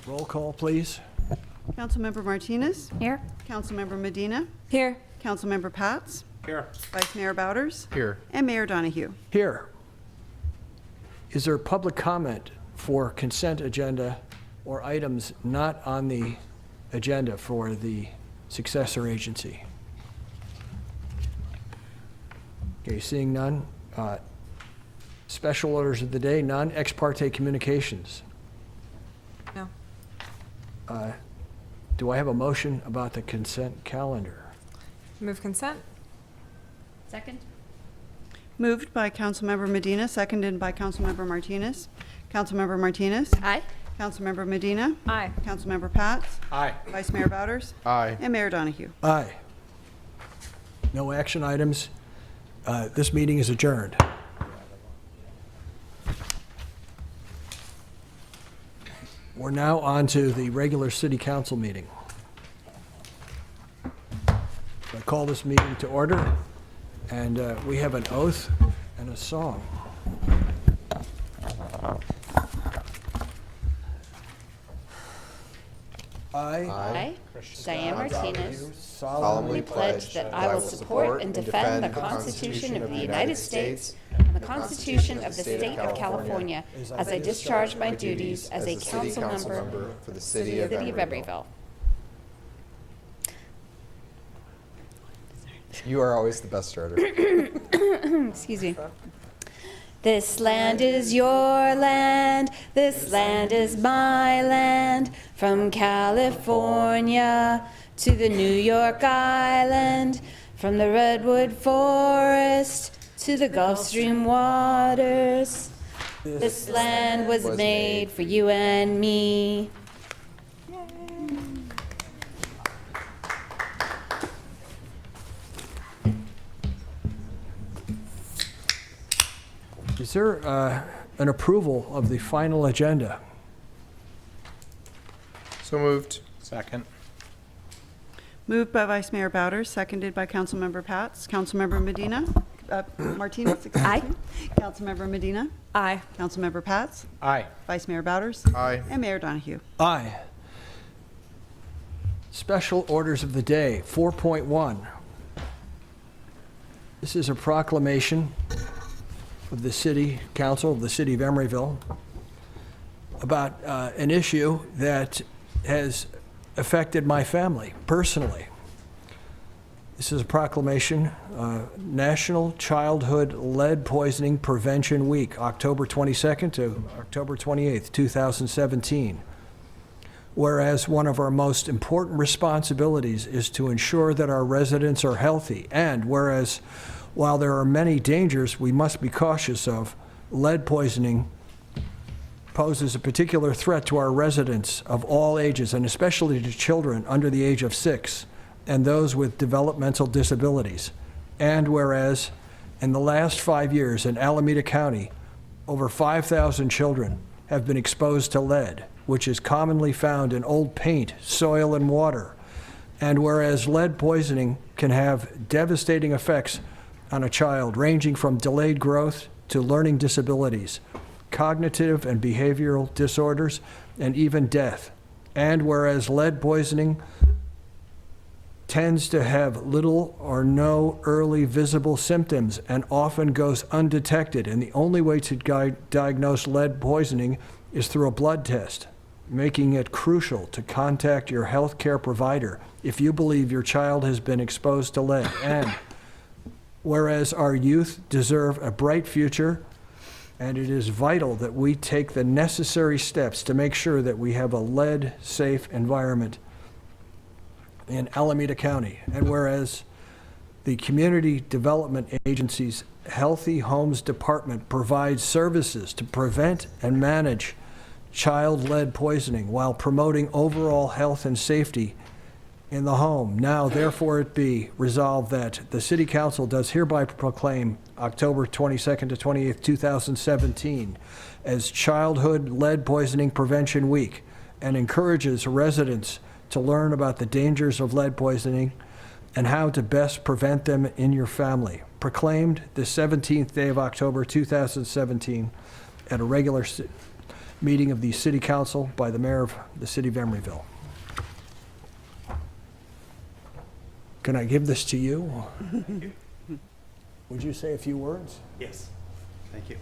Roll call, please. Councilmember Martinez? Here. Councilmember Medina? Here. Councilmember Pats? Here. Vice Mayor Bowders? Here. And Mayor Donahue. Here. Is there public comment for consent agenda or items not on the agenda for the successor agency? Okay, seeing none. Special orders of the day, none. Ex parte communications. No. Do I have a motion about the consent calendar? Move consent. Second? Moved by Councilmember Medina, seconded by Councilmember Martinez. Councilmember Martinez? Aye. Councilmember Medina? Aye. Councilmember Pats? Aye. Vice Mayor Bowders? Aye. And Mayor Donahue. Aye. No action items. This meeting is adjourned. We're now on to the regular city council meeting. I call this meeting to order, and we have an oath and a song. I, Diane Martinez, Solemnly pledge that I will support and defend the Constitution of the United States and the Constitution of the State of California as I discharge my duties as a council member for the city of Emeryville. You are always the best starter. Excuse me. This land is your land, this land is my land, from California to the New York Island, from the Redwood Forest to the Gulf Stream waters. This land was made for you and me. Is there an approval of the final agenda? So moved. Second. Moved by Vice Mayor Bowders, seconded by Councilmember Pats. Councilmember Medina? Martinez? excuse Aye. me. Councilmember Medina? Aye. Councilmember Pats? Aye. Vice Mayor Bowders? Aye. And Mayor Donahue. Aye. Special orders of the day, 4.1. This is a proclamation of the City Council of the City of Emeryville about an issue that has affected my family personally. This is a proclamation, National Childhood Lead Poisoning Prevention Week, October 22nd to October 28th, 2017. Whereas one of our most important responsibilities is to ensure that our residents are healthy, and whereas while there are many dangers we must be cautious of, lead poisoning poses a particular threat to our residents of all ages, and especially to children under the age of 6 and those with developmental disabilities. And whereas in the last 5 years in Alameda County, over 5,000 children have been exposed to lead, which is commonly found in old paint, soil, and water. And whereas lead poisoning can have devastating effects on a child, ranging from delayed growth to learning disabilities, cognitive and behavioral disorders, and even death. And whereas lead poisoning tends to have little or no early visible symptoms and often goes undetected, and the only way to diagnose lead poisoning is through a blood test, making it crucial to contact your health care provider if you believe your child has been exposed to lead. And whereas our youth deserve a bright future, and it is vital that we take the necessary steps to make sure that we have a lead-safe environment in Alameda County. And whereas the Community Development Agency's Healthy Homes Department provides services to prevent and manage child lead poisoning while promoting overall health and safety in the home. Now, therefore, it be resolved that the City Council does hereby proclaim October 22nd to 28th, 2017 as Childhood Lead Poisoning Prevention Week, and encourages residents to learn about the dangers of lead poisoning and how to best prevent them in your family. Proclaimed the 17th day of October 2017 at a regular meeting of the City Council by the Mayor of the City of Emeryville. Can I give this to you? Would you say a few words? Yes. Thank you.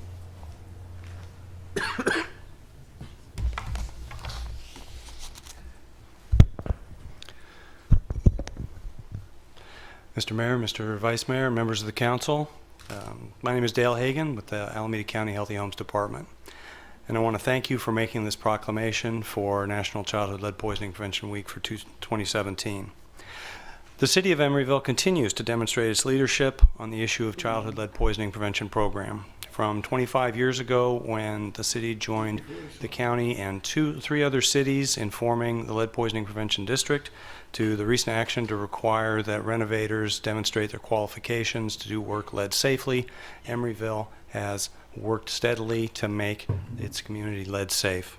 Mr. Mayor, Mr. Vice Mayor, members of the council, my name is Dale Hagan with the Alameda County Healthy Homes Department. And I want to thank you for making this proclamation for National Childhood Lead Poisoning Prevention Week for 2017. The City of Emeryville continues to demonstrate its leadership on the issue of childhood lead poisoning prevention program. From 25 years ago, when the city joined the county and three other cities in forming the Lead Poisoning Prevention District, to the recent action to require that renovators demonstrate their qualifications to do work lead safely, Emeryville has worked steadily to make its community lead safe.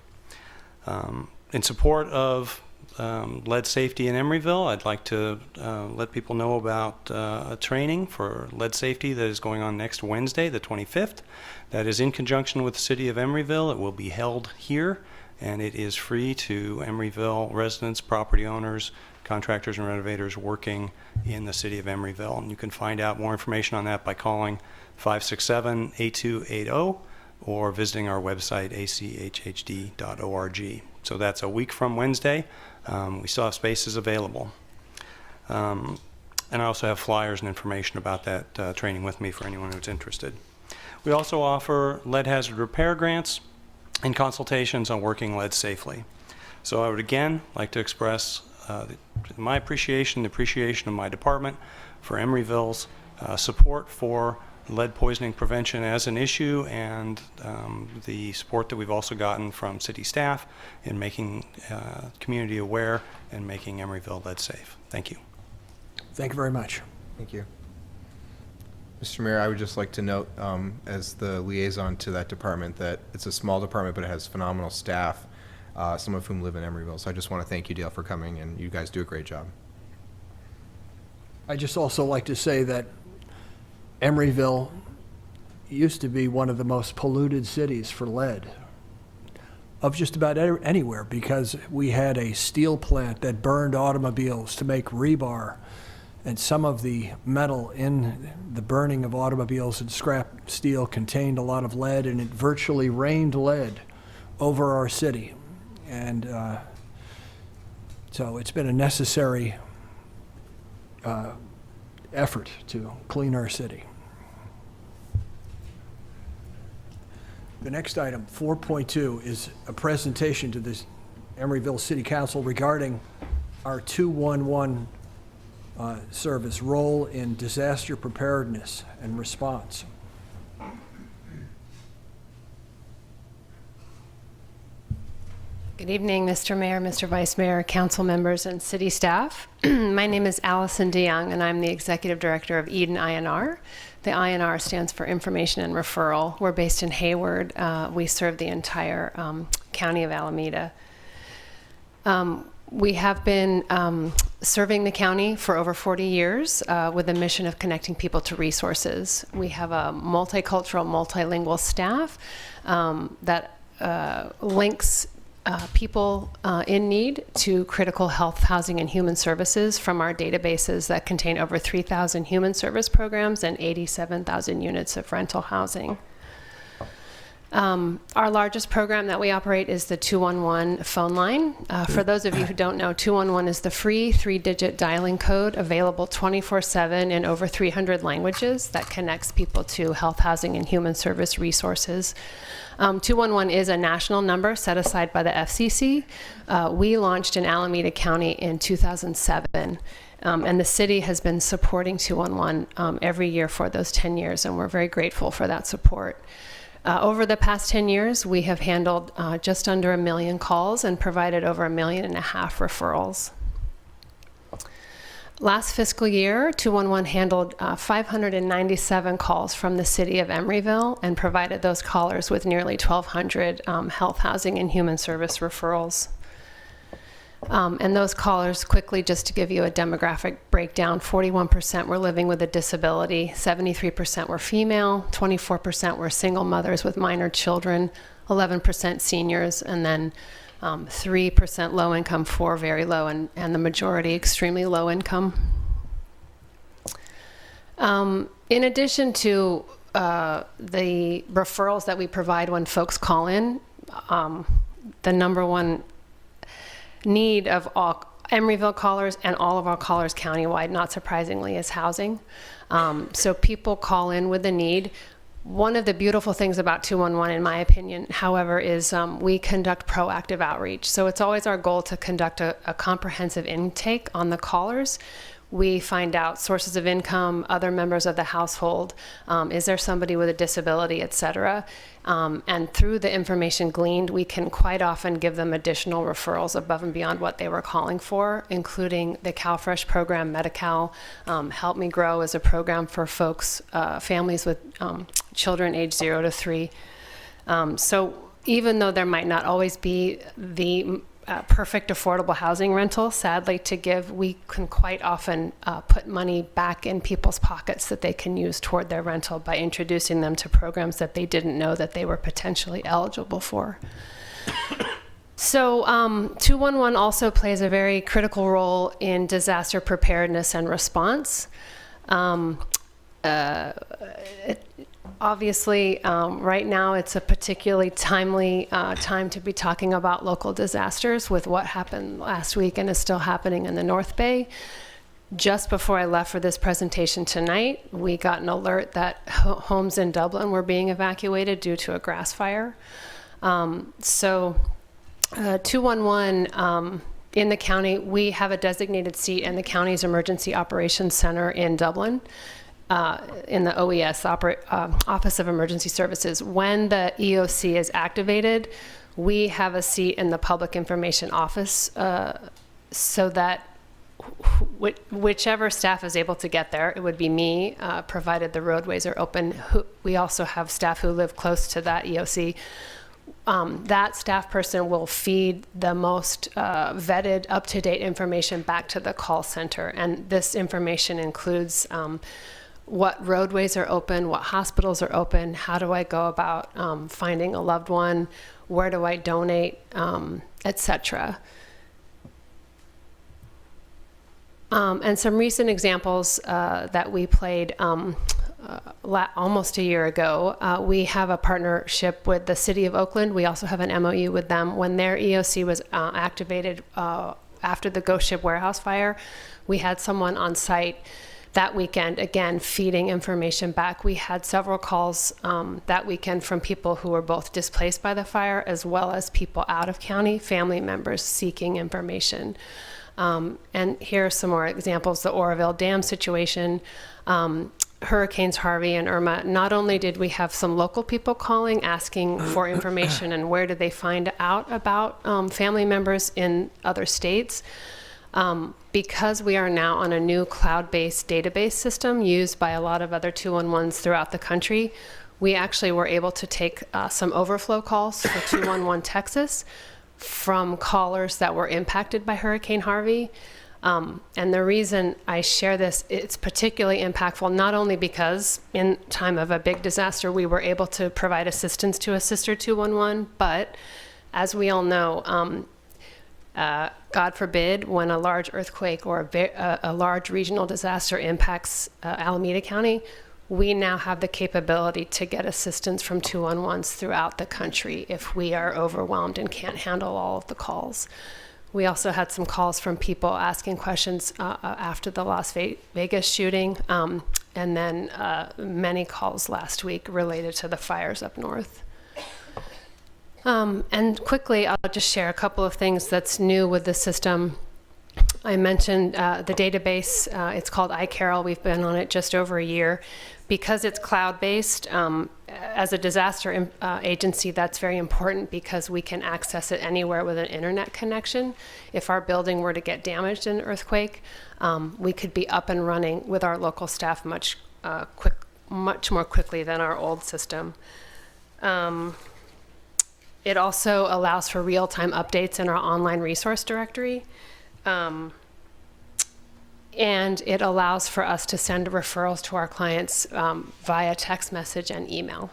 In support of lead safety in Emeryville, I'd like to let people know about a training for lead safety that is going on next Wednesday, the 25th. That is in conjunction with the City of Emeryville. It will be held here, and it is free to Emeryville residents, property owners, contractors, and renovators working in the City of Emeryville. And you can find out more information on that by calling 567-8280 or visiting our website, achhd.org. So that's a week from Wednesday. We still have spaces available. And I also have flyers and information about that training with me for anyone who's interested. We also offer lead hazard repair grants and consultations on working lead safely. So I would again like to express my appreciation, the appreciation of my department for Emeryville's support for lead poisoning prevention as an issue, and the support that we've also gotten from city staff in making community aware and making Emeryville lead safe. Thank you. Thank you very much. Thank you. Mr. Mayor, I would just like to note, as the liaison to that department, that it's a small department, but it has phenomenal staff, some of whom live in Emeryville. So I just want to thank you, Dale, for coming, and you guys do a great job. I just also like to say that Emeryville used to be one of the most polluted cities for lead of just about anywhere, because we had a steel plant that burned automobiles to make rebar, and some of the metal in the burning of automobiles and scrap steel contained a lot of lead, and it virtually rained lead over our city. And so it's been a necessary effort to clean our city. The next item, 4.2, is a presentation to the Emeryville City Council regarding our 211 service role in disaster preparedness and response. Good evening, Mr. Mayor, Mr. Vice Mayor, council members, and city staff. My name is Allison DeYoung, and I'm the Executive Director of Eden INR. The INR stands for Information and Referral. We're based in Hayward. We serve the entire county of Alameda. We have been serving the county for over 40 years with a mission of connecting people to resources. We have a multicultural, multilingual staff that links people in need to critical health, housing, and human services from our databases that contain over 3,000 human service programs and 87,000 units of rental housing. Our largest program that we operate is the 211 phone line. For those of you who don't know, 211 is the free 3-digit dialing code available 24/7 in over 300 languages that connects people to health, housing, and human service resources. 211 is a national number set aside by the FCC. We launched in Alameda County in 2007. And the city has been supporting 211 every year for those 10 years, and we're very grateful for that support. Over the past 10 years, we have handled just under 1 million calls and provided over 1.5 million referrals. Last fiscal year, 211 handled 597 calls from the city of Emeryville and provided those callers with nearly 1,200 health, housing, and human service referrals. And those callers, quickly, just to give you a demographic breakdown, 41% were living with a disability, 73% were female, 24% were single mothers with minor children, 11% seniors, and then 3% low income, 4 very low, and the majority extremely low income. In addition to the referrals that we provide when folks call in, the number one need of all Emeryville callers and all of our callers countywide, not surprisingly, is housing. So people call in with a need. One of the beautiful things about 211, in my opinion, however, is we conduct proactive outreach. So it's always our goal to conduct a comprehensive intake on the callers. We find out sources of income, other members of the household, is there somebody with a disability, et cetera. And through the information gleaned, we can quite often give them additional referrals above and beyond what they were calling for, including the CalFresh program, Medi-Cal. Help Me Grow is a program for folks, families with children age 0 to 3. So even though there might not always be the perfect affordable housing rental, sadly to give, we can quite often put money back in people's pockets that they can use toward their rental by introducing them to programs that they didn't know that they were potentially eligible for. So 211 also plays a very critical role in disaster preparedness and response. Obviously, right now it's a particularly timely time to be talking about local disasters with what happened last week and is still happening in the North Bay. Just before I left for this presentation tonight, we got an alert that homes in Dublin were being evacuated due to a grass fire. 211 in the county, we have a designated seat in the county's Emergency Operations Center in Dublin. In the OES, Office of Emergency Services. When the EOC is activated, we have a seat in the Public Information Office so that whichever staff is able to get there, it would be me, provided the roadways are open. We also have staff who live close to that EOC. That staff person will feed the most vetted, up-to-date information back to the call center. And this information includes what roadways are open, what hospitals are open, how do I go about finding a loved one, where do I donate, etc. And some recent examples that we played almost a year ago, we have a partnership with the City of Oakland. We also have an MOU with them. When their EOC was activated after the Ghost Ship warehouse fire, we had someone on site that weekend, again, feeding information back. We had several calls that weekend from people who were both displaced by the fire as well as people out of county, family members seeking information. And here are some more examples. The Oroville Dam situation, Hurricanes Harvey and Irma. Not only did we have some local people calling, asking for information and where did they find out about family members in other states, because we are now on a new cloud-based database system used by a lot of other 211s throughout the country, we actually were able to take some overflow calls for 211 Texas from callers that were impacted by Hurricane Harvey. And the reason I share this, it's particularly impactful, not only because in time of a big disaster, we were able to provide assistance to a sister 211, but as we all know, God forbid, when a large earthquake or a large regional disaster impacts Alameda County, we now have the capability to get assistance from 211s throughout the country if we are overwhelmed and can't handle all of the calls. We also had some calls from people asking questions after the Las Vegas shooting, and then many calls last week related to the fires up north. And quickly, I'll just share a couple of things that's new with the system. I mentioned the database. It's called iCarol. We've been on it just over a year. Because it's cloud-based, as a disaster agency, that's very important because we can access it anywhere with an internet connection. If our building were to get damaged in an earthquake, we could be up and running with our local staff much more quickly than our old system. It also allows for real-time updates in our online resource directory. And it allows for us to send referrals to our clients via text message and email.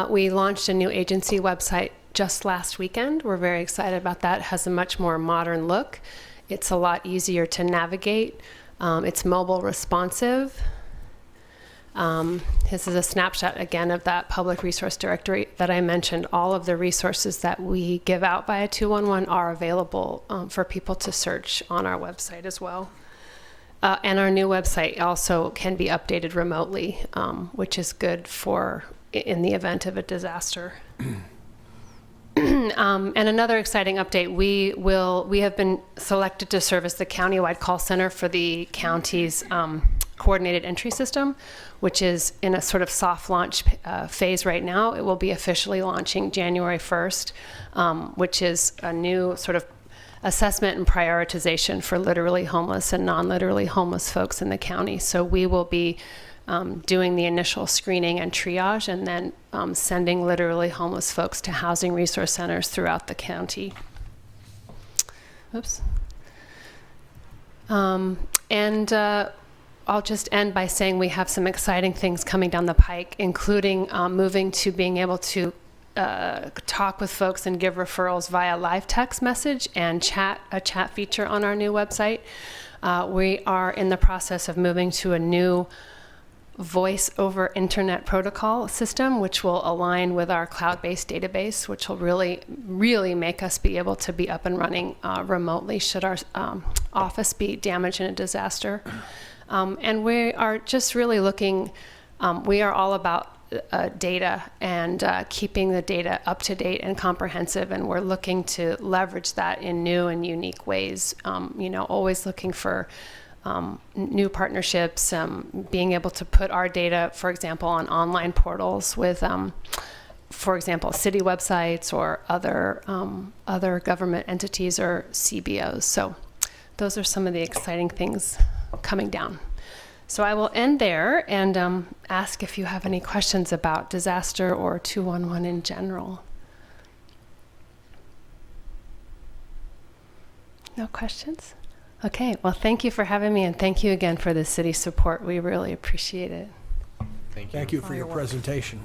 We launched a new agency website just last weekend. We're very excited about that. It has a much more modern look. It's a lot easier to navigate. It's mobile responsive. This is a snapshot again of that public resource directory that I mentioned. All of the resources that we give out via 211 are available for people to search on our website as well. And our new website also can be updated remotely, which is good for in the event of a disaster. And another exciting update, we have been selected to serve as the countywide call center for the county's coordinated entry system, which is in a sort of soft launch phase right now. It will be officially launching January 1st, which is a new sort of assessment and prioritization for literally homeless and non-literally homeless folks in the county. So we will be doing the initial screening and triage, and then sending literally homeless folks to housing resource centers throughout the county. Oops. I'll just end by saying we have some exciting things coming down the pike, including moving to being able to talk with folks and give referrals via live text message and a chat feature on our new website. We are in the process of moving to a new voice over internet protocol system, which will align with our cloud-based database, which will really make us be able to be up and running remotely should our office be damaged in a disaster. And we are just really looking, we are all about data and keeping the data up to date and comprehensive, and we're looking to leverage that in new and unique ways, always looking for new partnerships, being able to put our data, for example, on online portals with, for example, city websites or other government entities or CBOs. So those are some of the exciting things coming down. So I will end there and ask if you have any questions about disaster or 211 in general. No questions? Okay, well, thank you for having me, and thank you again for the city support. We really appreciate it. Thank you. Thank you for your presentation.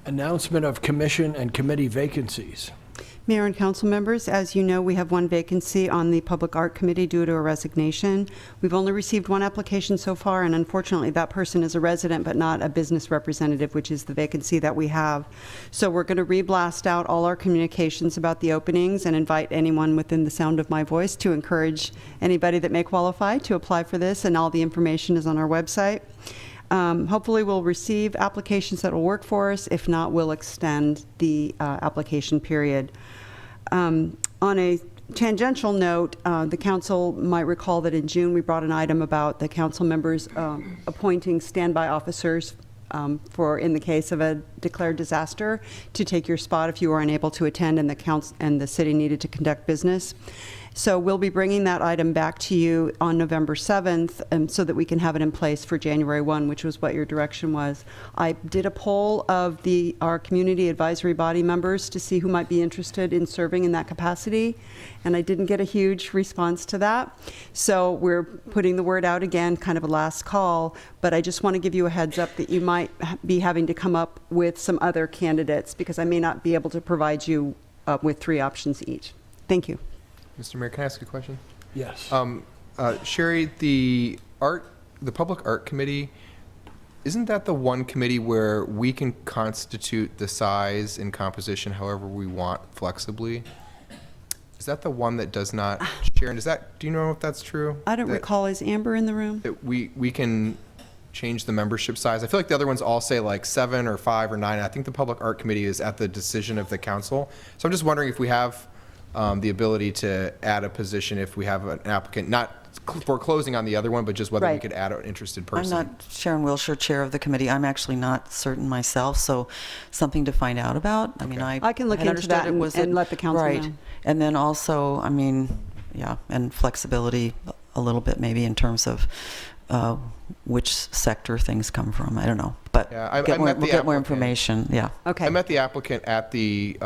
Announcement of commission and committee vacancies. Mayor and council members, as you know, we have one vacancy on the Public Art Committee due to a resignation. We've only received one application so far, and unfortunately, that person is a resident but not a business representative, which is the vacancy that we have. So we're going to re-blast out all our communications about the openings and invite anyone within the sound of my voice to encourage anybody that may qualify to apply for this, and all the information is on our website. Hopefully we'll receive applications that will work for us. If not, we'll extend the application period. On a tangential note, the council might recall that in June we brought an item about the council members appointing standby officers for in the case of a declared disaster to take your spot if you were unable to attend and the city needed to conduct business. So we'll be bringing that item back to you on November 7th so that we can have it in place for January 1, which was what your direction was. I did a poll of our community advisory body members to see who might be interested in serving in that capacity, and I didn't get a huge response to that. So we're putting the word out again, kind of a last call, but I just want to give you a heads up that you might be having to come up with some other candidates because I may not be able to provide you with 3 options each. Thank you. Mr. Mayor, can I ask a question? Yes. Sherry, the Public Art Committee, isn't that the one committee where we can constitute the size and composition however we want flexibly? Is that the one that does not, Sharon, do you know if that's true? I don't recall. Is Amber in the room? That we can change the membership size? I feel like the other ones all say like 7 or 5 or 9. I think the Public Art Committee is at the decision of the council. So I'm just wondering if we have the ability to add a position if we have an applicant, not foreclosing on the other one, but just whether we could add an interested person. I'm not Sharon Wilshire, chair of the committee. I'm actually not certain myself, so something to find out about. I mean, I can look had into that and let the council right. know. And then also, I mean, yeah, and flexibility a little bit maybe in terms of which sector things come from. I don't know, but Yeah, I we'll met the get more applicant. information. Yeah. Okay. I met the applicant at the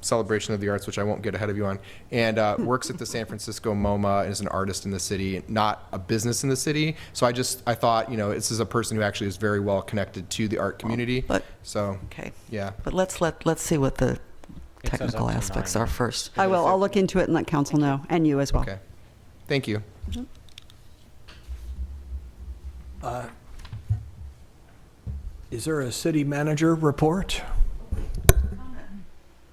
Celebration of the Arts, which I won't get ahead of you on, and works at the San Francisco MoMA and is an artist in the city, not a business in the city. So I thought, this is a person who actually is very well connected to the art community. But- So, Okay. yeah. But let's see what the It says technical up to aspects 9. are first. I will. I'll look into it and let council know, and you as well. Okay. Thank you. Is there a city manager report?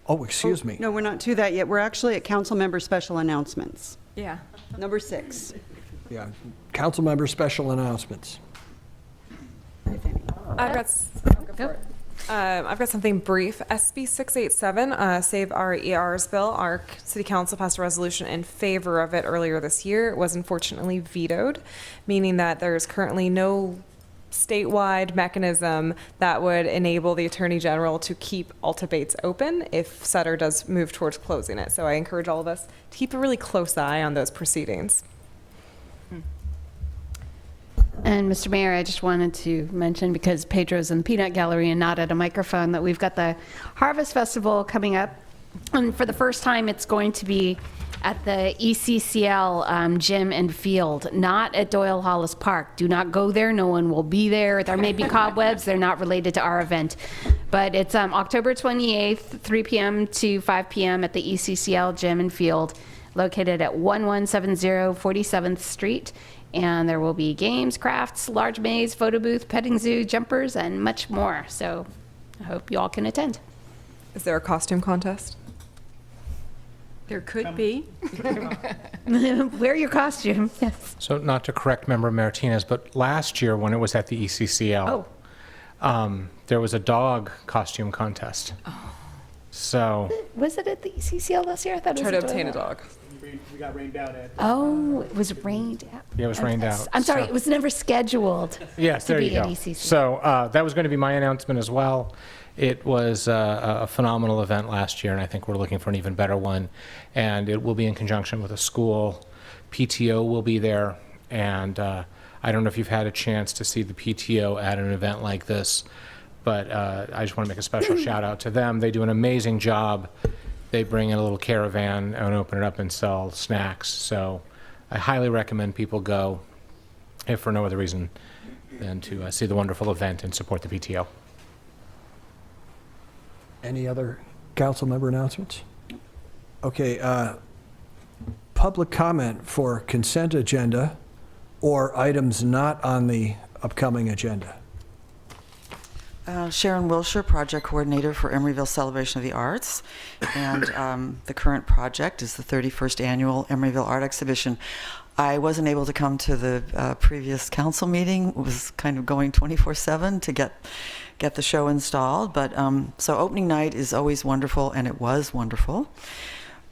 Oh, excuse me. No, we're not to that yet. We're actually at council member special announcements. Yeah. Number 6. Yeah, council member special announcements. I've got something brief. SB 687, Save Our ERs bill. Our city council passed a resolution in favor of it earlier this year. It was unfortunately vetoed, meaning that there's currently no statewide mechanism that would enable the Attorney General to keep all debates open if Sutter does move towards closing it. So I encourage all of us to keep a really close eye on those proceedings. And Mr. Mayor, I just wanted to mention, because Pedro's in the Peanut Gallery and not at a microphone, that we've got the Harvest Festival coming up. And for the first time, it's going to be at the ECCL gym and field, not at Doyle Hollis Park. Do not go there. No one will be there. There may be cobwebs. They're not related to our event. But it's October 28th, 3 p.m. to 5 p.m. at the ECCL gym and field, located at 1170 47th Street. And there will be games, crafts, large maze, photo booth, petting zoo, jumpers, and much more. So I hope you all can attend. Is there a costume contest? There could be. Wear your costume. Yes. So not to correct Member Martinez, but last year when it was at the ECCL, there was a dog costume contest. So Was it at the ECCL last year? I thought it was Try to at obtain a Doyle. dog. We got rained out at. Oh, it was rained out. yeah, it was rained out. I'm sorry, So- it was never scheduled. Yes, to there be you at go. ECC. So that was going to be my announcement as well. It was a phenomenal event last year, and I think we're looking for an even better one. And it will be in conjunction with a school. PTO will be there, and I don't know if you've had a chance to see the PTO at an event like this, but I just want to make a special shout out to them. They do an amazing job. They bring in a little caravan and open it up and sell snacks. So I highly recommend people go, if for no other reason than to see the wonderful event and support the PTO. Any other council member announcements? Okay, public comment for consent agenda or items not on the upcoming agenda. Sharon Wilshire, project coordinator for Emeryville Celebration of the Arts. And the current project is the 31st annual Emeryville Art Exhibition. I wasn't able to come to the previous council meeting. It was kind of going 24/7 to get the show installed. But so opening night is always wonderful, and it was wonderful.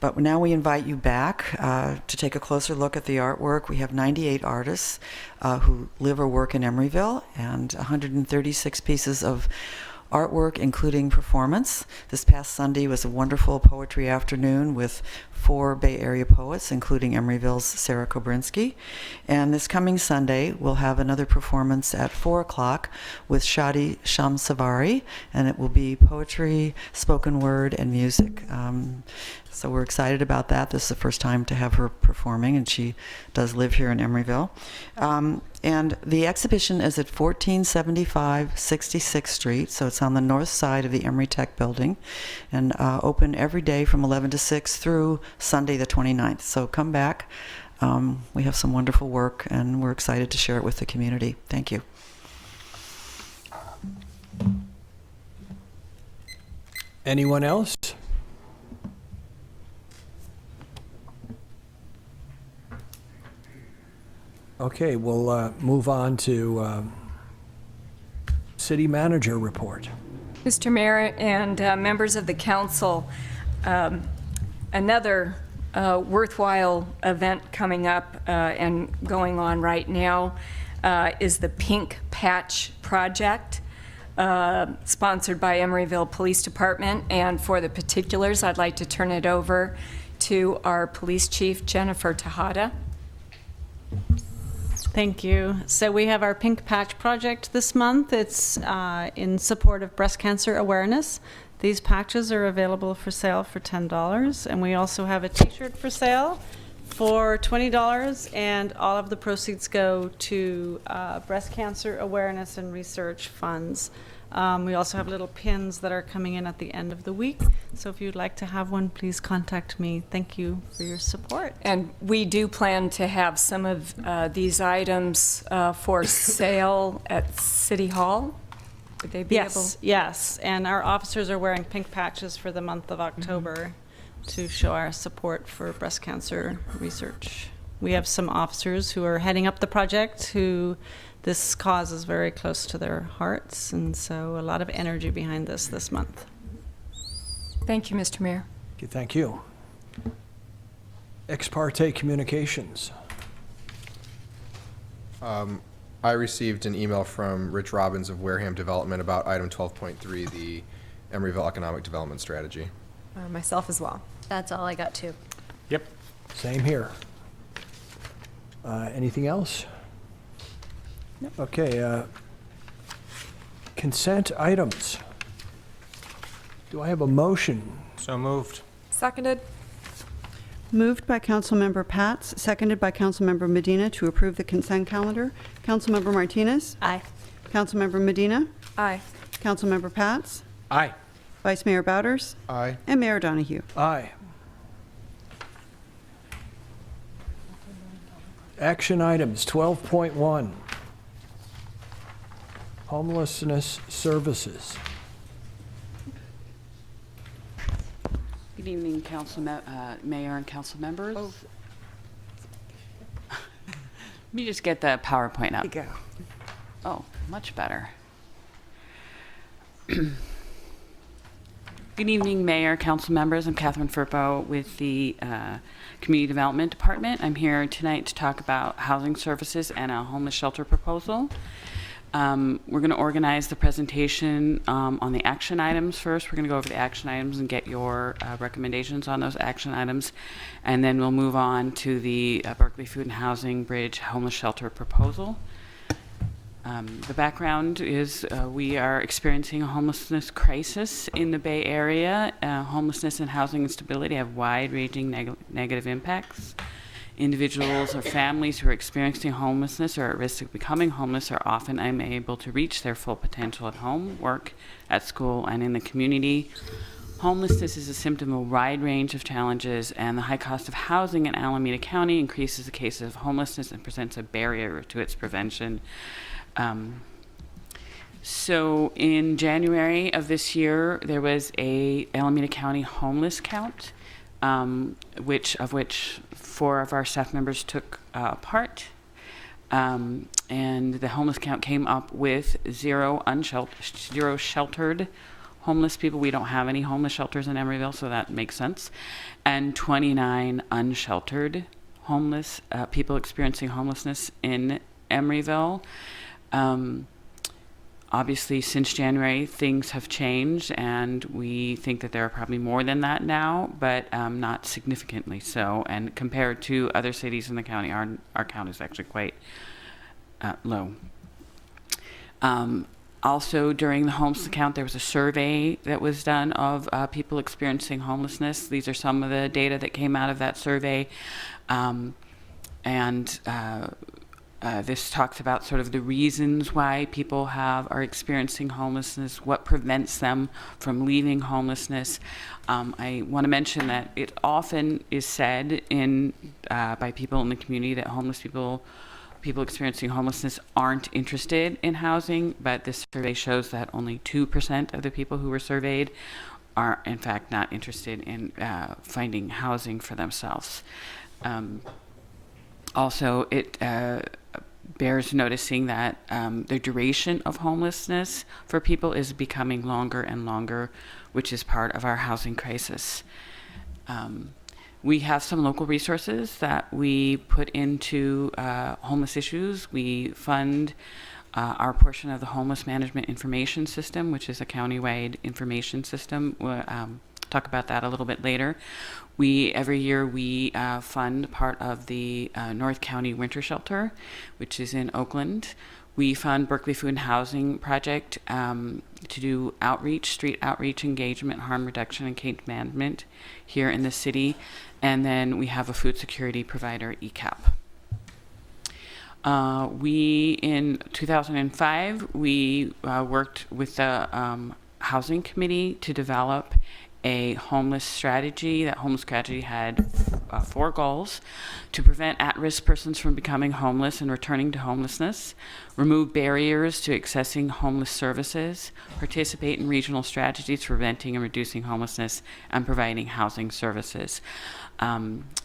But now we invite you back to take a closer look at the artwork. We have 98 artists who live or work in Emeryville, and 136 pieces of artwork, including performance. This past Sunday was a wonderful poetry afternoon with 4 Bay Area poets, including Emeryville's Sarah Kobrinsky. And this coming Sunday, we'll have another performance at 4 o'clock with Shadi Shamsavari, and it will be poetry, spoken word, and music. So we're excited about that. This is the first time to have her performing, and she does live here in Emeryville. And the exhibition is at 1475 66th Street, so it's on the north side of the Emory Tech building, and open every day from 11 to 6 through Sunday the 29th. So come back. We have some wonderful work, and we're excited to share it with the community. Thank you. Anyone else? Okay, we'll move on to city manager report. Mr. Mayor and members of the council, another worthwhile event coming up and going on right now is the Pink Patch Project, sponsored by Emeryville Police Department. And for the particulars, I'd like to turn it over to our police chief, Jennifer Tejada. Thank you. So we have our Pink Patch project this month. It's in support of breast cancer awareness. These patches are available for sale for $10, and we also have a t-shirt for sale for $20, and all of the proceeds go to breast cancer awareness and research funds. We also have little pins that are coming in at the end of the week. So if you'd like to have one, please contact me. Thank you for your support. And we do plan to have some of these items for sale at City Hall. Would they be able? Yes. And our officers are wearing pink patches for the month of October to show our support for breast cancer research. We have some officers who are heading up the project who this cause is very close to their hearts, and so a lot of energy behind this month. Thank you, Mr. Mayor. Okay, thank you. Ex parte communications. I received an email from Rich Robbins of Wareham Development about item 12.3, the Emeryville Economic Development Strategy. Myself as well. That's all I got too. Yep. Same here. Anything else? Okay, consent items. Do I have a motion? So moved. Seconded. Moved by Councilmember Pats, seconded by Councilmember Medina to approve the consent calendar. Councilmember Martinez? Aye. Councilmember Medina? Aye. Councilmember Pats? Aye. Vice Mayor Bowders? Aye. And Mayor Donahue. Aye. Action items, 12.1. Homelessness services. Good evening, Mayor and council members. Let me just get the PowerPoint up. There you go. Oh, much better. Good evening, Mayor, council members. I'm Catherine Firpo with the Community Development Department. I'm here tonight to talk about housing services and a homeless shelter proposal. We're going to organize the presentation on the action items first. We're going to go over the action items and get your recommendations on those action items. And then we'll move on to the Berkeley Food and Housing Bridge homeless shelter proposal. The background is we are experiencing a homelessness crisis in the Bay Area. Homelessness and housing instability have wide-ranging negative impacts. Individuals or families who are experiencing homelessness or at risk of becoming homeless are often unable to reach their full potential at home, work, at school, and in the community. Homelessness is a symptom of a wide range of challenges, and the high cost of housing in Alameda County increases the cases of homelessness and presents a barrier to its prevention. So in January of this year, there was a Alameda County homeless count, which 4 of our staff members took part. And the homeless count came up with 0 sheltered homeless people. We don't have any homeless shelters in Emeryville, so that makes sense. And 29 unsheltered homeless people experiencing homelessness in Emeryville. Obviously, since January, things have changed, and we think that there are probably more than that now, but not significantly so. And compared to other cities in the county, our count is actually quite low. Also, during the homeless count, there was a survey that was done of people experiencing homelessness. These are some of the data that came out of that survey. This talks about sort of the reasons why people are experiencing homelessness, what prevents them from leaving homelessness. I want to mention that it often is said by people in the community that homeless people experiencing homelessness aren't interested in housing, but this survey shows that only 2% of the people who were surveyed are in fact not interested in finding housing for themselves. Also, it bears noticing that the duration of homelessness for people is becoming longer and longer, which is part of our housing crisis. We have some local resources that we put into homeless issues. We fund our portion of the Homeless Management Information System, which is a countywide information system talk about that a little bit later. Every year we fund part of the North County Winter Shelter, which is in Oakland. We fund Berkeley Food and Housing Project to do outreach, street outreach, engagement, harm reduction, and case management here in the city. And then we have a food security provider, ECAP. In 2005, we worked with the Housing Committee to develop a homeless strategy. That homeless strategy had 4 goals: to prevent at-risk persons from becoming homeless and returning to homelessness, remove barriers to accessing homeless services, participate in regional strategies for preventing and reducing homelessness, and providing housing services.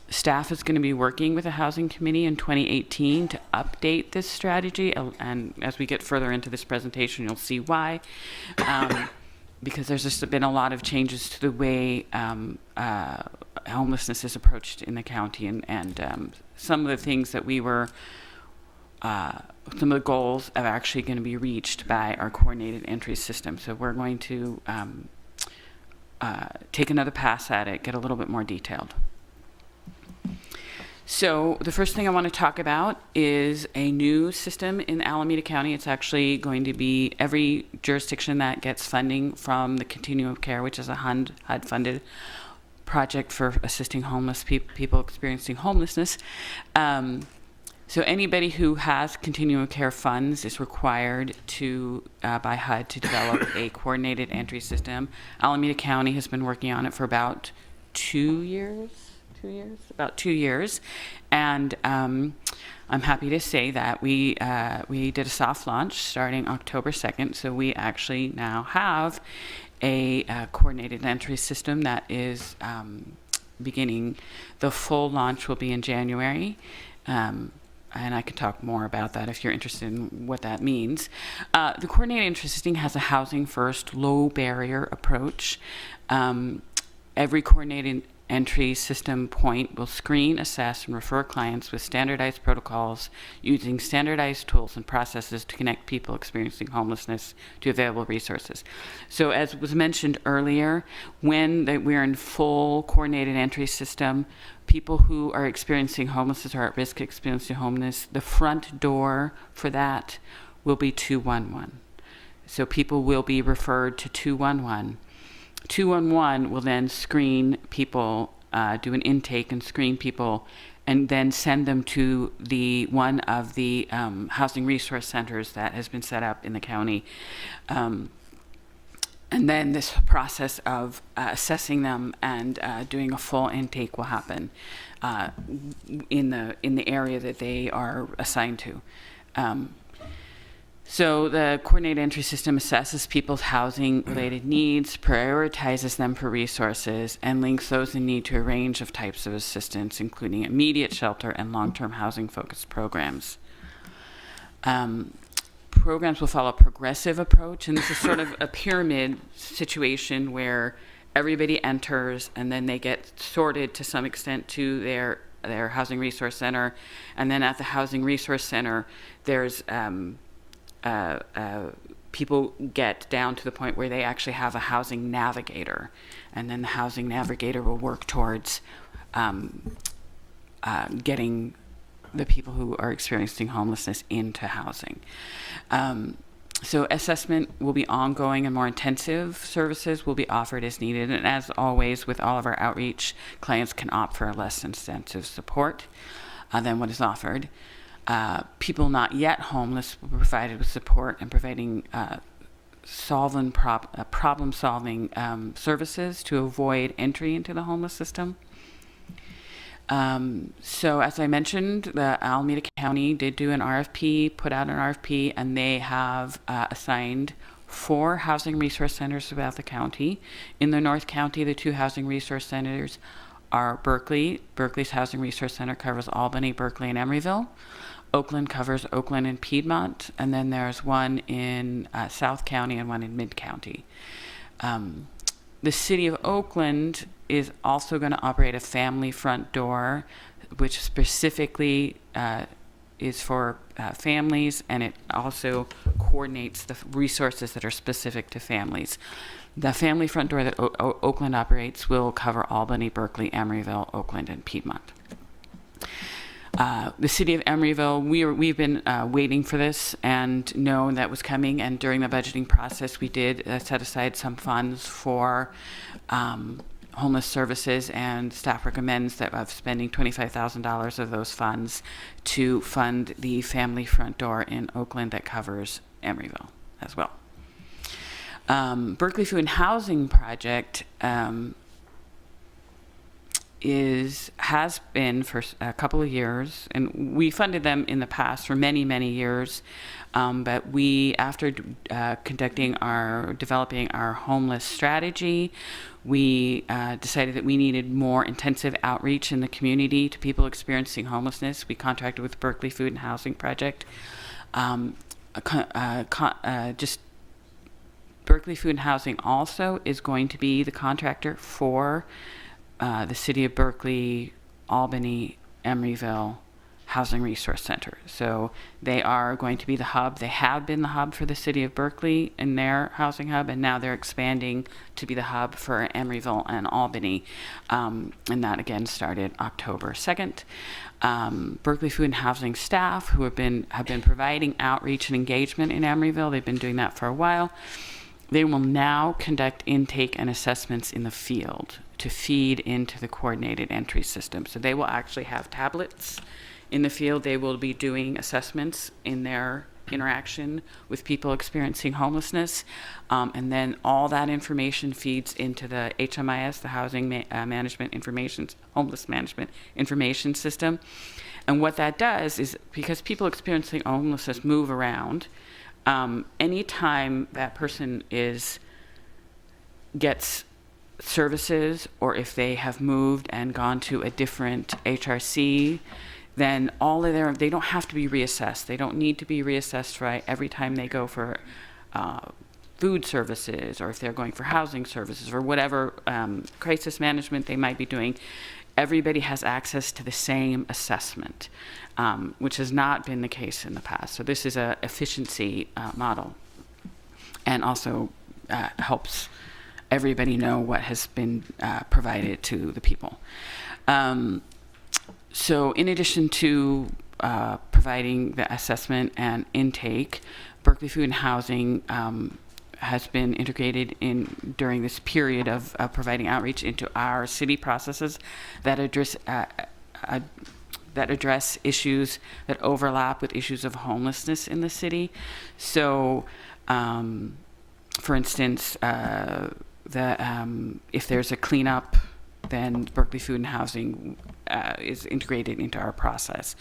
Staff is going to be working with the Housing Committee in 2018 to update this strategy, and as we get further into this presentation, you'll see why. Because there's just been a lot of changes to the way homelessness is approached in the county, and some of the things that we were, some of the goals are actually going to be reached by our coordinated entry system. So we're going to take another pass at it, get a little bit more detailed. So the first thing I want to talk about is a new system in Alameda County. It's actually going to be every jurisdiction that gets funding from the Continuum of Care, which is a HUD-funded project for assisting homeless people experiencing homelessness. So anybody who has Continuum of Care funds is required to, by HUD, to develop a coordinated entry system. Alameda County has been working on it for about 2 years. About 2 years, and I'm happy to say that we did a soft launch starting October 2nd, so we actually now have a coordinated entry system that is beginning. The full launch will be in January, and I can talk more about that if you're interested in what that means. The coordinated entry system has a housing first, low barrier approach. Every coordinated entry system point will screen, assess, and refer clients with standardized protocols using standardized tools and processes to connect people experiencing homelessness to available resources. So as was mentioned earlier, when we're in full coordinated entry system, people who are experiencing homelessness or at risk of experiencing homelessness, the front door for that will be 211. So people will be referred to 211. 211 will then screen people, do an intake and screen people, and then send them to one of the housing resource centers that has been set up in the county. And then this process of assessing them and doing a full intake will happen in the area that they are assigned to. So the coordinated entry system assesses people's housing-related needs, prioritizes them for resources, and links those in need to a range of types of assistance, including immediate shelter and long-term housing-focused programs. Programs will follow a progressive approach, and this is sort of a pyramid situation where everybody enters and then they get sorted to some extent to their housing resource center, and then at the housing resource center, there's people get down to the point where they actually have a housing navigator, and then the housing navigator will work towards getting the people who are experiencing homelessness into housing. So assessment will be ongoing, and more intensive services will be offered as needed. And as always, with all of our outreach, clients can opt for less intensive support than what is offered. People not yet homeless will be provided with support and providing problem-solving services to avoid entry into the homeless system. So as I mentioned, the Alameda County did do an RFP, put out an RFP, and they have assigned 4 housing resource centers throughout the county. In the North County, the 2 housing resource centers are Berkeley. Berkeley's housing resource center covers Albany, Berkeley, and Emeryville. Oakland covers Oakland and Piedmont, and then there's one in South County and one in Mid County. The city of Oakland is also going to operate a family front door, which specifically is for families, and it also coordinates the resources that are specific to families. The family front door that Oakland operates will cover Albany, Berkeley, Emeryville, Oakland, and Piedmont. The city of Emeryville, we've been waiting for this and known that was coming, and during the budgeting process, we did set aside some funds for homeless services, and staff recommends that of spending $25,000 of those funds to fund the family front door in Oakland that covers Emeryville as well. Berkeley Food and Housing Project has been for a couple of years, and we funded them in the past for many, many years. But we, after developing our homeless strategy, we decided that we needed more intensive outreach in the community to people experiencing homelessness. We contracted with Berkeley Food and Housing Project. Berkeley Food and Housing also is going to be the contractor for the City of Berkeley, Albany, Emeryville Housing Resource Center. So they are going to be the hub. They have been the hub for the City of Berkeley in their housing hub, and now they're expanding to be the hub for Emeryville and Albany. And that again started October 2nd. Berkeley Food and Housing staff who have been providing outreach and engagement in Emeryville. They've been doing that for a while. They will now conduct intake and assessments in the field to feed into the coordinated entry system. So they will actually have tablets in the field. They will be doing assessments in their interaction with people experiencing homelessness. And then all that information feeds into the HMIS, the Housing Homeless Management Information System. And what that does is, because people experiencing homelessness move around, anytime that person gets services, or if they have moved and gone to a different HRC, then they don't have to be reassessed. They don't need to be reassessed every time they go for food services, or if they're going for housing services, or whatever crisis management they might be doing. Everybody has access to the same assessment, which has not been the case in the past. So this is an efficiency model, and also helps everybody know what has been provided to the people. So in addition to providing the assessment and intake, Berkeley Food and Housing has been integrated during this period of providing outreach into our city processes that address issues that overlap with issues of homelessness in the city. So, for instance, if there's a cleanup, then Berkeley Food and Housing is integrated into our process.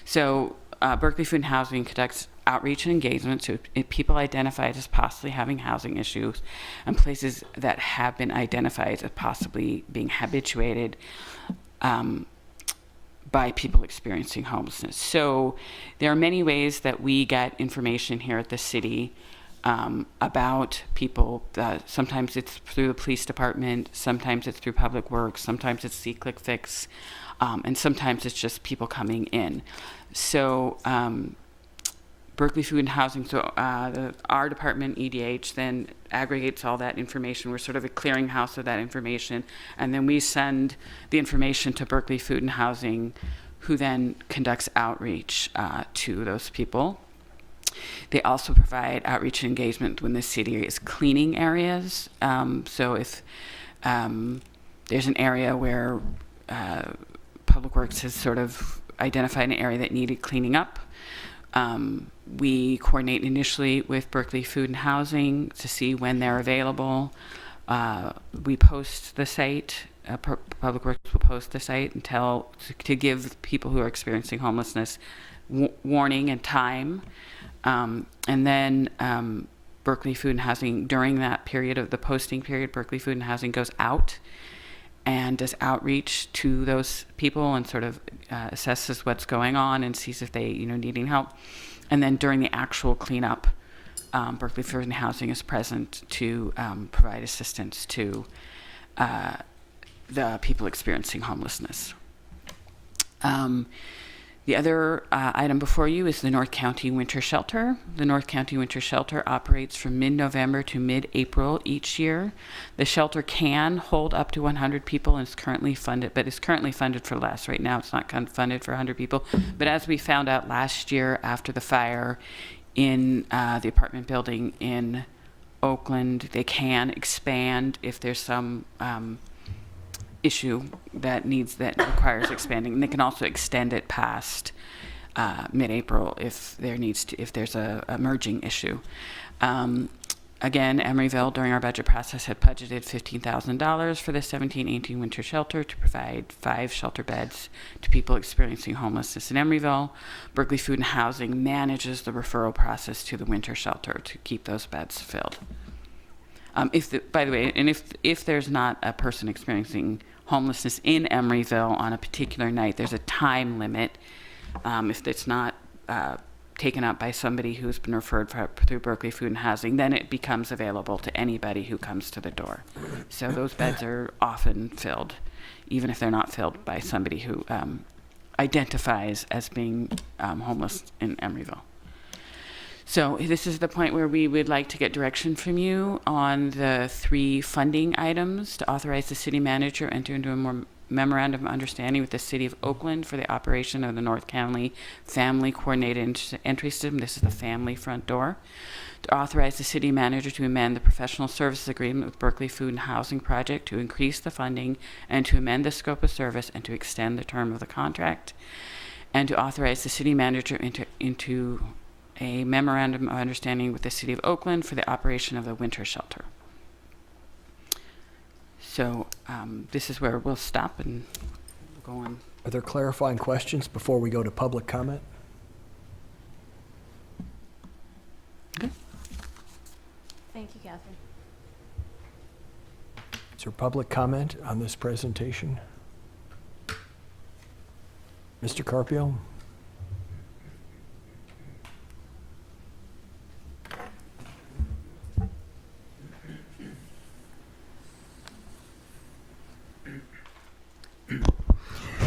So Berkeley Food and Housing conducts outreach and engagement to people identified as possibly having housing issues, and places that have been identified as possibly being habituated by people experiencing homelessness. So there are many ways that we get information here at the city about people. Sometimes it's through the police department, sometimes it's through Public Works, sometimes it's See Click Fix, and sometimes it's just people coming in. So Berkeley Food and Housing, so our department, EDH, then aggregates all that information. We're sort of a clearinghouse of that information, and then we send the information to Berkeley Food and Housing, who then conducts outreach to those people. They also provide outreach and engagement when the city is cleaning areas. So if there's an area where Public Works has sort of identified an area that needed cleaning up, we coordinate initially with Berkeley Food and Housing to see when they're available. We post the site. Public Works will post the site and to give people who are experiencing homelessness warning and time. And then Berkeley Food and Housing, during that period of the posting period, Berkeley Food and Housing goes out and does outreach to those people and sort of assesses what's going on and sees if they needing help. And then during the actual cleanup, Berkeley Food and Housing is present to provide assistance to the people experiencing homelessness. The other item before you is the North County Winter Shelter. The North County Winter Shelter operates from mid-November to mid-April each year. The shelter can hold up to 100 people and is currently funded, but is currently funded for less. Right now it's not funded for 100 people. But as we found out last year after the fire in the apartment building in Oakland, they can expand if there's some issue that requires expanding, and they can also extend it past mid-April if there's a emerging issue. Again, Emeryville during our budget process had budgeted $15,000 for the 17-18 winter shelter to provide 5 shelter beds to people experiencing homelessness in Emeryville. Berkeley Food and Housing manages the referral process to the winter shelter to keep those beds filled. By the way, and if there's not a person experiencing homelessness in Emeryville on a particular night, there's a time limit. If it's not taken up by somebody who's been referred through Berkeley Food and Housing, then it becomes available to anybody who comes to the door. So those beds are often filled, even if they're not filled by somebody who identifies as being homeless in Emeryville. So this is the point where we would like to get direction from you on the 3 funding items to authorize the city manager enter into a memorandum of understanding with the City of Oakland for the operation of the North County Family Coordinated Entry System. This is the family front door. To authorize the city manager to amend the professional services agreement with Berkeley Food and Housing Project to increase the funding and to amend the scope of service and to extend the term of the contract. And to authorize the city manager into a memorandum of understanding with the City of Oakland for the operation of the winter shelter. So this is where we'll stop and go on. Are there clarifying questions before we go to public comment? Okay. Thank you, Catherine. Is there public comment on this presentation? Mr. Carpio?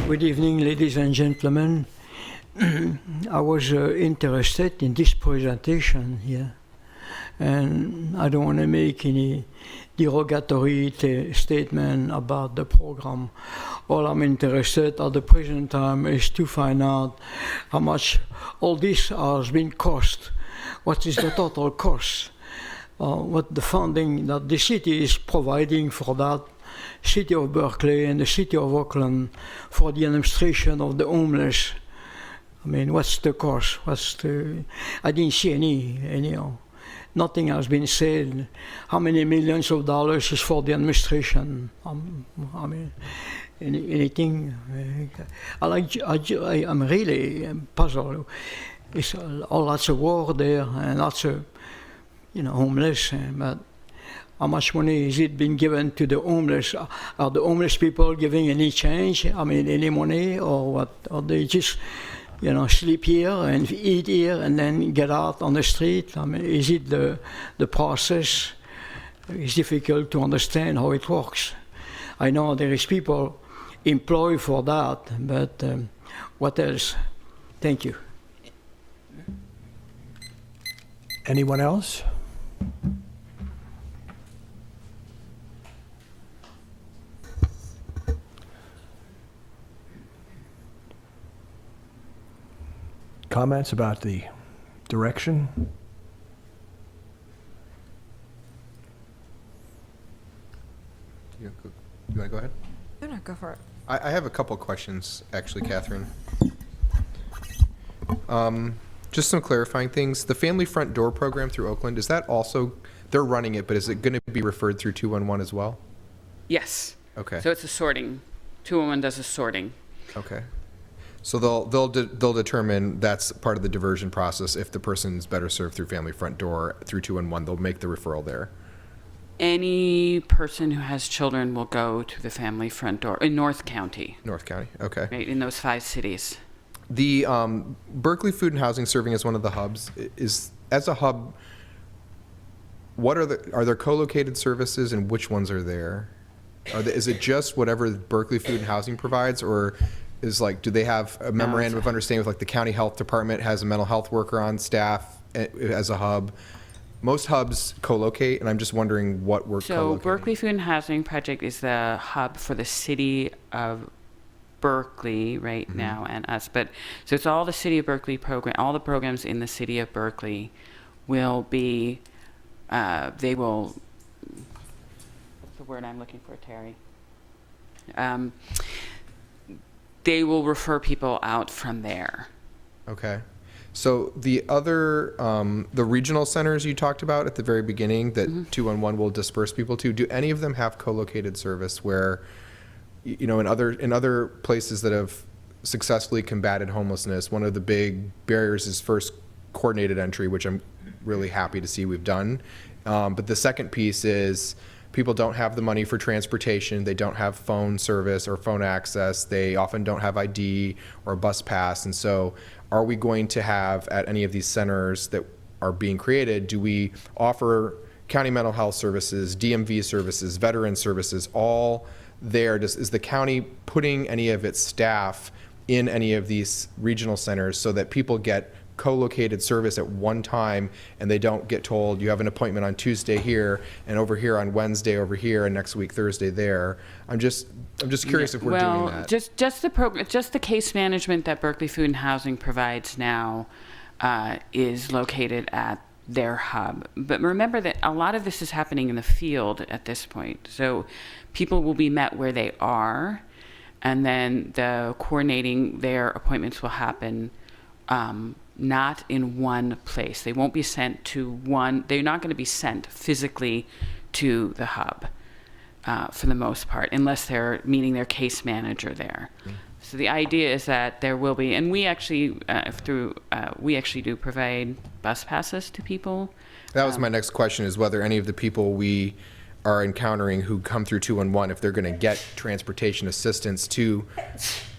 Good evening, ladies and gentlemen. I was interested in this presentation here, and I don't want to make any derogatory statement about the program. All I'm interested at the present time is to find out how much all this has been cost. What is the total cost? What the funding that the city is providing for that City of Berkeley and the City of Oakland for the administration of the homeless. I mean, what's the cost? I didn't see any, nothing has been said. How many millions of dollars is for the administration? I mean, anything. I'm really puzzled. It's lots of war there and lots of, homeless, but how much money is it being given to the homeless? Are the homeless people giving any change? I mean, any money, or what? Or they just, sleep here and eat here and then get out on the street? I mean, is it the process? It's difficult to understand how it works. I know there is people employed for that, but what else? Thank you. Anyone else? Comments about the direction? You want to go ahead? No, go for it. I have a couple questions, actually, Catherine. Just some clarifying things. The Family Front Door program through Oakland, is that also, they're running it, but is it going to be referred through 211 as well? Yes. Okay. So it's a sorting. 211 does a sorting. Okay. So they'll determine that's part of the diversion process. If the person's better served through Family Front Door through 211, they'll make the referral there. Any person who has children will go to the Family Front Door in North County. North County, okay. Right, in those 5 cities. The Berkeley Food and Housing serving as one of the hubs is, as a hub, are there co-located services and which ones are there? Is it just whatever Berkeley Food and Housing provides, or is like, do they have a memorandum of understanding with like the county health department has a mental health worker on staff as a hub? Most hubs co-locate, and I'm just wondering what we're So co-locating. Berkeley Food and Housing Project is the hub for the city of Berkeley right now and us. But so it's all the city of Berkeley program, all the programs in the city of Berkeley will be, they will, what's the word I'm looking for, Terry? They will refer people out from there. Okay. So the other, the regional centers you talked about at the very beginning that 211 will disperse people to, do any of them have co-located service where, you know, in other places that have successfully combated homelessness, one of the big barriers is first coordinated entry, which I'm really happy to see we've done. But the second piece is people don't have the money for transportation. They don't have phone service or phone access. They often don't have ID or a bus pass. And so are we going to have at any of these centers that are being created, do we offer county mental health services, DMV services, veteran services, all there? Is the county putting any of its staff in any of these regional centers so that people get co-located service at one time and they don't get told you have an appointment on Tuesday here and over here on Wednesday over here and next week Thursday there? I'm just curious if we're doing that. Just the case management that Berkeley Food and Housing provides now is located at their hub. But remember that a lot of this is happening in the field at this point. So people will be met where they are, and then the coordinating their appointments will happen not in one place. They won't be sent to one, they're not going to be sent physically to the hub for the most part, unless they're meeting their case manager there. So the idea is that there will be, and we actually we actually do provide bus passes to people. That was my next question, is whether any of the people we are encountering who come through 211, if they're going to get transportation assistance to,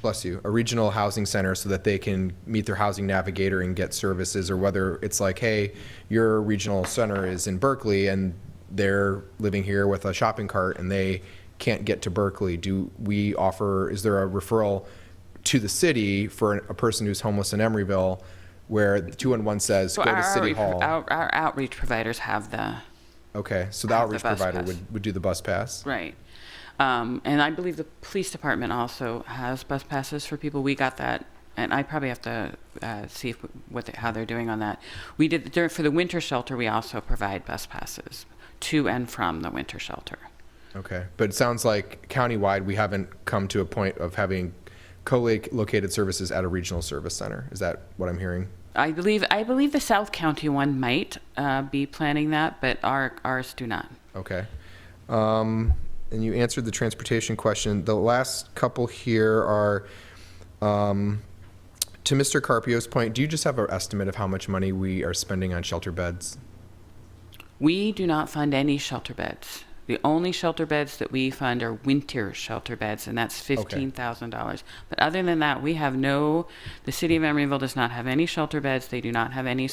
bless you, a regional housing center so that they can meet their housing navigator and get services, or whether it's like, hey, your regional center is in Berkeley and they're living here with a shopping cart and they can't get to Berkeley. Do we offer, is there a referral to the city for a person who's homeless in Emeryville where the 211 says, So go to City Hall? Our outreach providers have the Okay, so the outreach bus provider pass. would do the bus pass? Right. And I believe the police department also has bus passes for people. We got that, and I probably have to see how they're doing on that. We did for the winter shelter. We also provide bus passes to and from the winter shelter. Okay, but it sounds like countywide we haven't come to a point of having co-located services at a regional service center. Is that what I'm hearing? I believe the South County one might be planning that, but ours do not. Okay. And you answered the transportation question. The last couple here are, to Mr. Carpio's point, do you just have an estimate of how much money we are spending on shelter beds? We do not fund any shelter beds. The only shelter beds that we fund are winter shelter beds, and that's $15,000. But other than that, we have the city of Emeryville does not have any shelter beds. They do not have any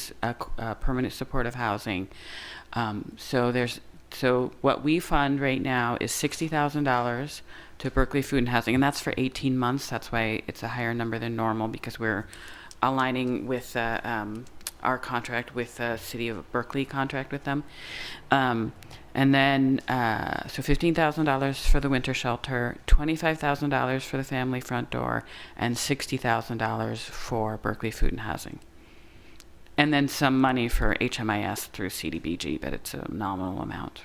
permanent supportive housing. So what we fund right now is $60,000 to Berkeley Food and Housing, and that's for 18 months. That's why it's a higher number than normal, because we're aligning with our contract with the City of Berkeley contract with them. And then, so $15,000 for the winter shelter, $25,000 for the family front door, and $60,000 for Berkeley Food and Housing. And then some money for HMIS through CDBG, but it's a nominal amount.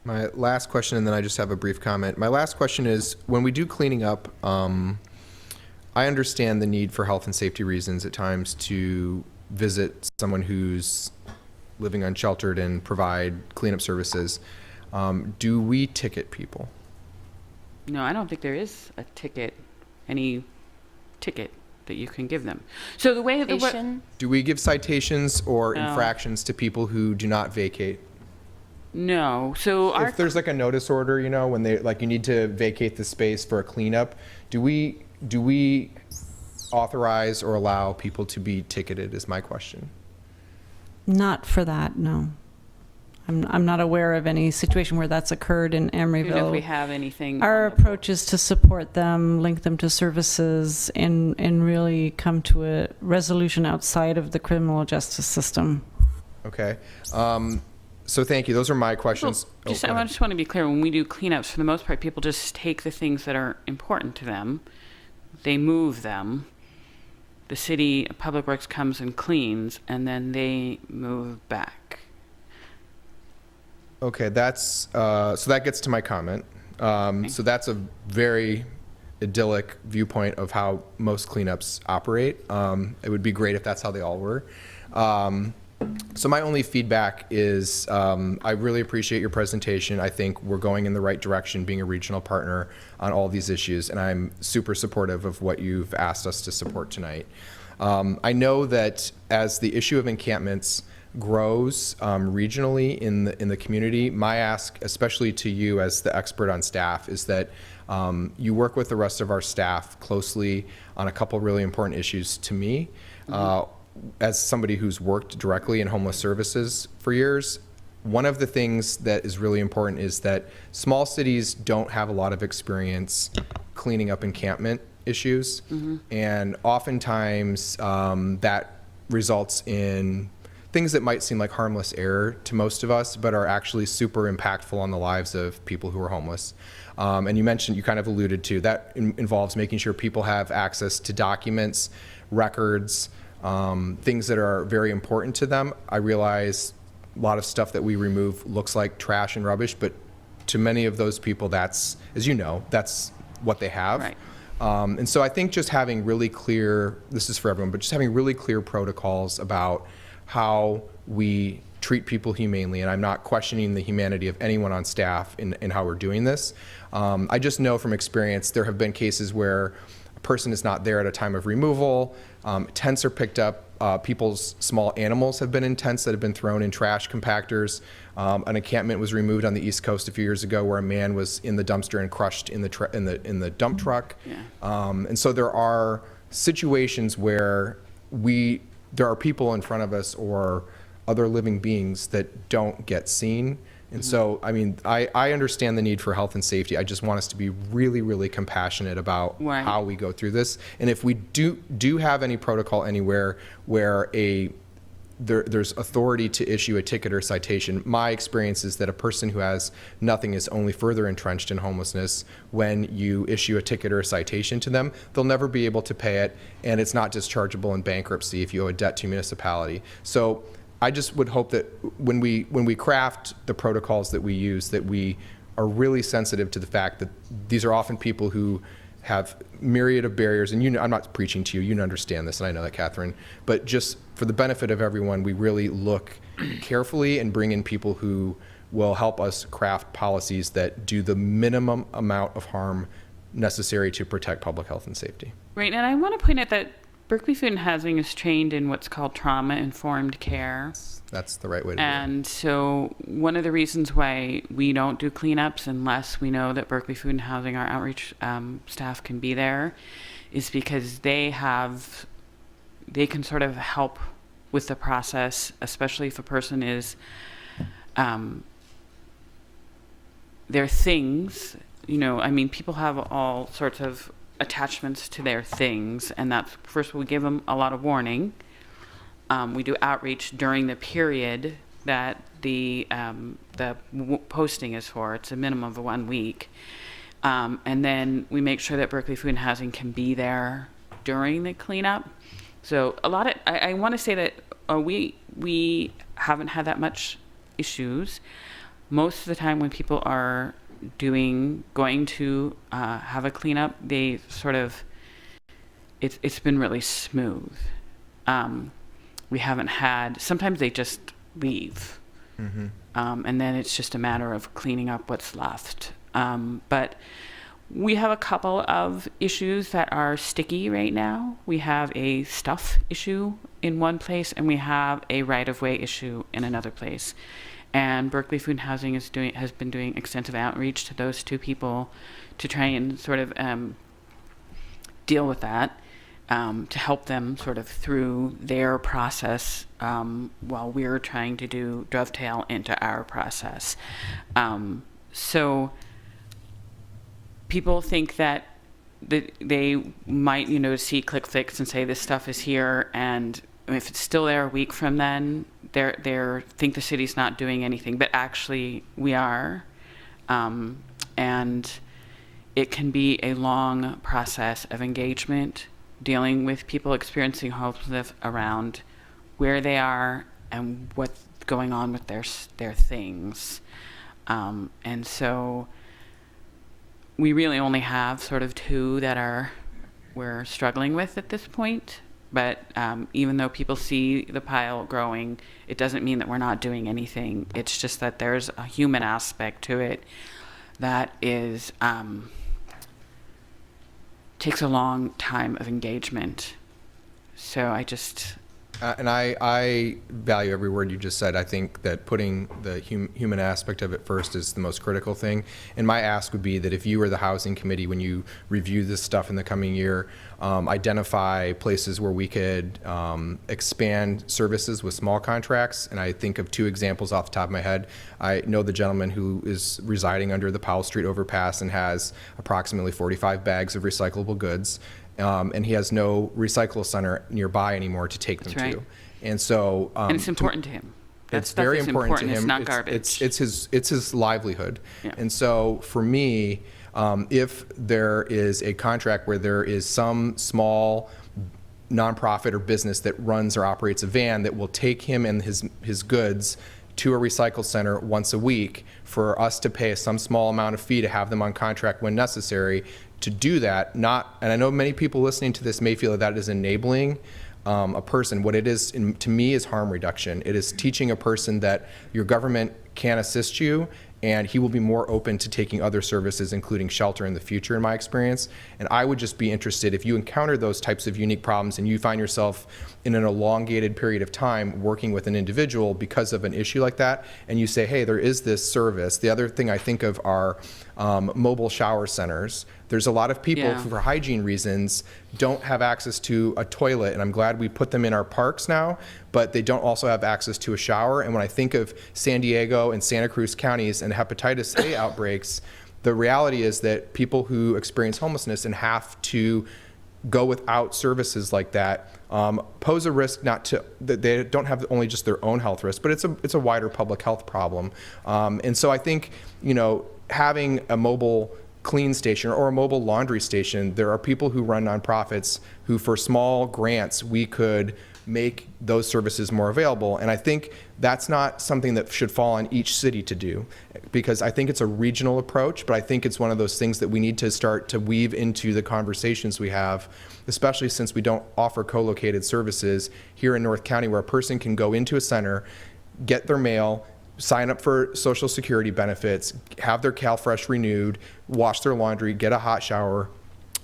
My last question, and then I just have a brief comment. My last question is, when we do cleaning up, I understand the need for health and safety reasons at times to visit someone who's living unsheltered and provide cleanup services. Do we ticket people? No, I don't think there is any ticket that you can give them. So the way that do we give citations or infractions to people who do not vacate? No. So if there's like a notice order, you know, when they you need to vacate the space for a cleanup, do we authorize or allow people to be ticketed? Is my question. Not for that, no. I'm not aware of any situation where that's occurred in Even if we Emeryville. have anything. Our on the- approach is to support them, link them to services, and really come to a resolution outside of the criminal justice system. Okay. So thank you. Those are my questions. Well, Oh, go I ahead. just want to be clear, when we do cleanups, for the most part, people just take the things that are important to them, they move them, the city Public Works comes and cleans, and then they move back. Okay, that's so that gets to my comment. So that's a very idyllic viewpoint of how most cleanups operate. It would be great if that's how they all were. So my only feedback is I really appreciate your presentation. I think we're going in the right direction, being a regional partner on all these issues, and I'm super supportive of what you've asked us to support tonight. I know that as the issue of encampments grows regionally in the community, my ask, especially to you as the expert on staff, is that you work with the rest of our staff closely on a couple really important issues to me. As somebody who's worked directly in homeless services for years, one of the things that is really important is that small cities don't have a lot of experience cleaning up encampment issues. And oftentimes that results in things that might seem like harmless error to most of us, but are actually super impactful on the lives of people who are homeless. And you mentioned, you kind of alluded to, that involves making sure people have access to documents, records, things that are very important to them. I realize a lot of stuff that we remove looks like trash and rubbish, but to many of those people, that's, as you know, that's what they have. Right. And so I think just having really clear, this is for everyone, but just having really clear protocols about how we treat people humanely, and I'm not questioning the humanity of anyone on staff in how we're doing this. I just know from experience there have been cases where a person is not there at a time of removal, tents are picked up, people's small animals have been in tents that have been thrown in trash compactors. An encampment was removed on the East Coast a few years ago where a man was in the dumpster and crushed in the dump truck. And so there are situations where there are people in front of us or other living beings that don't get seen. And so, I mean, I understand the need for health and safety. I just want us to be really, really compassionate about how we go through this. And if we do have any protocol anywhere where there's authority to issue a ticket or citation, my experience is that a person who has nothing is only further entrenched in homelessness. When you issue a ticket or a citation to them, they'll never be able to pay it, and it's not dischargeable in bankruptcy if you owe a debt to a municipality. So I just would hope that when we craft the protocols that we use, that we are really sensitive to the fact that these are often people who have myriad of barriers, and I'm not preaching to you, you understand this, and I know that, Catherine, but just for the benefit of everyone, we really look carefully and bring in people who will help us craft policies that do the minimum amount of harm necessary to protect public health and safety. Right, and I want to point out that Berkeley Food and Housing is trained in what's called trauma-informed care. That's the right way to do it. And so one of the reasons why we don't do cleanups unless we know that Berkeley Food and Housing, our outreach staff, can be there, is because they can sort of help with the process, especially if a person is, their things, I mean, people have all sorts of attachments to their things, and that's, first we give them a lot of warning. We do outreach during the period that the posting is for. It's a minimum of 1 week. And then we make sure that Berkeley Food and Housing can be there during the cleanup. So I want to say that we haven't had that much issues. Most of the time when people are going to have a cleanup, they sort of, it's been really smooth. We haven't had, sometimes they just leave. And then it's just a matter of cleaning up what's left. But we have a couple of issues that are sticky right now. We have a stuff issue in one place, and we have a right-of-way issue in another place. And Berkeley Food and Housing has been doing extensive outreach to those two people to try and sort of deal with that. to help them sort of through their process while we're trying to dovetail into our process. So people think that they might, see Click Fix and say this stuff is here, and if it's still there a week from then, they think the city's not doing anything, but actually we are, and it can be a long process of engagement, dealing with people experiencing homelessness around where they are and what's going on with their things, and so we really only have sort of 2 that we're struggling with at this point. But even though people see the pile growing, it doesn't mean that we're not doing anything. It's just that there's a human aspect to it that is takes a long time of engagement. So I just... And I value every word you just said. I think that putting the human aspect of it first is the most critical thing. And my ask would be that if you were the housing committee, when you review this stuff in the coming year, identify places where we could expand services with small contracts. And I think of 2 examples off the top of my head. I know the gentleman who is residing under the Powell Street overpass and has approximately 45 bags of recyclable goods. And he has no recycle center nearby anymore to take them to. And so... and it's important to him. It's very important to him. It's not garbage. It's his livelihood. Yeah. And so for me, if there is a contract where there is some small nonprofit or business that runs or operates a van that will take him and his goods to a recycle center once a week for us to pay some small amount of fee to have them on contract when necessary, to do that, and I know many people listening to this may feel that is enabling a person. What it is, to me, is harm reduction. It is teaching a person that your government can assist you, and he will be more open to taking other services, including shelter, in the future, in my experience. And I would just be interested, if you encounter those types of unique problems and you find yourself in an elongated period of time working with an individual because of an issue like that, and you say, hey, there is this service. The other thing I think of are mobile shower centers. There's a lot of people who, for hygiene reasons, don't have access to a toilet, and I'm glad we put them in our parks now, but they don't also have access to a shower. And when I think of San Diego and Santa Cruz counties and hepatitis A outbreaks, the reality is that people who experience homelessness and have to go without services like that pose a risk, that they don't have only just their own health risk, but it's a wider public health problem. And so I think, having a mobile clean station or a mobile laundry station, there are people who run nonprofits who, for small grants, we could make those services more available. And I think that's not something that should fall on each city to do, because I think it's a regional approach, but I think it's one of those things that we need to start to weave into the conversations we have, especially since we don't offer co-located services here in North County, where a person can go into a center, get their mail, sign up for Social Security benefits, have their CalFresh renewed, wash their laundry, get a hot shower.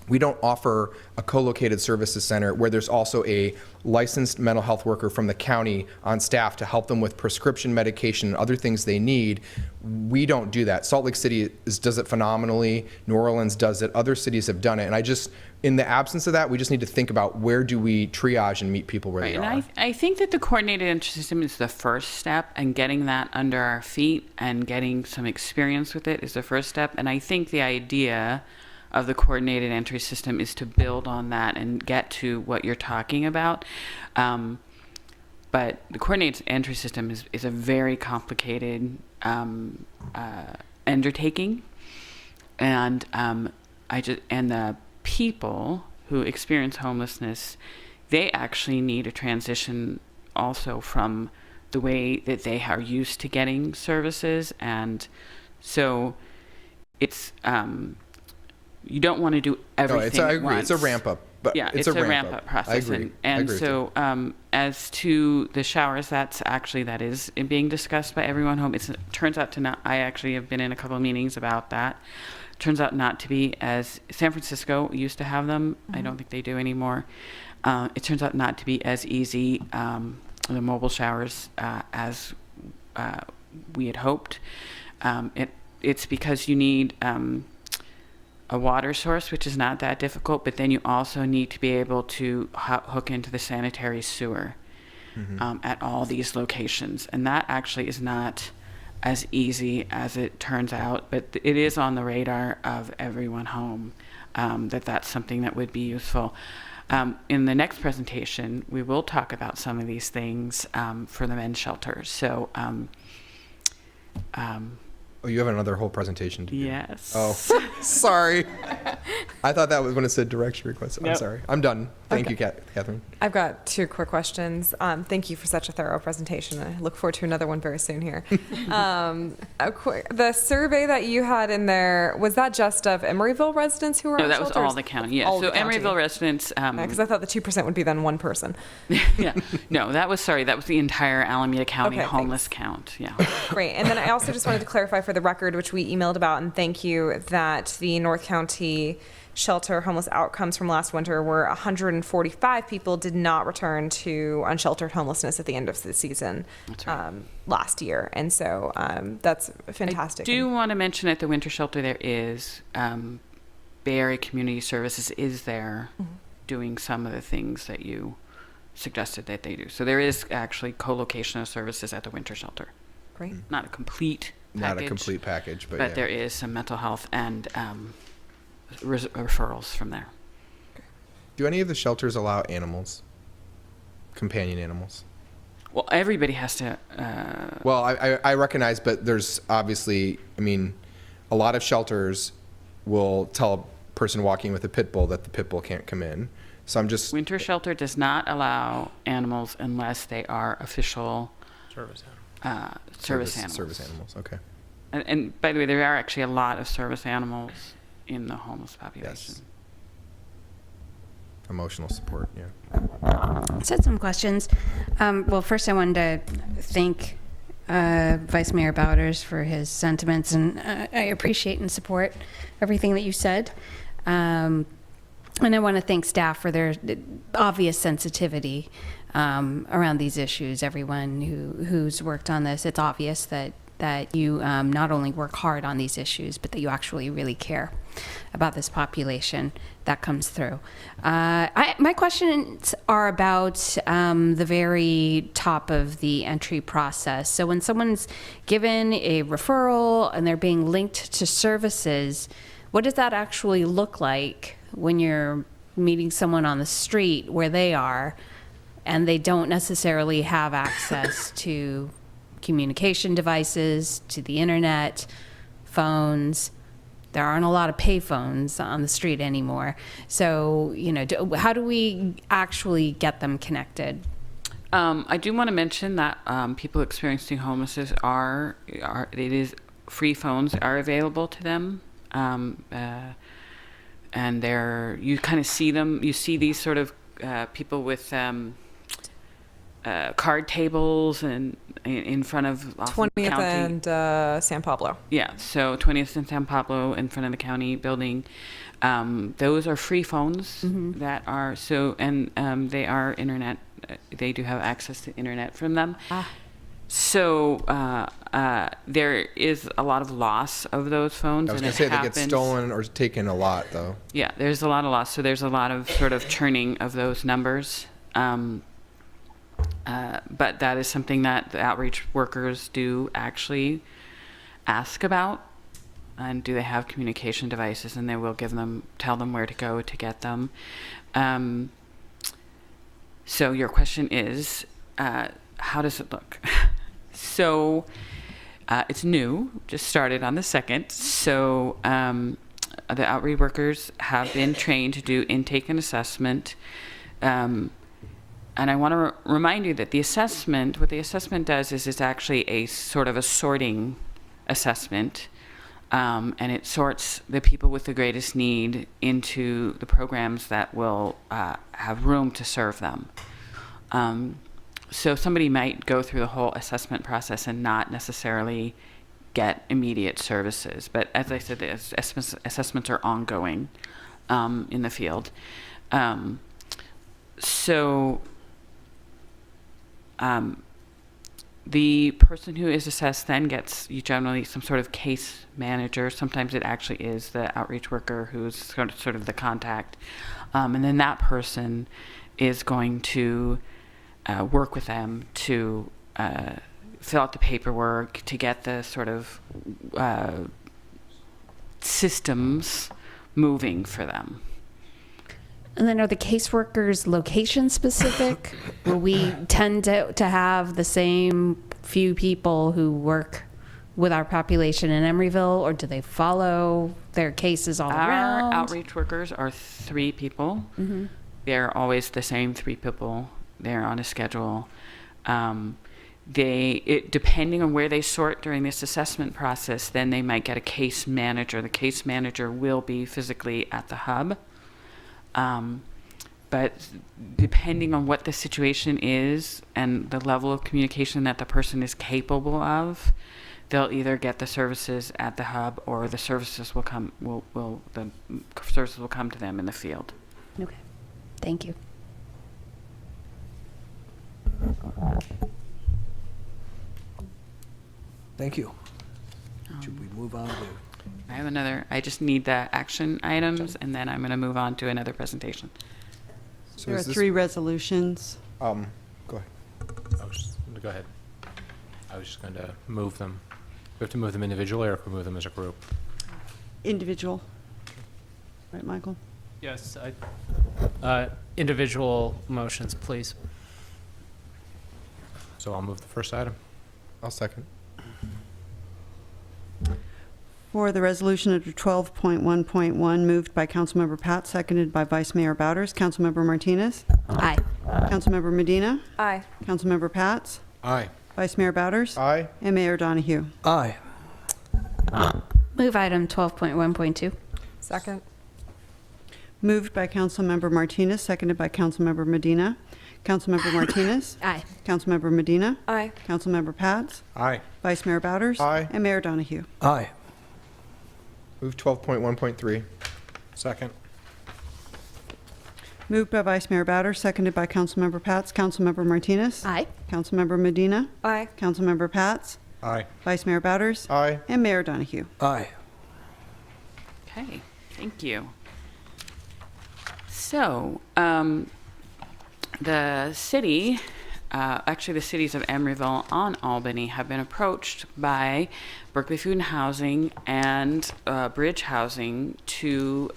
We don't offer a co-located services center where there's also a licensed mental health worker from the county on staff to help them with prescription medication and other things they need. We don't do that. Salt Lake City does it phenomenally. New Orleans does it. Other cities have done it. And in the absence of that, we just need to think about, where do we triage and meet people where they are. And I think that the coordinated entry system is the first step, and getting that under our feet and getting some experience with it is the first step. And I think the idea of the coordinated entry system is to build on that and get to what you're talking about. But the coordinated entry system is a very complicated undertaking, and the people who experience homelessness, they actually need a transition also from the way that they are used to getting services, and so it's you don't want to do everything I agree. once. It's a ramp up. But yeah, it's a ramp up process. I agree. And so as to the showers, that is being discussed by everyone home. It turns out to not, I actually have been in a couple of meetings about that. Turns out not to be as, San Francisco used to have them. I don't think they do anymore. It turns out not to be as easy, the mobile showers, as we had hoped. It's because you need a water source, which is not that difficult, but then you also need to be able to hook into the sanitary sewer at all these locations. And that actually is not as easy as it turns out, but it is on the radar of everyone home, that's something that would be useful. In the next presentation, we will talk about some of these things for the men's shelters. So, Oh, you have another whole presentation to do. yes. Oh, sorry. I thought that was when it said direction request. I'm Nope. sorry. I'm done. Thank you, Catherine. I've got 2 quick questions. Thank you for such a thorough presentation. I look forward to another one very soon here. The survey that you had in there, was that just of Emeryville residents who were No, on that was shelters? all the county. Yeah. All So the county. Emeryville residents. Because I thought the 2% would be then one person. Yeah. No, that was the entire Alameda County Okay, homeless count. Yeah. Great. And then I also just wanted to clarify for the record, which we emailed about, and thank you, that the North County shelter homeless outcomes from last winter were 145 people did not return to unsheltered homelessness at the end of the season. That's right. Last year. And so that's fantastic. I do want to mention at the winter shelter there is Bay Area Community Services is there doing some of the things that you suggested that they do. So there is actually co-location of services at the winter shelter. Great. Not a complete package. Not a complete package, but yeah. there is some mental health and referrals from there. Do any of the shelters allow animals? Companion animals? Well, everybody has to. Well, I recognize, but there's obviously, I mean, a lot of shelters will tell a person walking with a pit bull that the pit bull can't come in. So I'm just... Winter shelter does not allow animals unless they are official Service service animals. Service animals, okay. And by the way, there are actually a lot of service animals in the homeless population. Yes. Emotional support, yeah. I had some questions. Well, first I wanted to thank Vice Mayor Bowders for his sentiments, and I appreciate and support everything that you said. And I want to thank staff for their obvious sensitivity around these issues. Everyone who's worked on this, it's obvious that you not only work hard on these issues, but that you actually really care about this population. That comes through. My questions are about the very top of the entry process. So when someone's given a referral and they're being linked to services, what does that actually look like when you're meeting someone on the street where they are and they don't necessarily have access to communication devices, to the internet, phones? There aren't a lot of payphones on the street anymore. So, how do we actually get them connected? I do want to mention that people experiencing homelessness it is free phones are available to them. And you kind of see them, you see these sort of people with card tables and in front of 20th county. and San Pablo. Yeah, so 20th and San Pablo in front of the county building. Those are free phones that are and they are internet. They do have access to internet from them. So there is a lot of loss of those phones. I was and going to say they happens. get stolen or taken a lot, though. Yeah, there's a lot of loss. So there's a lot of sort of churning of those numbers. But that is something that the outreach workers do actually ask about. And do they have communication devices? And they will tell them where to go to get them. So your question is, how does it look? So it's new, just started on the 2nd. So the outreach workers have been trained to do intake and assessment. And I want to remind you that what the assessment does is it's actually a sort of a sorting assessment. And it sorts the people with the greatest need into the programs that will have room to serve them. So somebody might go through the whole assessment process and not necessarily get immediate services. But as I said, the assessments are ongoing in the field. The person who is assessed then gets generally some sort of case manager. Sometimes it actually is the outreach worker who's sort of the contact. And then that person is going to work with them to fill out the paperwork, to get the sort of systems moving for them. And then are the caseworkers location specific? Will we tend to have the same few people who work with our population in Emeryville, or do they follow their cases all around? Our outreach workers are 3 people. Mm-hmm. They're always the same 3 people. They're on a schedule. Depending on where they sort during this assessment process, then they might get a case manager. The case manager will be physically at the hub. But depending on what the situation is and the level of communication that the person is capable of, they'll either get the services at the hub, or the services will come to them in the field. Okay, thank you. Thank you. Should we move on to? I just need the action items, and then I'm going to move on to another presentation. So There are is this- 3 resolutions. Go ahead. Go ahead. I was just going to move them. We have to move them individually, or can we move them as a group? Individual. Right, Michael? Yes, individual motions, please. So I'll move the first item. I'll second. For the resolution under 12.1.1, moved by Councilmember Pat, seconded by Vice Mayor Bowders. Councilmember Martinez? Aye. Councilmember Medina? Aye. Councilmember Pats? Aye. Vice Mayor Bowders? Aye. And Mayor Donahue? Aye. Move item 12.1.2. Second. Moved by Councilmember Martinez, seconded by Councilmember Medina. Councilmember Martinez? Aye. Councilmember Medina? Aye. Councilmember Pats? Aye. Vice Mayor Bowders? Aye. And Mayor Donahue? Aye. Move 12.1.3. Second. Moved by Vice Mayor Bowders, seconded by Councilmember Pats. Councilmember Martinez? Aye. Councilmember Medina? Aye. Councilmember Pats? Aye. Vice Mayor Bowders? Aye. And Mayor Donahue? Aye. Okay, thank you. So, the city, actually the cities of Emeryville and Albany have been approached by Berkeley Food and Housing and Bridge Housing to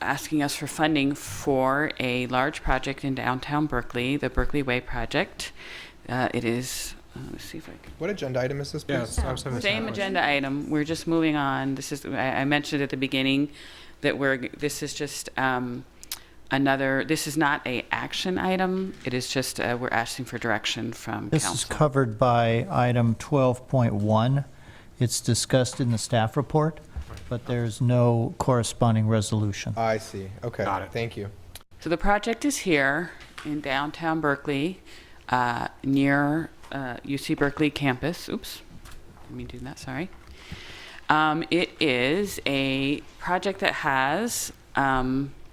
asking us for funding for a large project in downtown Berkeley, the Berkeley Way project. It is, let's see if I can. What agenda item is this, please? Yes, I was having the Same agenda item. We're just moving on. This is, I mentioned at the beginning that this is just this is not a action item. It is just, we're asking for direction from This council. is covered by item 12.1. It's discussed in the staff report, but there's no corresponding resolution. I see. Okay. Got it. Thank you. So the project is here in downtown Berkeley, near UC Berkeley campus. Oops, let me do that, sorry. It is a project that has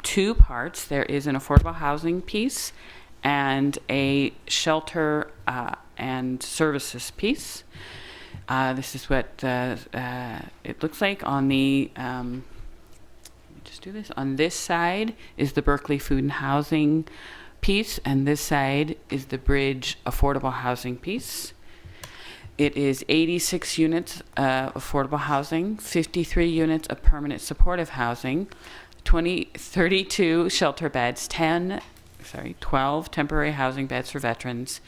2 parts. There is an affordable housing piece and a shelter and services piece. This is what it looks like on the, let me just do this. On this side is the Berkeley Food and Housing piece, and this side is the Bridge affordable housing piece. It is 86 units affordable housing, 53 units of permanent supportive housing, 32 shelter beds, 12 temporary housing beds for veterans,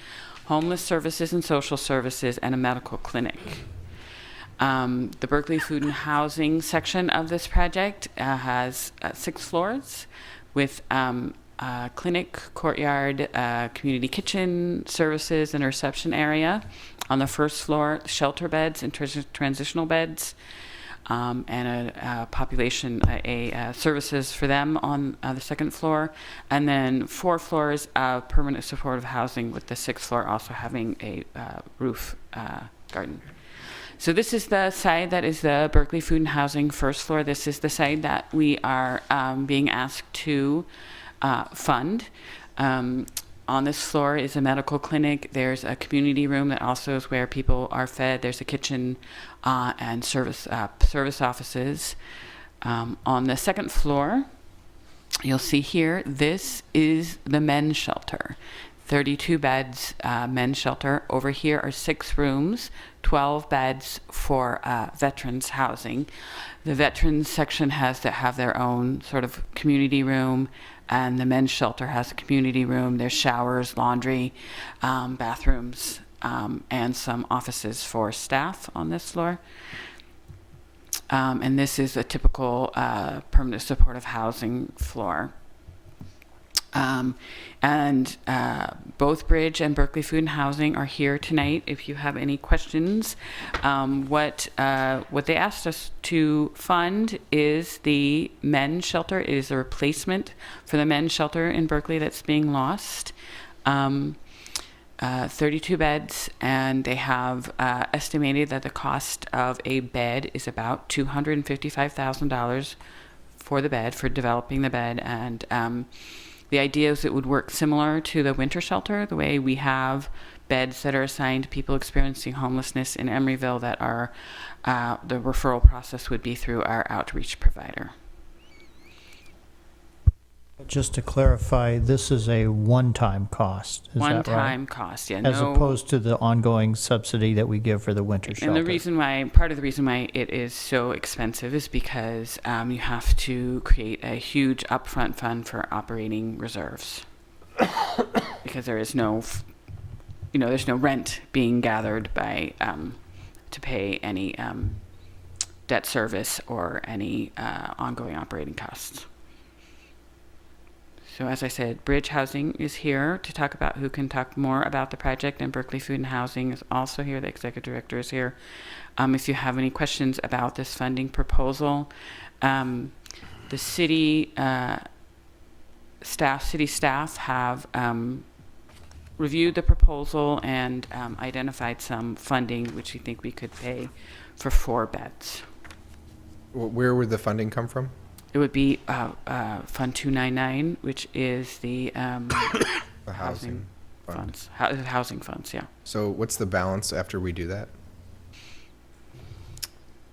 homeless services and social services, and a medical clinic. The Berkeley Food and Housing section of this project has 6 floors with clinic, courtyard, community kitchen services, and a reception area. On the first floor, shelter beds and transitional beds, and a population, services for them on the second floor, and then 4 floors of permanent supportive housing, with the 6th floor also having a roof garden. So this is the side that is the Berkeley Food and Housing first floor. This is the side that we are being asked to fund. On this floor is a medical clinic. There's a community room that also is where people are fed. There's a kitchen and service offices. On the second floor, you'll see here, this is the men's shelter. 32 beds, men's shelter. Over here are 6 rooms, 12 beds for veterans housing. The veterans section has to have their own sort of community room, and the men's shelter has a community room. There's showers, laundry, bathrooms, and some offices for staff on this floor. And this is a typical permanent supportive housing floor. Both Bridge and Berkeley Food and Housing are here tonight. If you have any questions, what they asked us to fund is the men's shelter. It is a replacement for the men's shelter in Berkeley that's being lost. 32 beds, and they have estimated that the cost of a bed is about $255,000 for the bed, for developing the bed. And the idea is it would work similar to the winter shelter, the way we have beds that are assigned to people experiencing homelessness in Emeryville that are, the referral process would be through our outreach provider. Just to clarify, this is a one-time cost, is that right? One-time cost, yeah. As opposed to the ongoing subsidy that we give for the winter shelter. And the reason why, part of the reason why it is so expensive is because you have to create a huge upfront fund for operating reserves. Because there is no, there's no rent being gathered by, to pay any debt service or any ongoing operating costs. So as I said, Bridge Housing is here to talk about, who can talk more about the project, and Berkeley Food and Housing is also here. The executive director is here. If you have any questions about this funding proposal, the city staff have reviewed the proposal and identified some funding which we think we could pay for 4 beds. Where would the funding come from? It would be Fund 299, which is the housing funds. Housing funds, yeah. So what's the balance after we do that?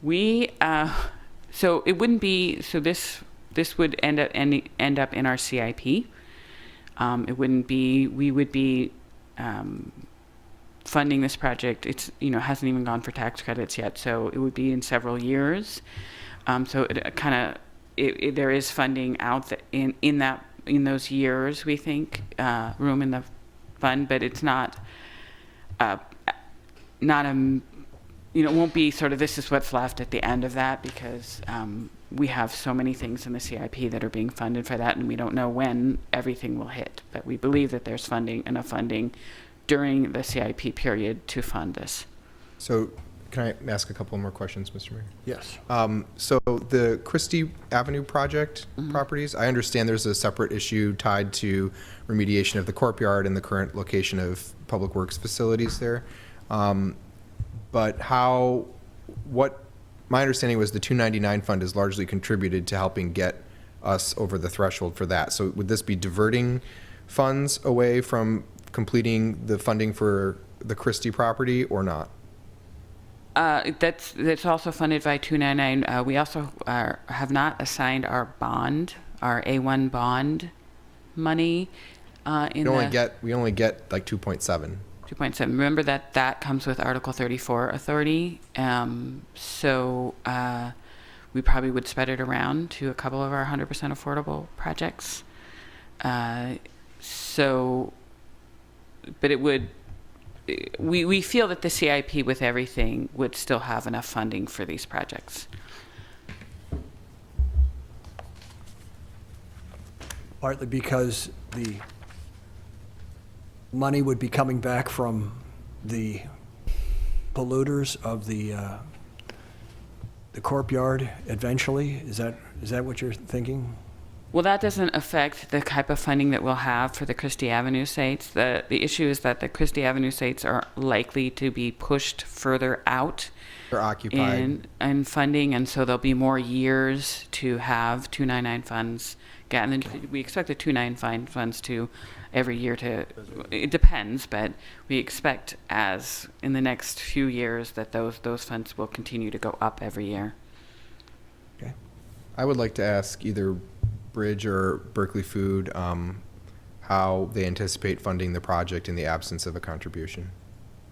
We so it wouldn't be, so this would end up in our CIP. It wouldn't be, we would be funding this project. It's hasn't even gone for tax credits yet, so it would be in several years. So it kind of, there is funding out in those years, we think, room in the fund, but it's not it won't be sort of, this is what's left at the end of that, because we have so many things in the CIP that are being funded for that, and we don't know when everything will hit. But we believe that there's enough funding during the CIP period to fund this. So can I ask a couple more questions, Mr. Mayor? Yes. So the Christie Avenue project properties, I understand there's a separate issue tied to remediation of the courtyard and the current location of Public Works facilities there. But my understanding was the 299 fund is largely contributed to helping get us over the threshold for that. So would this be diverting funds away from completing the funding for the Christie property or not? That's also funded by 299. We also have not assigned our bond, our A1 bond money. We only get like 2.7. 2.7. Remember that comes with Article 34 authority. So we probably would spread it around to a couple of our 100% affordable projects. But it would. We feel that the CIP with everything would still have enough funding for these projects. Partly because the money would be coming back from the polluters of the courtyard eventually. Is that what you're thinking? Well, that doesn't affect the type of funding that we'll have for the Christie Avenue sites. The issue is that the Christie Avenue sites are likely to be pushed further out. They're occupied. In funding, and so there'll be more years to have 299 funds get. And then we expect the 295 funds to every year to, it depends, but we expect as in the next few years that those funds will continue to go up every year. Okay. I would like to ask either Bridge or Berkeley Food how they anticipate funding the project in the absence of a contribution.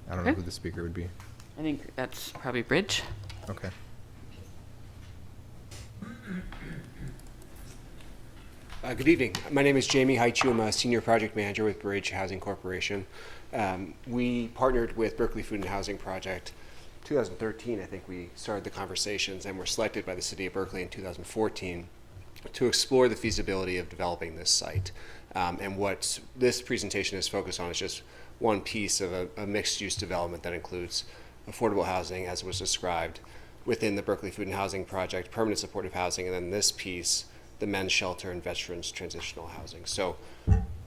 I don't know Okay. who the speaker would be. I think that's probably Bridge. Okay. Good evening. My name is Jamie Haichu. I'm a senior project manager with Bridge Housing Corporation. We partnered with Berkeley Food and Housing Project 2013. I think we started the conversations and were selected by the city of Berkeley in 2014 to explore the feasibility of developing this site. And what this presentation is focused on is just one piece of a mixed-use development that includes affordable housing, as was described, within the Berkeley Food and Housing Project, permanent supportive housing, and then this piece, the men's shelter and veterans transitional housing. So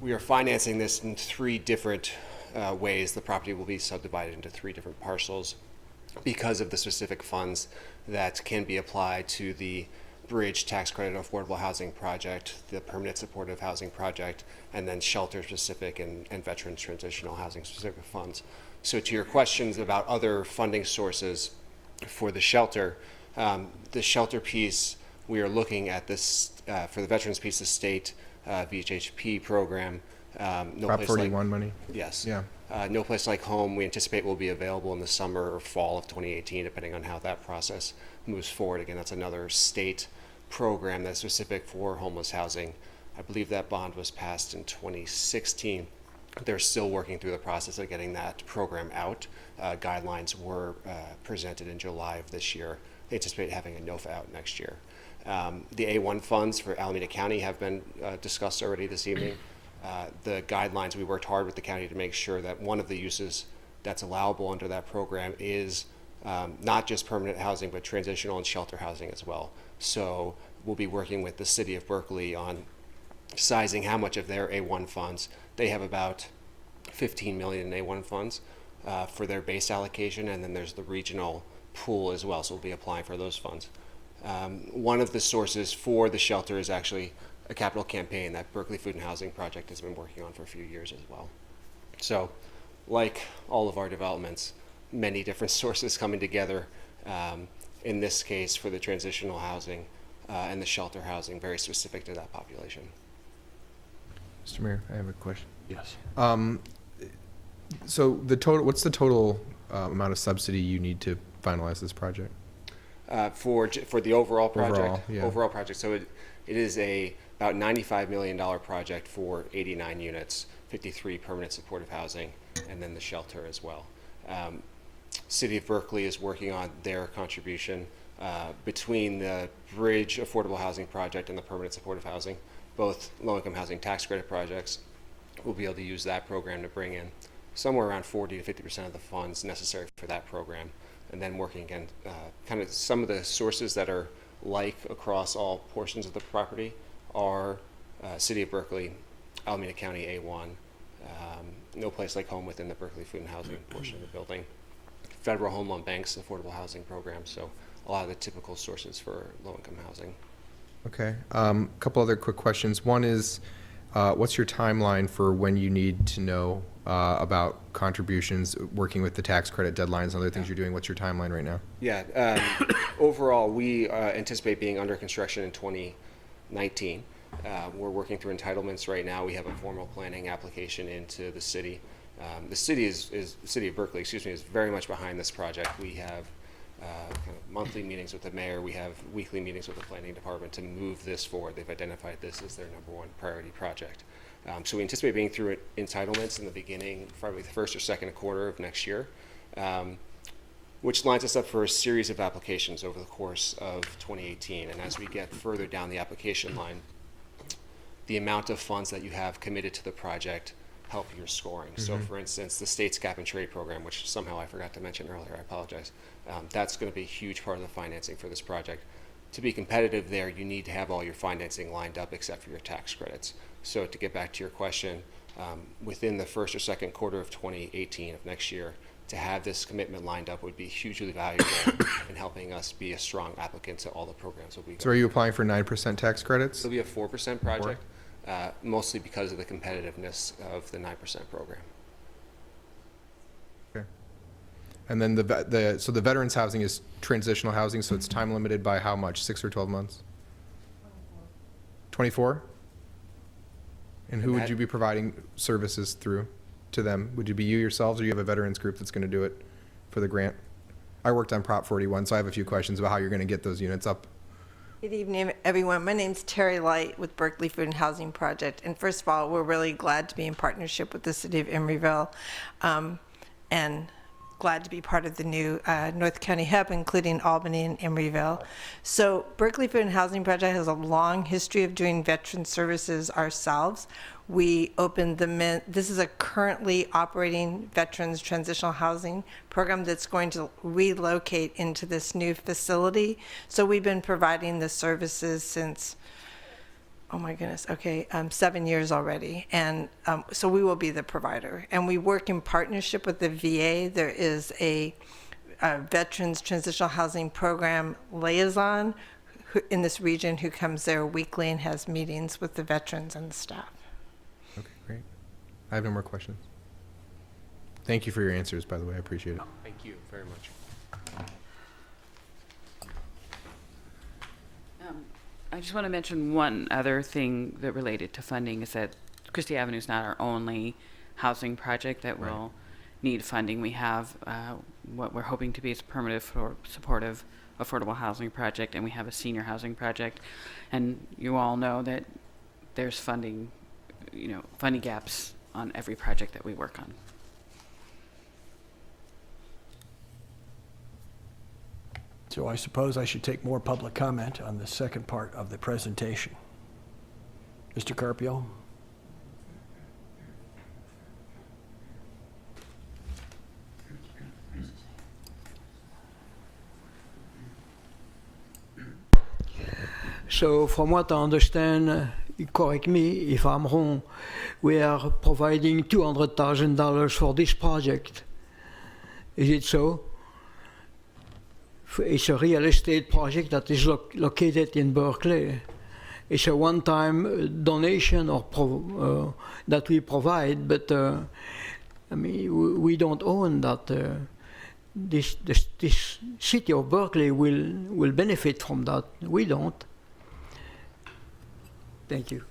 we are financing this in three different ways. The property will be subdivided into three different parcels because of the specific funds that can be applied to the Bridge Tax Credit Affordable Housing Project, the Permanent Supportive Housing Project, and then shelter-specific and veterans transitional housing-specific funds. So to your questions about other funding sources for the shelter piece, we are looking at this, for the veterans piece, the state VHHP program. Prop 41 money? Yes. Yeah. No Place Like Home, we anticipate will be available in the summer or fall of 2018, depending on how that process moves forward. Again, that's another state program that's specific for homeless housing. I believe that bond was passed in 2016. They're still working through the process of getting that program out. Guidelines were presented in July of this year. They anticipate having a NOFA out next year. The A1 funds for Alameda County have been discussed already this evening. The guidelines, we worked hard with the county to make sure that one of the uses that's allowable under that program is not just permanent housing, but transitional and shelter housing as well. So we'll be working with the city of Berkeley on sizing how much of their A1 funds. They have about 15 million in A1 funds for their base allocation, and then there's the regional pool as well, so we'll be applying for those funds. One of the sources for the shelter is actually a capital campaign that Berkeley Food and Housing Project has been working on for a few years as well. So, like all of our developments, many different sources coming together. In this case, for the transitional housing and the shelter housing, very specific to that population. Mr. Mayor, I have a question. Yes. So what's the total amount of subsidy you need to finalize this project? For the overall project? Overall, project. So it is about $95 million project for 89 units, 53 permanent supportive housing, and then the shelter as well. City of Berkeley is working on their contribution between the Bridge Affordable Housing Project and the permanent supportive housing. Both low-income housing tax credit projects will be able to use that program to bring in somewhere around 40 to 50% of the funds necessary for that program. And then working again, kind of some of the sources that are like across all portions of the property are City of Berkeley, Alameda County A1, No Place Like Home within the Berkeley Food and Housing portion of the building, Federal Home Loan Bank's affordable housing program, so a lot of the typical sources for low-income housing. Okay. A couple other quick questions. One is, what's your timeline for when you need to know about contributions, working with the tax credit deadlines and other things you're doing? What's your timeline right now? Yeah. Overall, we anticipate being under construction in 2019. We're working through entitlements right now. We have a formal planning application into the city. The city of Berkeley, is very much behind this project. We have kind of monthly meetings with the mayor. We have weekly meetings with the planning department to move this forward. They've identified this as their #1 priority project. So we anticipate being through entitlements in the beginning, probably the first or second quarter of next year, which lines us up for a series of applications over the course of 2018. And as we get further down the application line, the amount of funds that you have committed to the project help your scoring. Mm-hmm. So for instance, the state's cap and trade program, which somehow I forgot to mention earlier, I apologize. That's going to be a huge part of the financing for this project. To be competitive there, you need to have all your financing lined up except for your tax credits. So to get back to your question, within the first or second quarter of 2018 of next year, to have this commitment lined up would be hugely valuable in helping us be a strong applicant to all the programs that we go. So are you applying for 9% tax credits? It'll be a 4% project, mostly because of the competitiveness of the 9% program. Okay. And then so the veterans housing is transitional housing, so it's time limited by how much, 6 or 12 months? 24? And who would you be providing services through to them? Would it be you yourselves, or you have a veterans group that's going to do it for the grant? I worked on Prop 41, so I have a few questions about how you're going to get those units up. Good evening, everyone. My name's Terry Light with Berkeley Food and Housing Project. And first of all, we're really glad to be in partnership with the city of Emeryville, and glad to be part of the new North County hub, including Albany and Emeryville. So Berkeley Food and Housing Project has a long history of doing veteran services ourselves. We opened this is a currently operating veterans transitional housing program that's going to relocate into this new facility. So we've been providing the services since, oh my goodness, okay, 7 years already. And so we will be the provider. And we work in partnership with the VA. There is a veterans transitional housing program liaison in this region who comes there weekly and has meetings with the veterans and the staff. Okay, great. I have no more questions. Thank you for your answers, by the way. I appreciate it. Thank you very much. I just want to mention one other thing that related to funding is that Christie Avenue is not our only housing project that will need funding. We have what we're hoping to be is a permanent supportive affordable housing project, and we have a senior housing project. And you all know that there's funding gaps on every project that we work on. So I suppose I should take more public comment on the second part of the presentation. Mr. Carpio? So from what I understand, correct me if I'm wrong, we are providing $200,000 for this project. Is it so? It's a real estate project that is located in Berkeley. It's a one-time donation or that we provide, but I mean, we don't own that. This city of Berkeley will benefit from that. We don't. Thank you.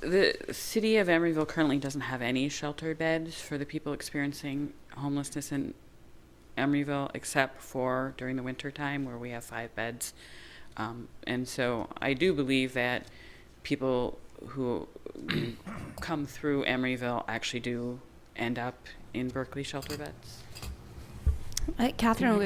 The city of Emeryville currently doesn't have any shelter beds for the people experiencing homelessness in Emeryville, except for during the winter time where we have 5 beds. And so I do believe that people who come through Emeryville actually do end up in Berkeley shelter beds. Catherine,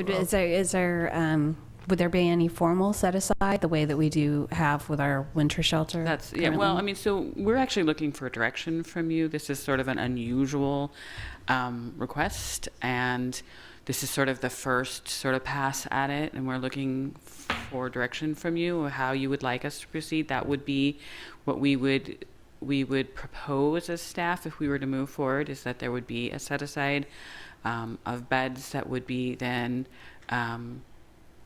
would there be any formal set aside the way that we do have with our winter shelter? That's well, I mean, so we're actually looking for direction from you. This is sort of an unusual request, and this is sort of the first sort of pass at it, and we're looking for direction from you, how you would like us to proceed. That would be what we would propose as staff if we were to move forward, is that there would be a set aside of beds that would be then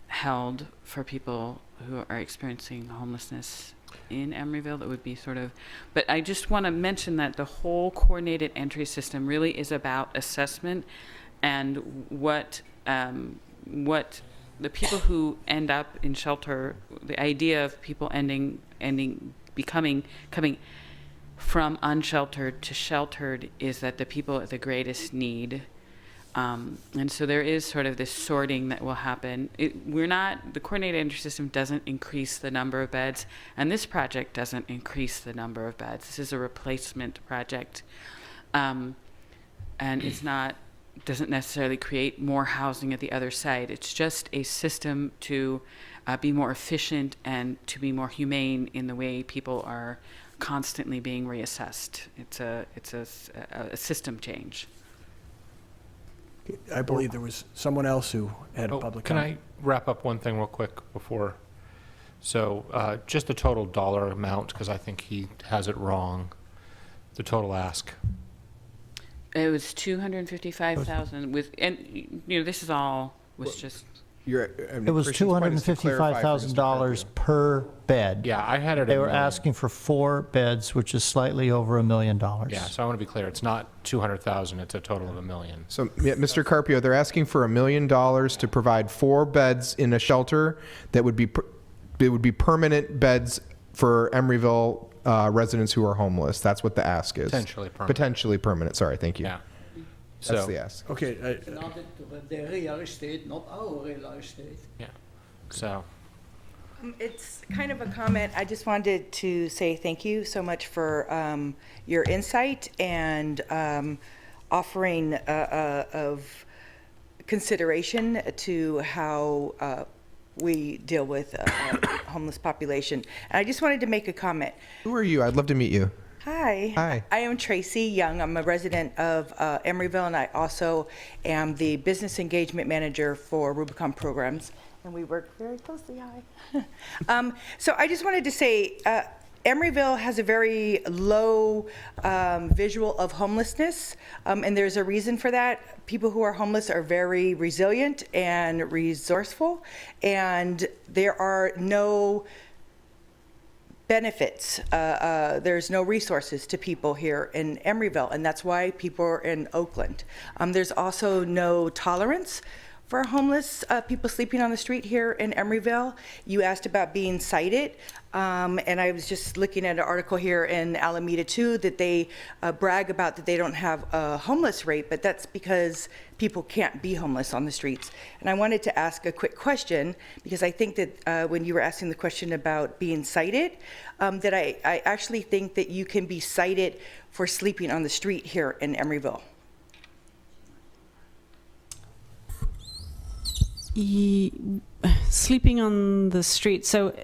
held for people who are experiencing homelessness in Emeryville. That would be sort of, but I just want to mention that the whole coordinated entry system really is about assessment and what the people who end up in shelter, the idea of people coming from unsheltered to sheltered is that the people at the greatest need. And so there is sort of this sorting that will happen. The coordinated entry system doesn't increase the number of beds, and this project doesn't increase the number of beds. This is a replacement project. And doesn't necessarily create more housing at the other side. It's just a system to be more efficient and to be more humane in the way people are constantly being reassessed. It's a system change. I believe there was someone else who had a public comment. Can I wrap up one thing real quick before? So just the total dollar amount, because I think he has it wrong, the total ask. It was 255,000 with, and, you know, this is all, was just, It was $255,000 per bed. Yeah, I had it They at were million. asking for 4 beds, which is slightly over $1 million. Yeah, so I want to be clear, it's not 200,000, it's a total of $1 million. So, yeah, Mr. Carpio, they're asking for $1 million to provide 4 beds in a shelter that would be permanent beds for Emeryville residents who are homeless. That's what the ask is. Potentially permanent. Potentially permanent. Sorry, thank you. Yeah. That's So- the ask. Okay, Not the real estate, not our real estate. Yeah, so. It's kind of a comment. I just wanted to say thank you so much for your insight and offering of consideration to how we deal with homeless population. And I just wanted to make a comment. Who are you? I'd love to meet you. Hi. Hi. I am Tracy Young. I'm a resident of Emeryville, and I also am the business engagement manager for Rubicon Programs. And we work very closely. Hi. So I just wanted to say, Emeryville has a very low visual of homelessness, and there's a reason for that. People who are homeless are very resilient and resourceful, and there are no benefits. There's no resources to people here in Emeryville, and that's why people are in Oakland. There's also no tolerance for homeless people sleeping on the street here in Emeryville. You asked about being cited, and I was just looking at an article here in Alameda too that they brag about that they don't have a homeless rate, but that's because people can't be homeless on the streets. And I wanted to ask a quick question, because I think that when you were asking the question about being cited, that I actually think that you can be cited for sleeping on the street here in Emeryville. Sleeping on the street. So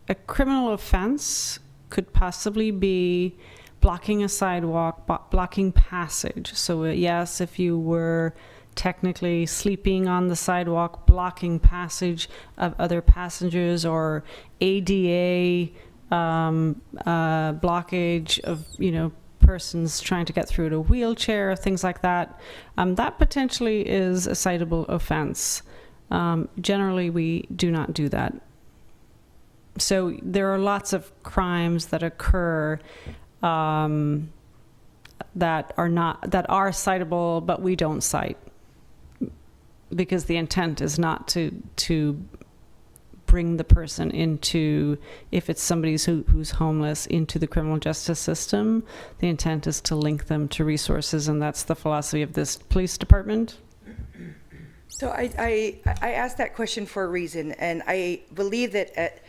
a criminal offense could possibly be blocking a sidewalk, blocking passage. So yes, if you were technically sleeping on the sidewalk, blocking passage of other passengers, or ADA blockage of, persons trying to get through in a wheelchair, things like that, that potentially is a citable offense. Generally, we do not do that. So there are lots of crimes that occur that are citable, but we don't cite, because the intent is not to bring the person into, if it's somebody who's homeless, into the criminal justice system. The intent is to link them to resources, and that's the philosophy of this police department. So I asked that question for a reason, and I believe that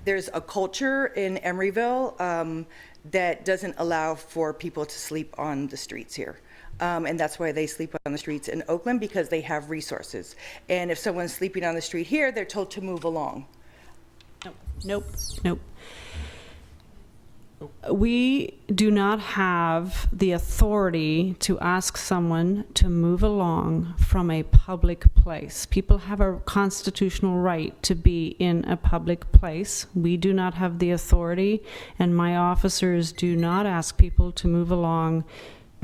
there's a culture in Emeryville that doesn't allow for people to sleep on the streets here. And that's why they sleep on the streets in Oakland, because they have resources. And if someone's sleeping on the street here, they're told to move along. Nope. We do not have the authority to ask someone to move along from a public place. People have a constitutional right to be in a public place. We do not have the authority, and my officers do not ask people to move along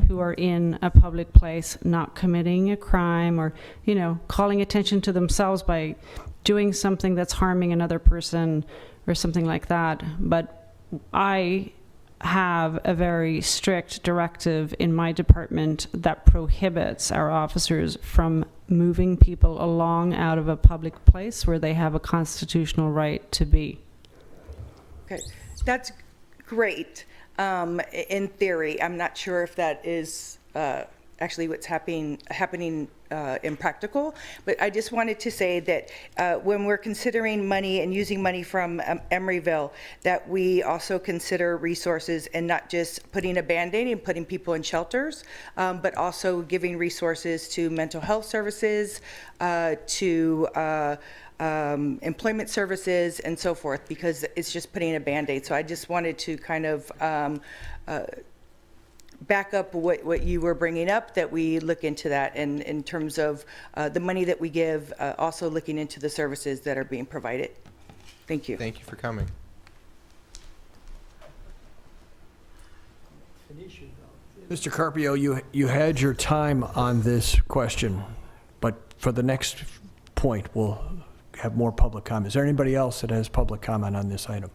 who are in a public place, not committing a crime, or, calling attention to themselves by doing something that's harming another person or something like that. But I have a very strict directive in my department that prohibits our officers from moving people along out of a public place where they have a constitutional right to be. Okay, that's great. In theory, I'm not sure if that is actually what's happening in practical, but I just wanted to say that when we're considering money and using money from Emeryville, that we also consider resources, and not just putting a Band-Aid and putting people in shelters, but also giving resources to mental health services, to employment services, and so forth, because it's just putting a Band-Aid. So I just wanted to kind of back up what you were bringing up, that we look into that, and in terms of the money that we give, also looking into the services that are being provided. Thank you. Thank you for coming. Mr. Carpio, you had your time on this question, but for the next point, we'll have more public comment. Is there anybody else that has public comment on this item?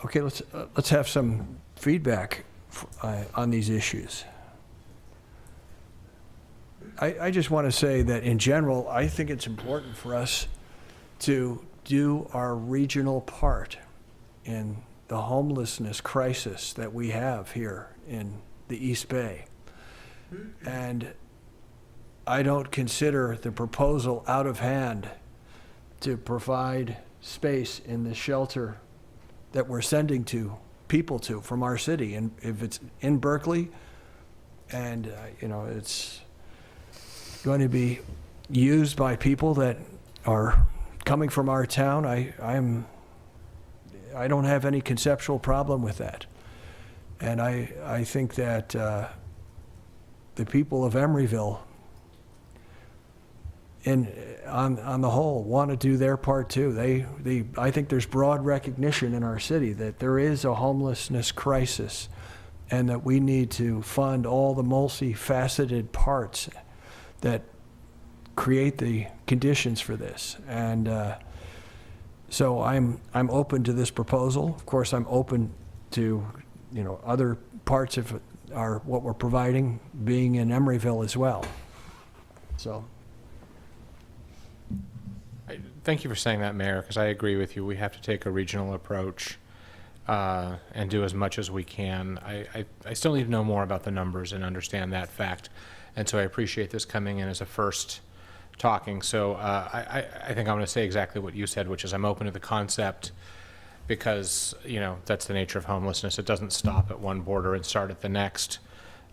Okay, let's have some feedback on these issues. I just want to say that in general, I think it's important for us to do our regional part in the homelessness crisis that we have here in the East Bay. And I don't consider the proposal out of hand to provide space in the shelter that we're sending people to from our city. And if it's in Berkeley and, it's going to be used by people that are coming from our town, I don't have any conceptual problem with that. And I think that the people of Emeryville, on the whole, want to do their part too. I think there's broad recognition in our city that there is a homelessness crisis and that we need to fund all the multifaceted parts that create the conditions for this. And so I'm open to this proposal. Of course, I'm open to other parts of what we're providing being in Emeryville as well. So. Thank you for saying that, Mayor, because I agree with you. We have to take a regional approach and do as much as we can. I still need to know more about the numbers and understand that fact. And so I appreciate this coming in as a first talking. So I think I'm going to say exactly what you said, which is I'm open to the concept because, that's the nature of homelessness. It doesn't stop at one border and start at the next,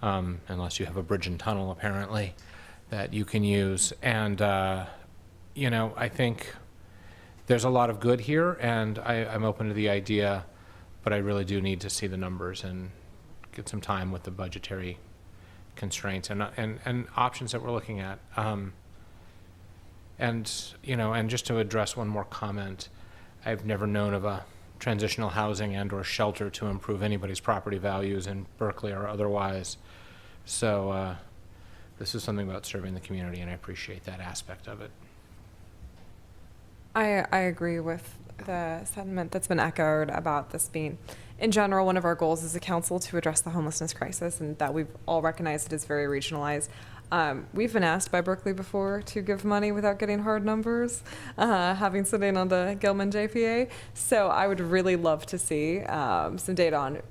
unless you have a bridge and tunnel, apparently, that you can use. And, I think there's a lot of good here, and I'm open to the idea, but I really do need to see the numbers and get some time with the budgetary constraints and options that we're looking at. And just to address one more comment, I've never known of a transitional housing and or shelter to improve anybody's property values in Berkeley or otherwise. So this is something about serving the community, and I appreciate that aspect of it. I agree with the sentiment that's been echoed about this being, in general, one of our goals as a council to address the homelessness crisis, and that we've all recognized it is very regionalized. We've been asked by Berkeley before to give money without getting hard numbers, having sitting on the Gilman JPA. So I would really love to see some data on,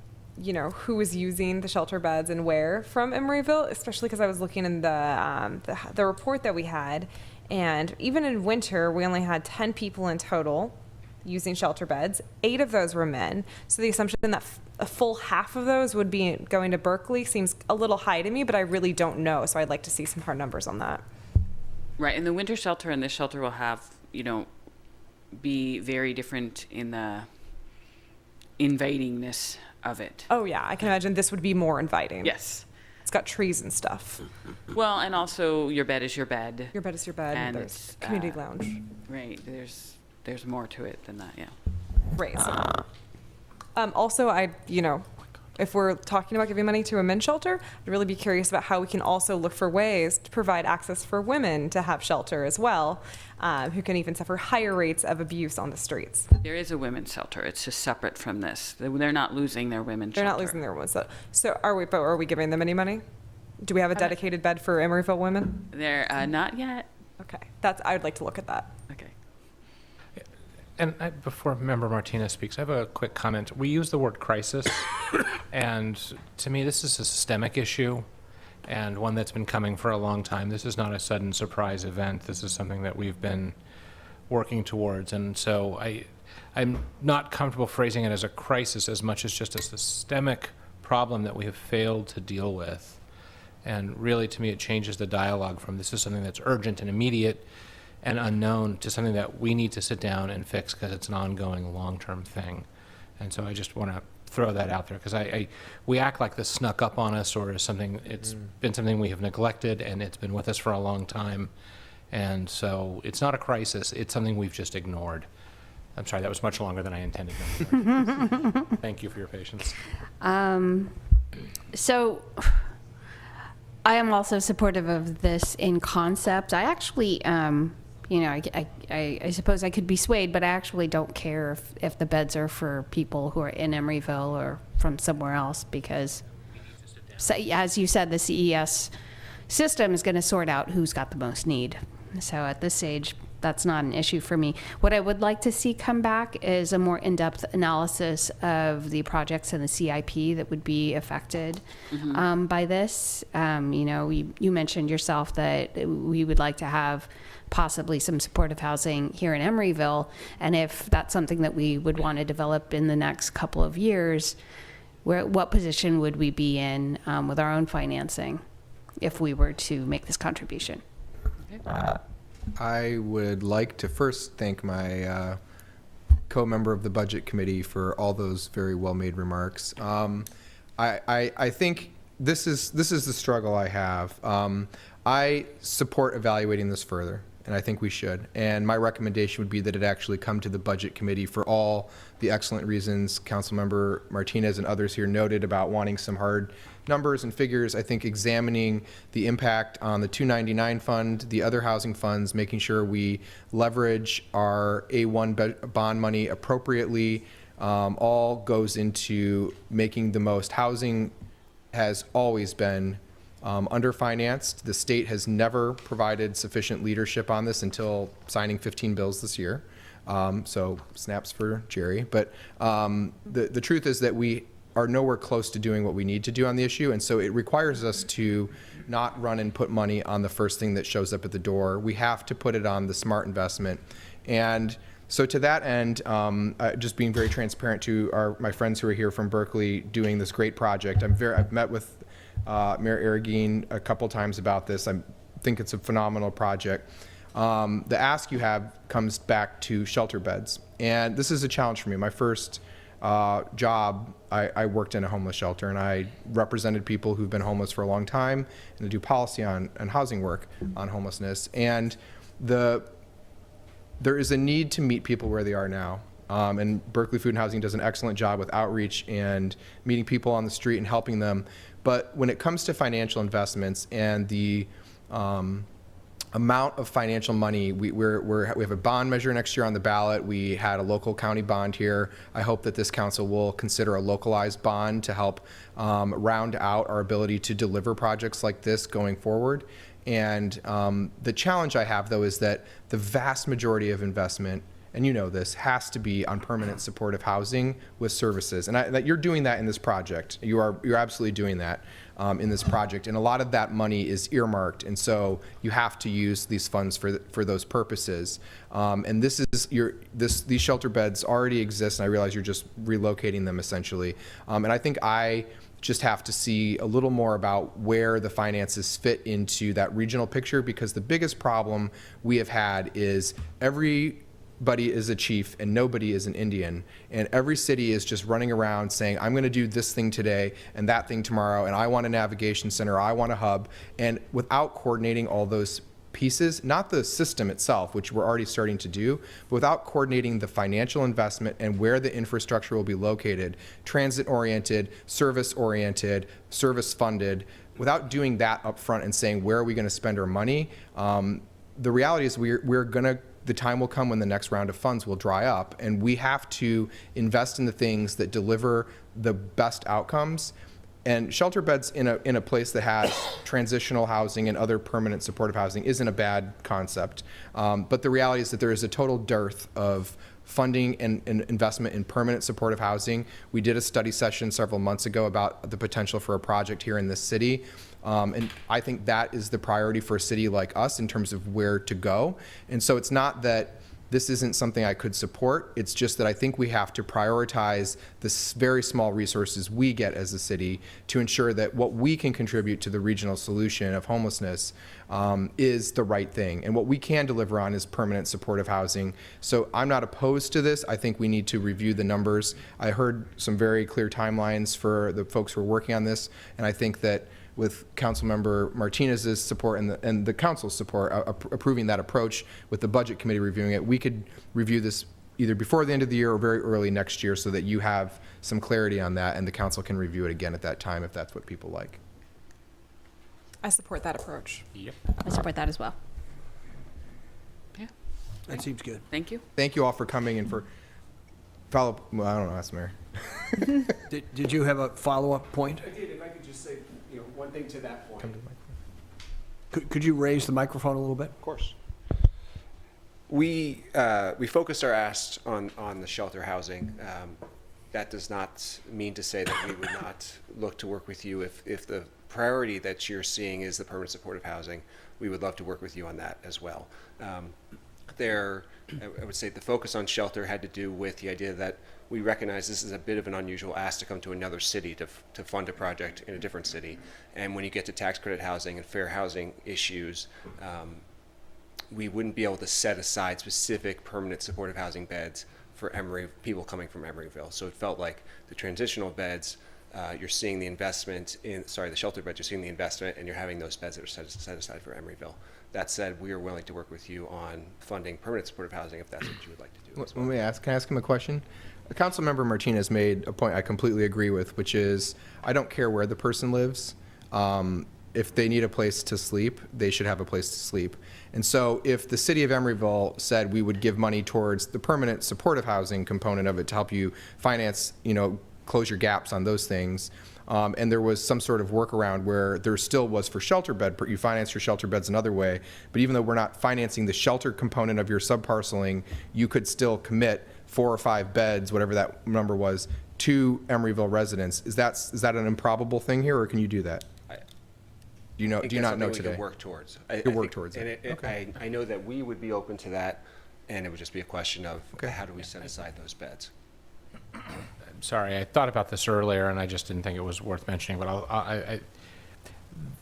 who is using the shelter beds and where from Emeryville, especially because I was looking in the report that we had. And even in winter, we only had 10 people in total using shelter beds. 8 of those were men. So the assumption that a full half of those would be going to Berkeley seems a little high to me, but I really don't know. So I'd like to see some hard numbers on that. Right, and the winter shelter and this shelter will have, be very different in the invitingness of it. Oh yeah, I can imagine this would be more inviting. Yes. It's got trees and stuff. Well, and also your bed is your bed. Your bed is your bed. And there's community lounge. Right. There's more to it than that. Yeah. Right. So, also, if we're talking about giving money to a men's shelter, I'd really be curious about how we can also look for ways to provide access for women to have shelter as well, who can even suffer higher rates of abuse on the streets. There is a women's shelter. It's just separate from this. They're not losing their women's They're shelter. not losing their women's. So are we giving them any money? Do we have a dedicated bed for Emeryville women? They're not yet. Okay. I would like to look at that. Okay. And before Member Martinez speaks, I have a quick comment. We use the word crisis, and to me, this is a systemic issue and one that's been coming for a long time. This is not a sudden surprise event. This is something that we've been working towards, and so I'm not comfortable phrasing it as a crisis as much as just a systemic problem that we have failed to deal with. And really, to me, it changes the dialogue from this is something that's urgent and immediate and unknown to something that we need to sit down and fix because it's an ongoing long-term thing. And so I just want to throw that out there, because we act like this snuck up on us, or is something, it's been something we have neglected, and it's been with us for a long time. And so it's not a crisis, it's something we've just ignored. I'm sorry, that was much longer than I intended. Thank you for your patience. So I am also supportive of this in concept. I actually, I suppose I could be swayed, but I actually don't care if the beds are for people who are in Emeryville or from somewhere else, because, as you said, the CES system is going to sort out who's got the most need. So at this stage, that's not an issue for me. What I would like to see come back is a more in-depth analysis of the projects in the CIP that would be affected by this. You mentioned yourself that we would like to have possibly some supportive housing here in Emeryville, and if that's something that we would want to develop in the next couple of years, what position would we be in with our own financing if we were to make this contribution? I would like to first thank my co-member of the Budget Committee for all those very well-made remarks. I think this is the struggle I have. I support evaluating this further, and I think we should. And my recommendation would be that it actually come to the Budget Committee for all the excellent reasons Councilmember Martinez and others here noted about wanting some hard numbers and figures. I think examining the impact on the 299 fund, the other housing funds, making sure we leverage our A1 bond money appropriately, all goes into making the most. Housing has always been underfinanced. The state has never provided sufficient leadership on this until signing 15 bills this year. So snaps for Jerry. But the truth is that we are nowhere close to doing what we need to do on the issue, and so it requires us to not run and put money on the first thing that shows up at the door. We have to put it on the smart investment. And so to that end, just being very transparent to my friends who are here from Berkeley doing this great project, I've met with Mayor Arreguín a couple times about this. I think it's a phenomenal project. The ask you have comes back to shelter beds, and this is a challenge for me. My first job, I worked in a homeless shelter, and I represented people who've been homeless for a long time, and I do policy on housing work on homelessness. And there is a need to meet people where they are now. And Berkeley Food and Housing does an excellent job with outreach and meeting people on the street and helping them. But when it comes to financial investments and the amount of financial money, we have a bond measure next year on the ballot. We had a local county bond here. I hope that this council will consider a localized bond to help round out our ability to deliver projects like this going forward. And the challenge I have, though, is that the vast majority of investment, and you know this, has to be on permanent supportive housing with services. And that you're doing that in this project. You're absolutely doing that in this project. And a lot of that money is earmarked. And so you have to use these funds for those purposes. And this is these shelter beds already exist, and I realize you're just relocating them essentially. And I think I just have to see a little more about where the finances fit into that regional picture, because the biggest problem we have had is everybody is a chief and nobody is an Indian, and every city is just running around saying, I'm going to do this thing today and that thing tomorrow, and I want a navigation center, I want a hub, and without coordinating all those pieces, not the system itself, which we're already starting to do, but without coordinating the financial investment and where the infrastructure will be located, transit-oriented, service-oriented, service-funded, without doing that up front and saying, where are we going to spend our money? The reality is the time will come when the next round of funds will dry up, and we have to invest in the things that deliver the best outcomes. And shelter beds in a place that has transitional housing and other permanent supportive housing isn't a bad concept. But the reality is that there is a total dearth of funding and investment in permanent supportive housing. We did a study session several months ago about the potential for a project here in this city. And I think that is the priority for a city like us in terms of where to go. And so it's not that this isn't something I could support. It's just that I think we have to prioritize the very small resources we get as a city to ensure that what we can contribute to the regional solution of homelessness is the right thing. And what we can deliver on is permanent supportive housing. So I'm not opposed to this. I think we need to review the numbers. I heard some very clear timelines for the folks who are working on this, and I think that with Councilmember Martinez's support and the council's support approving that approach, with the budget committee reviewing it, we could review this either before the end of the year or very early next year so that you have some clarity on that and the council can review it again at that time if that's what people like. I support that approach. Yep. I support that as well. Yeah. That seems good. Thank you. Thank you all for coming and for follow. Well, I don't know, ask Mayor. Did you have a follow-up point? I did, if I could just say, one thing to that point. Come to the microphone. Could you raise the microphone a little bit? Of course. We focused our ask on the shelter housing. That does not mean to say that we would not look to work with you if the priority that you're seeing is the permanent supportive housing. We would love to work with you on that as well. I would say the focus on shelter had to do with the idea that we recognize this is a bit of an unusual ask to come to another city to fund a project in a different city. And when you get to tax credit housing and fair housing issues, we wouldn't be able to set aside specific permanent supportive housing beds for people coming from Emeryville. So it felt like the transitional beds, you're seeing the investment in, the shelter beds, you're seeing the investment and you're having those beds that are set aside for Emeryville. That said, we are willing to work with you on funding permanent supportive housing if that's what you would like to do. As well. Can I ask him a question? Councilmember Martinez made a point I completely agree with, which is I don't care where the person lives. If they need a place to sleep, they should have a place to sleep. And so if the city of Emeryville said we would give money towards the permanent supportive housing component of it to help you finance, close your gaps on those things, and there was some sort of workaround where there still was for shelter bed, you finance your shelter beds another way, but even though we're not financing the shelter component of your subparceling, you could still commit 4 or 5 beds, whatever that number was, to Emeryville residents. Is that an improbable thing here, or can you do that? Do you not know today? We could work towards. I know that we would be open to that, and it would just be a question of how do we set aside those beds. I'm sorry, I thought about this earlier and I just didn't think it was worth mentioning, but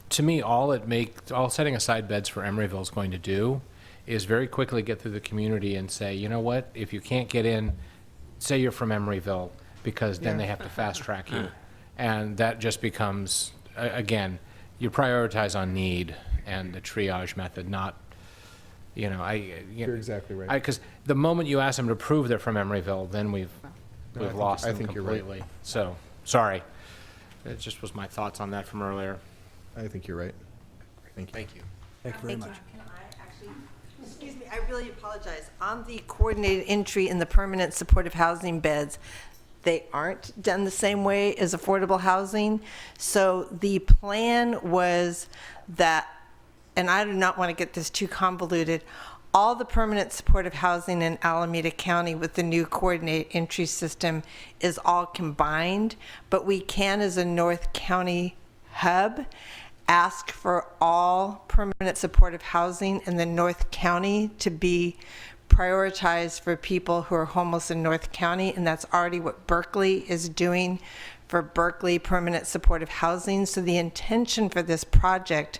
to me, all setting aside beds for Emeryville is going to do is very quickly get through the community and say, you know what, if you can't get in, say you're from Emeryville, because then they have to fast track you. And that just becomes, again, you prioritize on need and the triage method, not, You're exactly right. Because the moment you ask them to prove they're from Emeryville, then we've lost them completely. You're right. So, sorry. It just was my thoughts on that from earlier. I think you're right. Thank you. Thank you. Thank you very much. Can I actually, excuse me, I really apologize. On the coordinated entry in the permanent supportive housing beds, they aren't done the same way as affordable housing. So the plan was that, and I do not want to get this too convoluted, all the permanent supportive housing in Alameda County with the new coordinated entry system is all combined, but we can, as a North County hub, ask for all permanent supportive housing in the North County to be prioritized for people who are homeless in North County, and that's already what Berkeley is doing for Berkeley permanent supportive housing. So the intention for this project,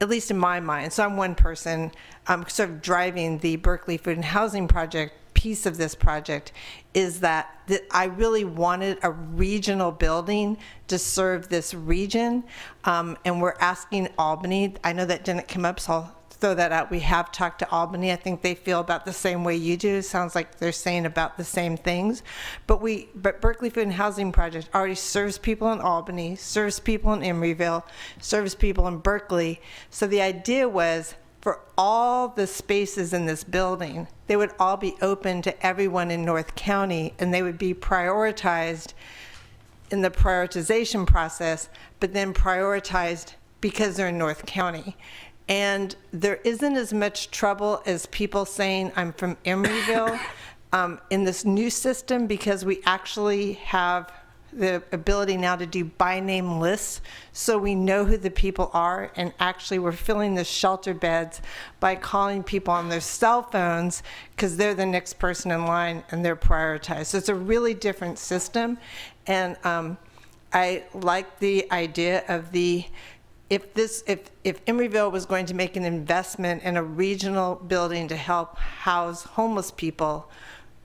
at least in my mind, so I'm one person, I'm sort of driving the Berkeley Food and Housing Project piece of this project, is that I really wanted a regional building to serve this region, and we're asking Albany. I know that didn't come up, so I'll throw that out. We have talked to Albany. I think they feel about the same way you do. Sounds like they're saying about the same things. But Berkeley Food and Housing Project already serves people in Albany, serves people in Emeryville, serves people in Berkeley. So the idea was for all the spaces in this building, they would all be open to everyone in North County, and they would be prioritized in the prioritization process, but then prioritized because they're in North County. And there isn't as much trouble as people saying I'm from Emeryville in this new system, because we actually have the ability now to do by name lists, so we know who the people are, and actually we're filling the shelter beds by calling people on their cell phones because they're the next person in line and they're prioritized. So it's a really different system, and I like the idea of if Emeryville was going to make an investment in a regional building to help house homeless people,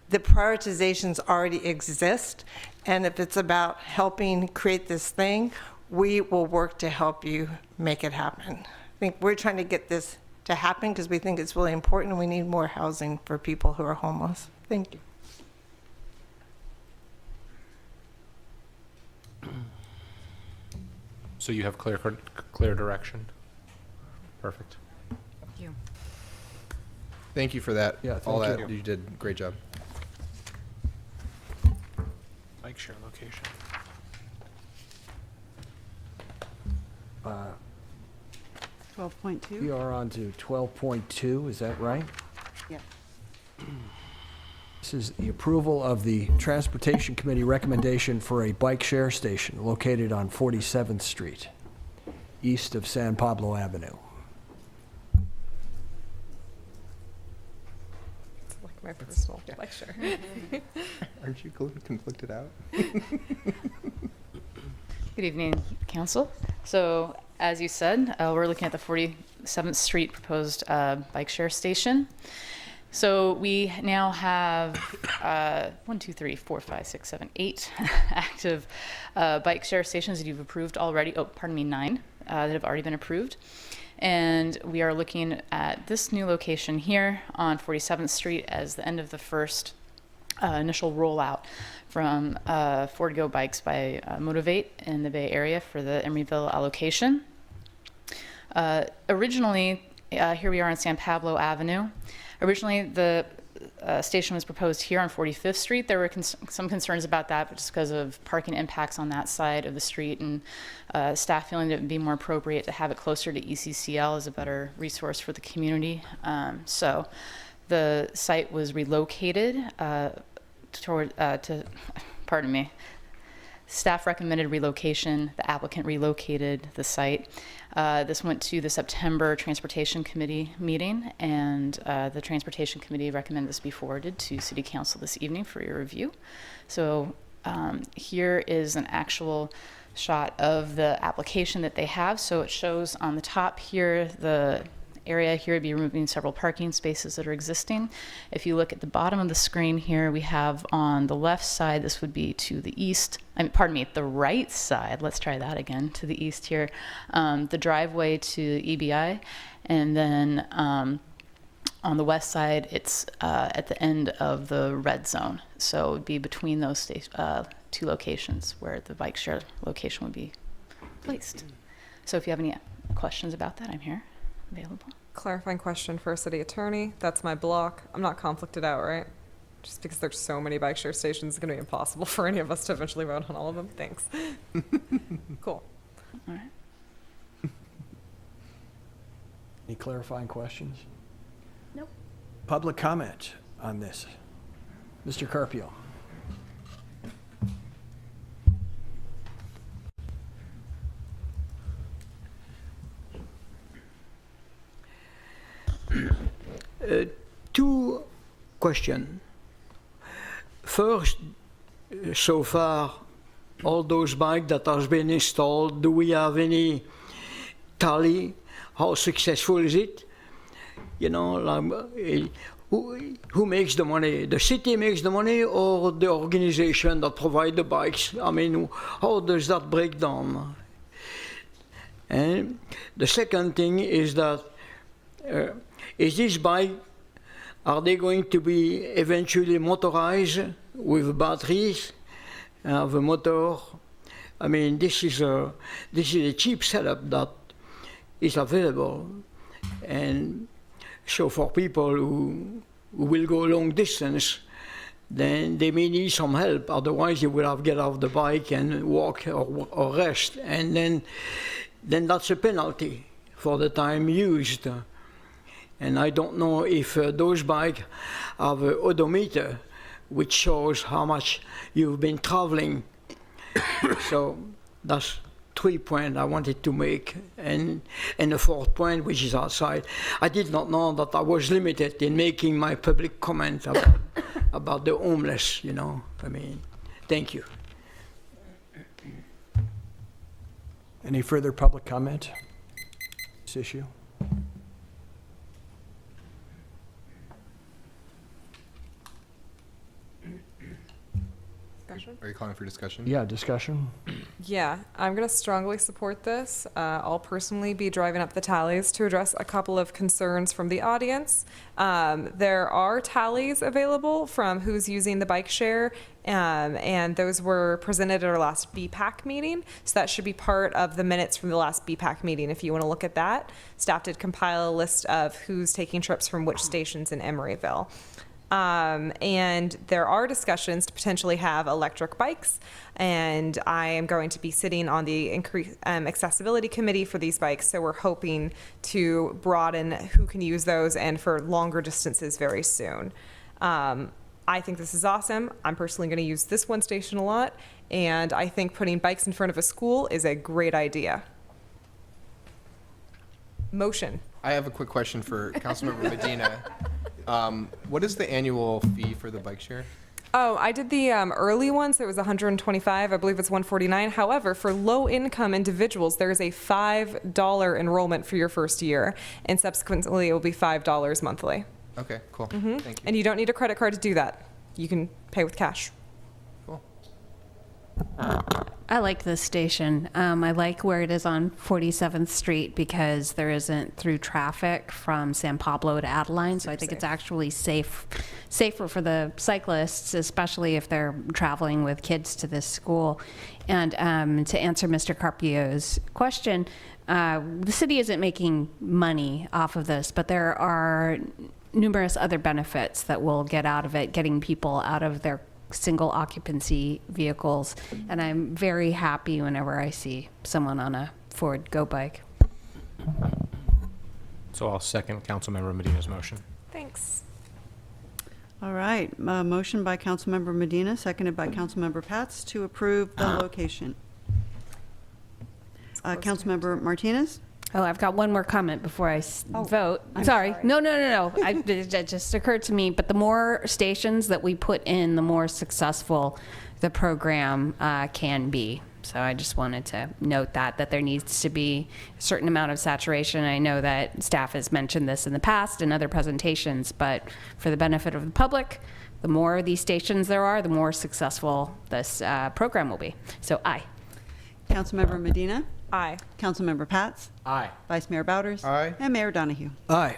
the prioritizations already exist, and if it's about helping create this thing, we will work to help you make it happen. I think we're trying to get this to happen because we think it's really important and we need more housing for people who are homeless. Thank you. So you have clear direction? Perfect. Thank you. Thank you for that. Yeah, thank all that. you. You did a great job. Bike share location. 12.2? We are on to 12.2, is that right? Yeah. This is the approval of the Transportation Committee recommendation for a bike share station located on 47th Street, east of San Pablo Avenue. It's like my personal lecture. Aren't you conflicted out? Good evening, Council. So, as you said, we're looking at the 47th Street proposed bike share station. So we now have 8 active bike share stations that you've approved already. 9 that have already been approved. And we are looking at this new location here on 47th Street as the end of the first initial rollout from Ford Go Bikes by Motivate in the Bay Area for the Emeryville allocation. Originally, here we are on San Pablo Avenue. Originally, the station was proposed here on 45th Street. There were some concerns about that, but just because of parking impacts on that side of the street and staff feeling that it would be more appropriate to have it closer to ECCL as a better resource for the community. So the site was relocated Staff recommended relocation. The applicant relocated the site. This went to the September Transportation Committee meeting, and the Transportation Committee recommended this be forwarded to City Council this evening for your review. So here is an actual shot of the application that they have. So it shows on the top here the area here would be removing several parking spaces that are existing. If you look at the bottom of the screen here, we have on the left side, this would be to the east, the right side, let's try that again, to the east here, the driveway to EBI, and then on the west side, it's at the end of the red zone. So it would be between those two locations where the bike share location would be placed. So if you have any questions about that, I'm here. Available. Clarifying question for City Attorney. That's my block. I'm not conflicted out, right? Just because there's so many bike share stations, it's going to be impossible for any of us to eventually vote on all of them. Thanks. Cool. All right. Any clarifying questions? Nope. Public comment on this? Mr. Carpio. Two questions. First, so far, all those bikes that has been installed, do we have any tally? How successful is it? You know, like, who makes the money? The city makes the money, or the organization that provide the bikes? I mean, how does that break down? And the second thing is that is this bike, are they going to be eventually motorized with batteries, the motor? I mean, this is a cheap setup that is available, and so for people who will go long distance, then they may need some help. Otherwise, they will have to get off the bike and walk or rest, and then that's a penalty for the time used. And I don't know if those bikes have an odometer, which shows how much you've been traveling So that's 3 points I wanted to make. And the fourth point, which is outside, I did not know that I was limited in making my public comment about the homeless, you know. I mean, thank you. Any further public comment? This issue? Discussion? Are you calling for discussion? Yeah, discussion? Yeah, I'm going to strongly support this. I'll personally be driving up the tallies to address a couple of concerns from the audience. There are tallies available from who's using the bike share, and those were presented at our last BPAC meeting. So that should be part of the minutes from the last BPAC meeting. If you want to look at that, staff did compile a list of who's taking trips from which stations in Emeryville. And there are discussions to potentially have electric bikes, and I am going to be sitting on the accessibility committee for these bikes, so we're hoping to broaden who can use those and for longer distances very soon. I think this is awesome. I'm personally going to use this one station a lot, and I think putting bikes in front of a school is a great idea. Motion. I have a quick question for Councilmember Medina. What is the annual fee for the bike share? Oh, I did the early one, so it was $125. I believe it's $149. However, for low-income individuals, there is a $5 enrollment for your first year, and subsequently it will be $5 monthly. Okay, cool. Mm-hmm. Thank you. And you don't need a credit card to do that. You can pay with cash. Cool. I like this station. I like where it is on 47th Street because there isn't through traffic from San Pablo to Adeline. So I think it's actually safer for the cyclists, especially if they're traveling with kids to this school. And to answer Mr. Carpio's question, the city isn't making money off of this, but there are numerous other benefits that we'll get out of it, getting people out of their single occupancy vehicles, and I'm very happy whenever I see someone on a Ford Go bike. So I'll second Councilmember Medina's motion. Thanks. All right, motion by Councilmember Medina, seconded by Councilmember Pats to approve the location. Councilmember Martinez? Oh, I've got one more comment before I vote. I'm sorry. sorry. No. It just occurred to me, but the more stations that we put in, the more successful the program can be. So I just wanted to note that there needs to be a certain amount of saturation. I know that staff has mentioned this in the past in other presentations, but for the benefit of the public, the more of these stations there are, the more successful this program will be. So aye. Councilmember Medina? Aye. Councilmember Pats? Aye. Vice Mayor Bowders? Aye. And Mayor Donahue. Aye.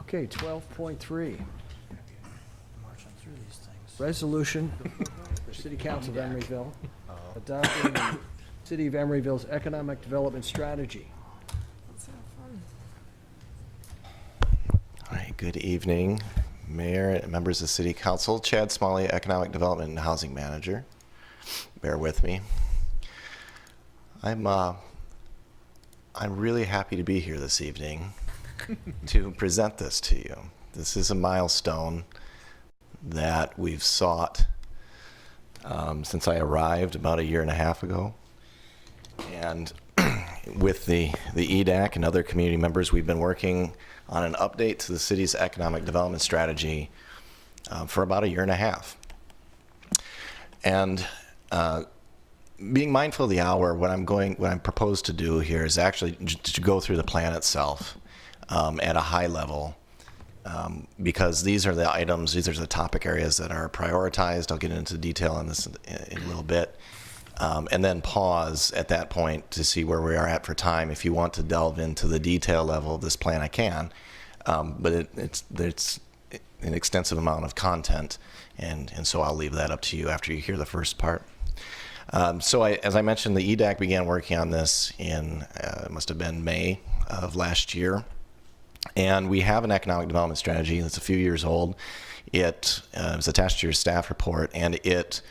Okay, 12.3. Resolution, the City Council of Emeryville, adopting the City of Emeryville's economic development strategy. All right, good evening, Mayor and members of City Council. Chad Smalley, Economic Development and Housing Manager. Bear with me. I'm really happy to be here this evening to present this to you. This is a milestone that we've sought since I arrived about 1.5 years ago. And with the EDAC and other community members, we've been working on an update to the city's economic development strategy for about 1.5 years. And being mindful of the hour, what I'm proposed to do here is actually to go through the plan itself at a high level, because these are the items, these are the topic areas that are prioritized. I'll get into detail on this in a little bit, and then pause at that point to see where we are at for time. If you want to delve into the detail level of this plan, I can, but it's an extensive amount of content, and so I'll leave that up to you after you hear the first part. As I mentioned, the EDAC began working on this in, it must have been May of last year. And we have an economic development strategy that's a few years old. It is attached to your staff report, and it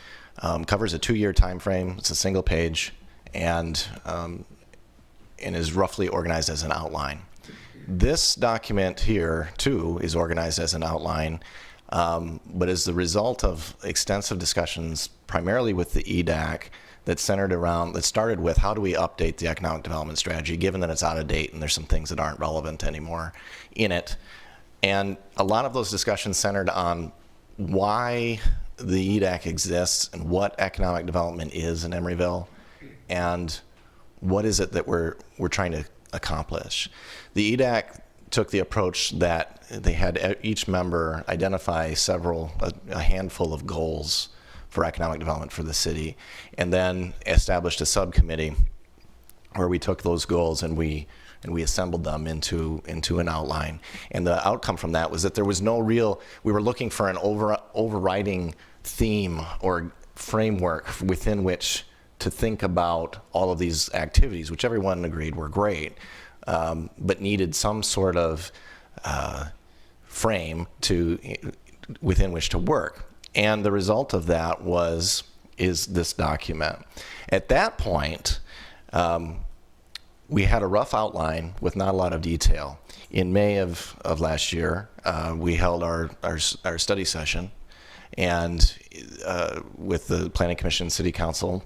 covers a 2-year time frame. It's a single page, and is roughly organized as an outline. This document here, too, is organized as an outline, But as the result of extensive discussions, primarily with the EDAC, that started with how do we update the economic development strategy, given that it's out of date and there's some things that aren't relevant anymore in it. And a lot of those discussions centered on why the EDAC exists and what economic development is in Emeryville, and what is it that we're trying to accomplish. The EDAC took the approach that they had each member identify a handful of goals for economic development for the city, and then established a subcommittee where we took those goals and we assembled them into an outline. And the outcome from that was that there was we were looking for an overriding theme or framework within which to think about all of these activities, which everyone agreed were great, but needed some sort of frame within which to work. And the result of that is this document. At that point, we had a rough outline with not a lot of detail. In May of last year, we held our study session, and with the Planning Commission and City Council,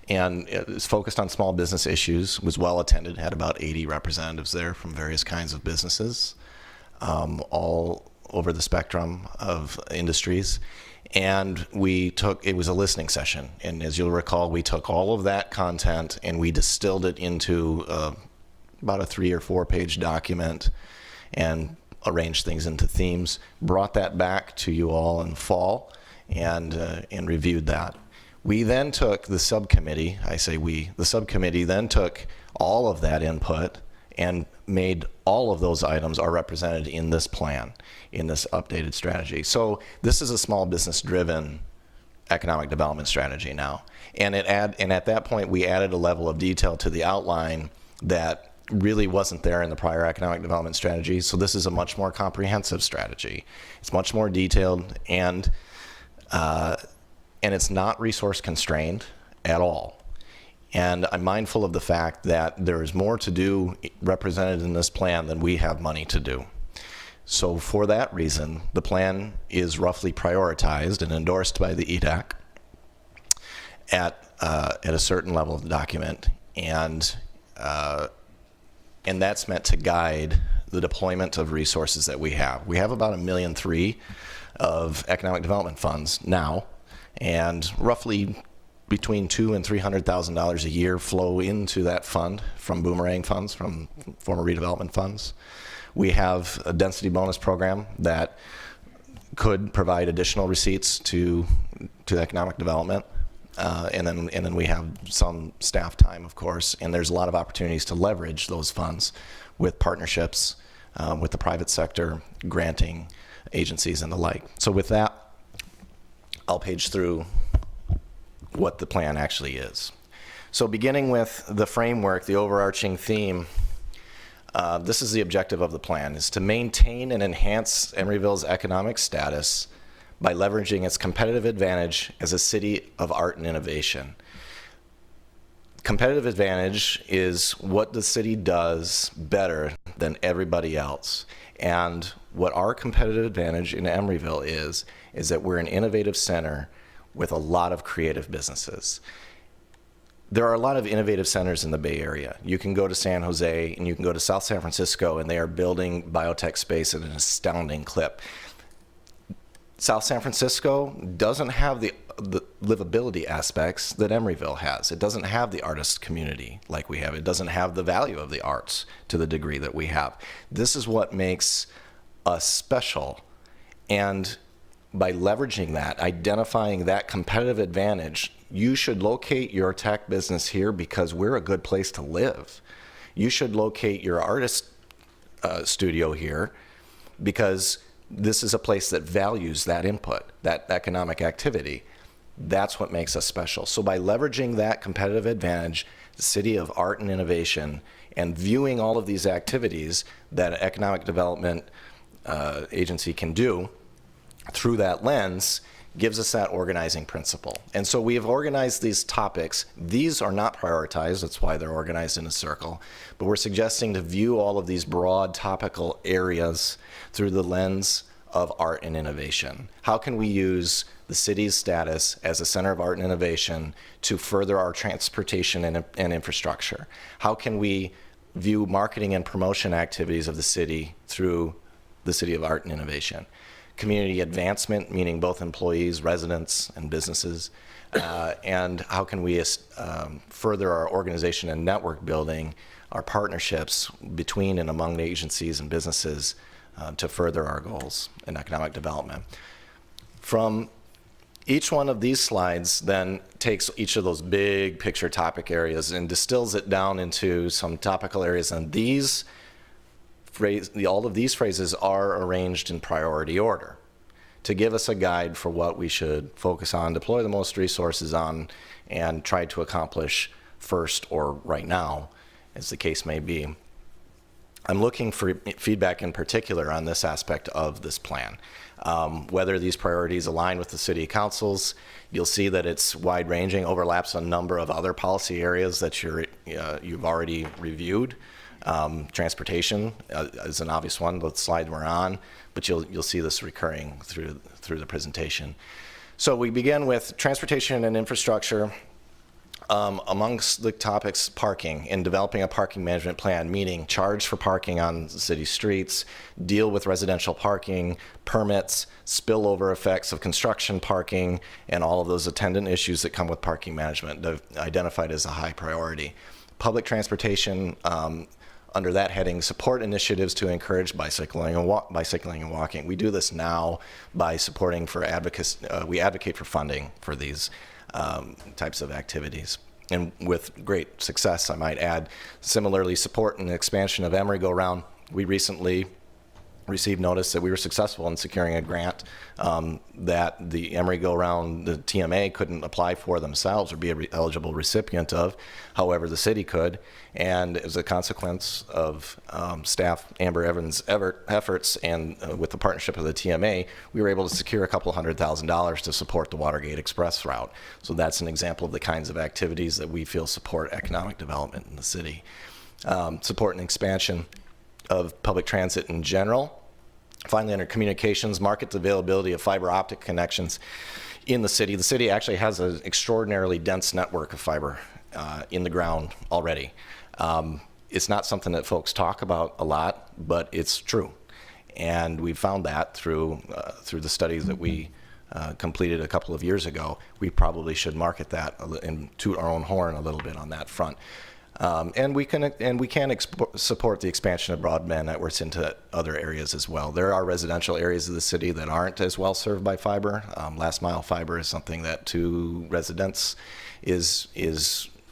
and it was focused on small business issues, was well attended, had about 80 representatives there from various kinds of businesses, all over the spectrum of industries. And it was a listening session. And as you'll recall, we took all of that content and we distilled it into about a 3 or 4 page document and arranged things into themes, brought that back to you all in fall and reviewed that. We then took the subcommittee, the subcommittee then took all of that input and made all of those items are represented in this plan, in this updated strategy. So this is a small business driven economic development strategy now. And at that point we added a level of detail to the outline that really wasn't there in the prior economic development strategy. So this is a much more comprehensive strategy. It's much more detailed, and it's not resource constrained at all. And I'm mindful of the fact that there is more to do represented in this plan than we have money to do. So for that reason, the plan is roughly prioritized and endorsed by the EDAC at a certain level of the document, and that's meant to guide the deployment of resources that we have. We have about $1.3 million of economic development funds now, and roughly between $200,000 and $300,000 a year flow into that fund from boomerang funds, from former redevelopment funds. We have a density bonus program that could provide additional receipts to economic development, and then we have some staff time, of course, and there's a lot of opportunities to leverage those funds with partnerships with the private sector, granting agencies and the like. So with that, I'll page through what the plan actually is. So beginning with the framework, the overarching theme, this is the objective of the plan, is to maintain and enhance Emeryville's economic status by leveraging its competitive advantage as a city of art and innovation. Competitive advantage is what the city does better than everybody else. And what our competitive advantage in Emeryville is that we're an innovative center with a lot of creative businesses. There are a lot of innovative centers in the Bay Area. You can go to San Jose and you can go to South San Francisco, and they are building biotech space at an astounding clip. South San Francisco doesn't have the livability aspects that Emeryville has. It doesn't have the artist community like we have. It doesn't have the value of the arts to the degree that we have. This is what makes us special. And by leveraging that, identifying that competitive advantage, you should locate your tech business here because we're a good place to live. You should locate your artist studio here because this is a place that values that input, that economic activity. That's what makes us special. So by leveraging that competitive advantage, the city of art and innovation, and viewing all of these activities that an economic development agency can do through that lens, gives us that organizing principle. And so we have organized these topics. These are not prioritized, that's why they're organized in a circle, but we're suggesting to view all of these broad topical areas through the lens of art and innovation. How can we use the city's status as a center of art and innovation to further our transportation and infrastructure? How can we view marketing and promotion activities of the city through the City of Art and Innovation? Community advancement, meaning both employees, residents, and businesses. And how can we further our organization and network building, our partnerships between and among the agencies and businesses to further our goals in economic development. From each one of these slides then takes each of those big picture topic areas and distills it down into some topical areas, and all of these phrases are arranged in priority order to give us a guide for what we should focus on, deploy the most resources on, and try to accomplish first or right now, as the case may be. I'm looking for feedback in particular on this aspect of this plan. Whether these priorities align with the city councils, you'll see that it's wide-ranging, overlaps a number of other policy areas that you've already reviewed. Transportation is an obvious one, the slide we're on, but you'll see this recurring through the presentation. So we begin with transportation and infrastructure. Amongst the topics, parking, and developing a parking management plan, meaning charge for parking on city streets, deal with residential parking, permits, spillover effects of construction parking, and all of those attendant issues that come with parking management, identified as a high priority. Public transportation, under that heading, support initiatives to encourage bicycling and walking. We do this now by supporting for advocacy. We advocate for funding for these types of activities, and with great success, I might add. Similarly, support and expansion of Emery Go Round. We recently received notice that we were successful in securing a grant that the Emery Go Round, the TMA couldn't apply for themselves or be an eligible recipient of. However, the city could, and as a consequence of staff Amber Evans' efforts and with the partnership of the TMA, we were able to secure a couple $100,000 to support the Watergate Express route. So that's an example of the kinds of activities that we feel support economic development in the city. Support and expansion of public transit in general. Finally, under communications, market availability of fiber optic connections in the city. The city actually has an extraordinarily dense network of fiber in the ground already. It's not something that folks talk about a lot, but it's true. And we found that through the studies that we completed a couple of years ago. We probably should market that and toot our own horn a little bit on that front. And we can support the expansion of broadband networks into other areas as well. There are residential areas of the city that aren't as well served by fiber. Last mile fiber is something that to residents is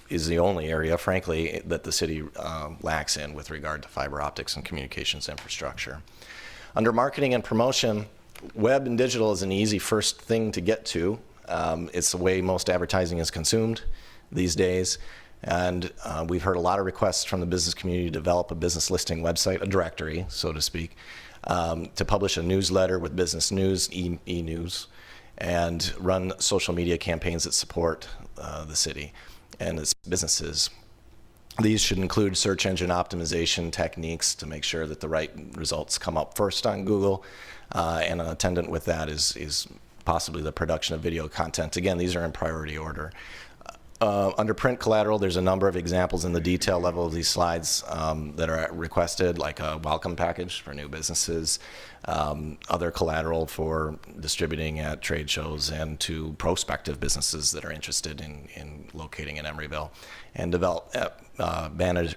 the only area, frankly, that the city lacks in with regard to fiber optics and communications infrastructure. Under marketing and promotion, web and digital is an easy first thing to get to. It's the way most advertising is consumed these days. And we've heard a lot of requests from the business community to develop a business listing website, a directory, so to speak, to publish a newsletter with business news, e-news, and run social media campaigns that support the city and its businesses. These should include search engine optimization techniques to make sure that the right results come up first on Google, and attendant with that is possibly the production of video content. Again, these are in priority order. Under print collateral, there's a number of examples in the detail level of these slides that are requested, like a welcome package for new businesses, other collateral for distributing at trade shows and to prospective businesses that are interested in locating in Emeryville, and develop banners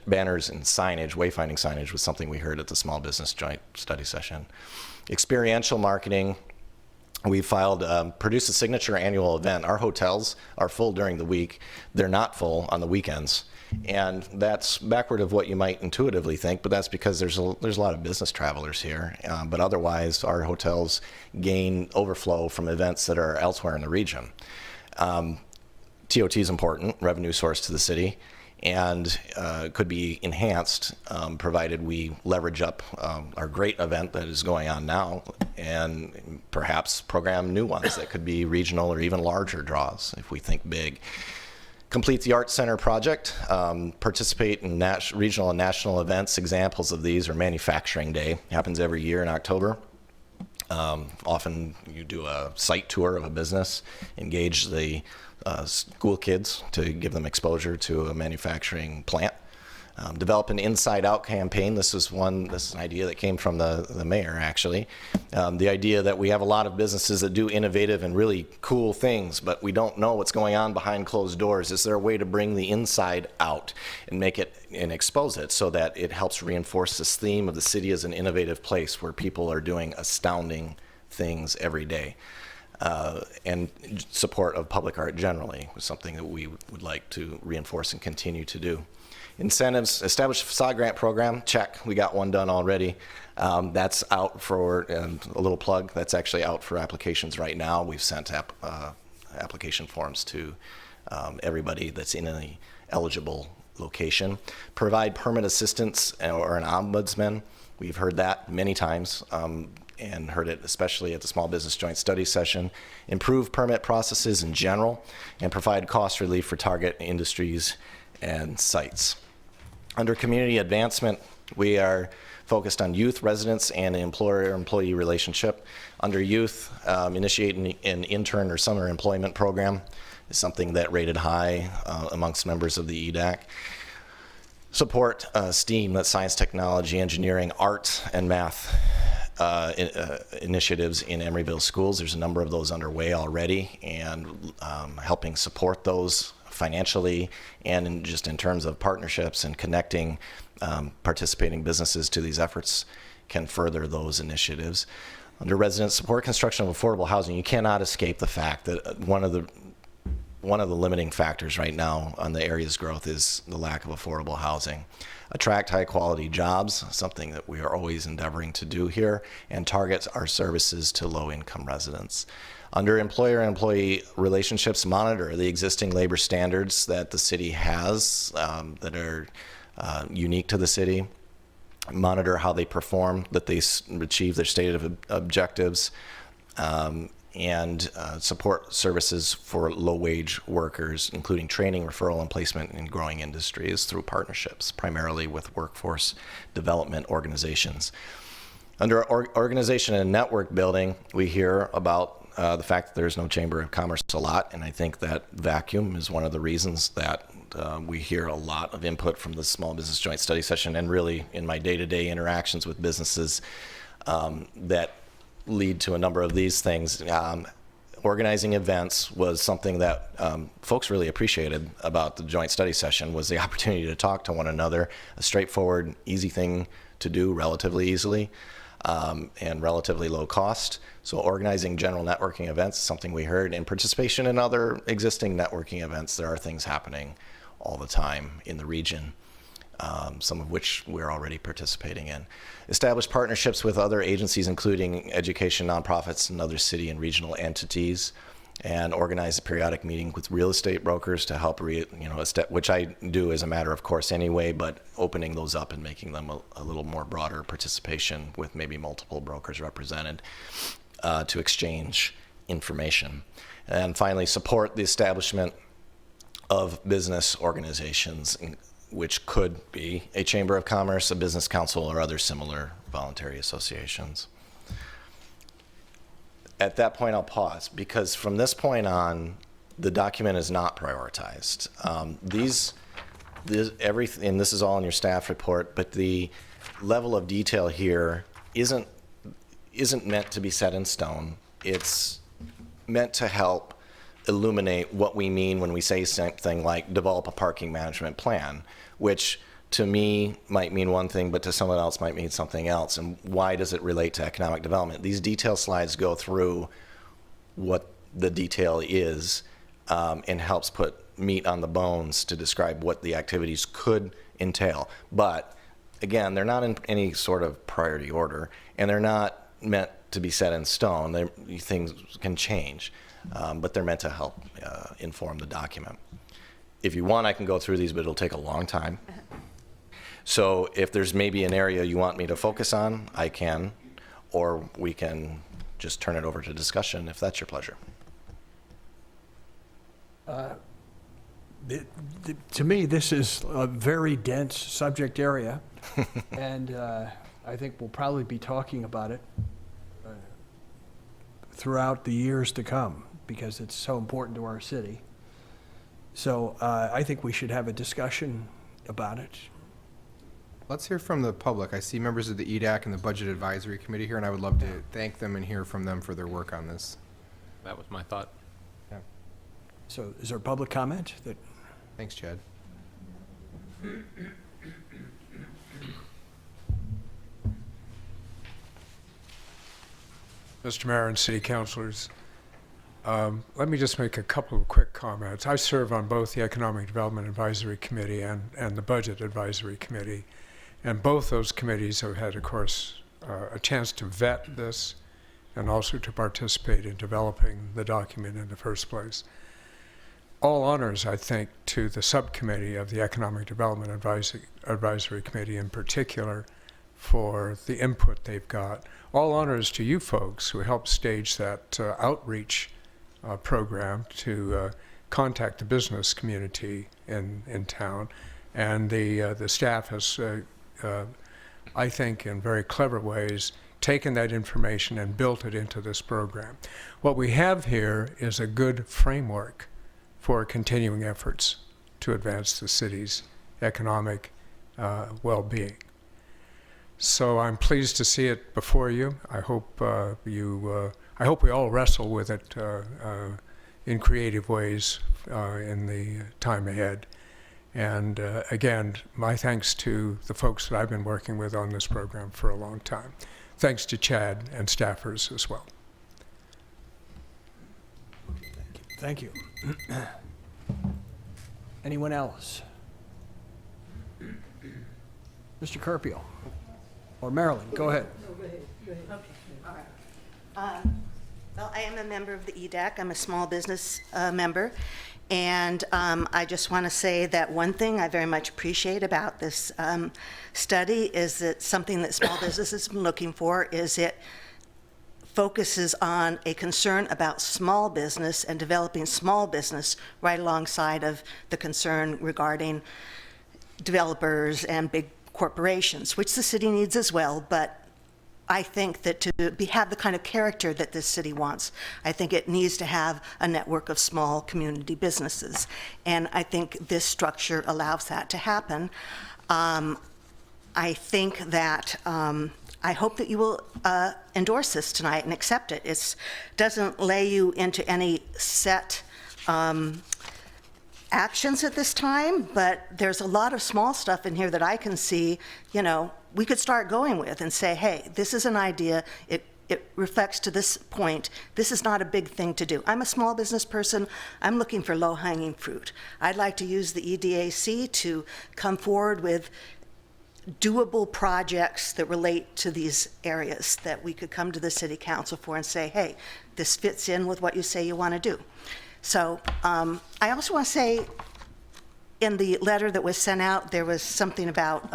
and signage. Wayfinding signage was something we heard at the small business joint study session. Experiential marketing. We produced a signature annual event. Our hotels are full during the week. They're not full on the weekends. And that's backward of what you might intuitively think, but that's because there's a lot of business travelers here. But otherwise, our hotels gain overflow from events that are elsewhere in the region. TOT is important, revenue source to the city, and could be enhanced provided we leverage up our great event that is going on now and perhaps program new ones that could be regional or even larger draws if we think big. Complete the Art Center project, participate in regional and national events. Examples of these are Manufacturing Day, happens every year in October. Often you do a site tour of a business, engage the school kids to give them exposure to a manufacturing plant. Develop an inside-out campaign. This is an idea that came from the mayor, actually. The idea that we have a lot of businesses that do innovative and really cool things, but we don't know what's going on behind closed doors. Is there a way to bring the inside out and make it and expose it so that it helps reinforce this theme of the city as an innovative place where people are doing astounding things every day? And support of public art generally was something that we would like to reinforce and continue to do. Incentives, establish a facade grant program, check, we got one done already. That's out for, a little plug, that's actually out for applications right now. We've sent application forms to everybody that's in an eligible location. Provide permit assistance or an ombudsman. We've heard that many times. And heard it especially at the Small Business Joint Study Session. Improve permit processes in general and provide cost relief for target industries and sites. Under community advancement, we are focused on youth, residents, and employer-employee relationship. Under youth, initiating an intern or summer employment program is something that rated high amongst members of the EDAC. Support STEAM, that's science, technology, engineering, art, and math initiatives in Emeryville schools. There's a number of those underway already, and helping support those financially and just in terms of partnerships and connecting participating businesses to these efforts can further those initiatives. Under resident support, construction of affordable housing, you cannot escape the fact that one of the limiting factors right now on the area's growth is the lack of affordable housing. Attract high quality jobs, something that we are always endeavoring to do here, and target our services to low income residents. Under employer-employee relationships, monitor the existing labor standards that the city has that are unique to the city. Monitor how they perform, that they achieve their stated objectives, and support services for low-wage workers, including training, referral, and placement in growing industries through partnerships, primarily with workforce development organizations. Under organization and network building, we hear about the fact that there's no Chamber of Commerce a lot, and I think that vacuum is one of the reasons that we hear a lot of input from the Small Business Joint Study Session, and really in my day-to-day interactions with businesses that lead to a number of these things. Organizing events was something that folks really appreciated about the joint study session, was the opportunity to talk to one another, a straightforward, easy thing to do relatively easily and relatively low cost. So organizing general networking events is something we heard, and participation in other existing networking events. There are things happening all the time in the region, some of which we're already participating in. Establish partnerships with other agencies, including education, nonprofits, and other city and regional entities, and organize a periodic meeting with real estate brokers to help, which I do as a matter of course anyway, but opening those up and making them a little more broader participation with maybe multiple brokers represented to exchange information. And finally, support the establishment of business organizations, which could be a Chamber of Commerce, a business council, or other similar voluntary associations. At that point, I'll pause, because from this point on, the document is not prioritized. Everything, and this is all in your staff report, but the level of detail here isn't meant to be set in stone. It's meant to help illuminate what we mean when we say something like develop a parking management plan, which to me might mean one thing, but to someone else might mean something else. And why does it relate to economic development? These detail slides go through what the detail is and helps put meat on the bones to describe what the activities could entail. But again, they're not in any sort of priority order, and they're not meant to be set in stone. Things can change, but they're meant to help inform the document. If you want, I can go through these, but it'll take a long time. So if there's maybe an area you want me to focus on, I can, or we can just turn it over to discussion if that's your pleasure. To me, this is a very dense subject area, and I think we'll probably be talking about it throughout the years to come because it's so important to our city. So I think we should have a discussion about it. Let's hear from the public. I see members of the EDAC and the Budget Advisory Committee here, and I would love to thank them and hear from them for their work on this. That was my thought. Yeah. So is there public comment? Thanks, Chad. Mr. Mayor and City Councilors, let me just make a couple of quick comments. I serve on both the Economic Development Advisory Committee and the Budget Advisory Committee, and both those committees have had, of course, a chance to vet this and also to participate in developing the document in the first place. All honors, I think, to the subcommittee of the Economic Development Advisory Committee in particular for the input they've got. All honors to you folks who helped stage that outreach program to contact the business community in town. And the staff has, I think, in very clever ways, taken that information and built it into this program. What we have here is a good framework for continuing efforts to advance the city's economic well-being. So I'm pleased to see it before you. I hope I hope we all wrestle with it in creative ways in the time ahead. And again, my thanks to the folks that I've been working with on this program for a long time. Thanks to Chad and staffers as well. Thank you. Anyone else? Mr. Carpio or Marilyn, go ahead. Okay, all right. Well, I am a member of the EDAC. I'm a small business member. And I just want to say that one thing I very much appreciate about this study is that something that small business has been looking for is it focuses on a concern about small business and developing small business right alongside of the concern regarding developers and big corporations, which the city needs as well. But I think that to have the kind of character that this city wants, I think it needs to have a network of small community businesses. And I think this structure allows that to happen. I think that, I hope that you will endorse this tonight and accept it. It doesn't lay you into any set actions at this time, but there's a lot of small stuff in here that I can see, we could start going with and say, hey, this is an idea. It reflects to this point. This is not a big thing to do. I'm a small business person. I'm looking for low-hanging fruit. I'd like to use the EDAC to come forward with doable projects that relate to these areas that we could come to the city council for and say, hey, this fits in with what you say you want to do. So I also want to say in the letter that was sent out, there was something about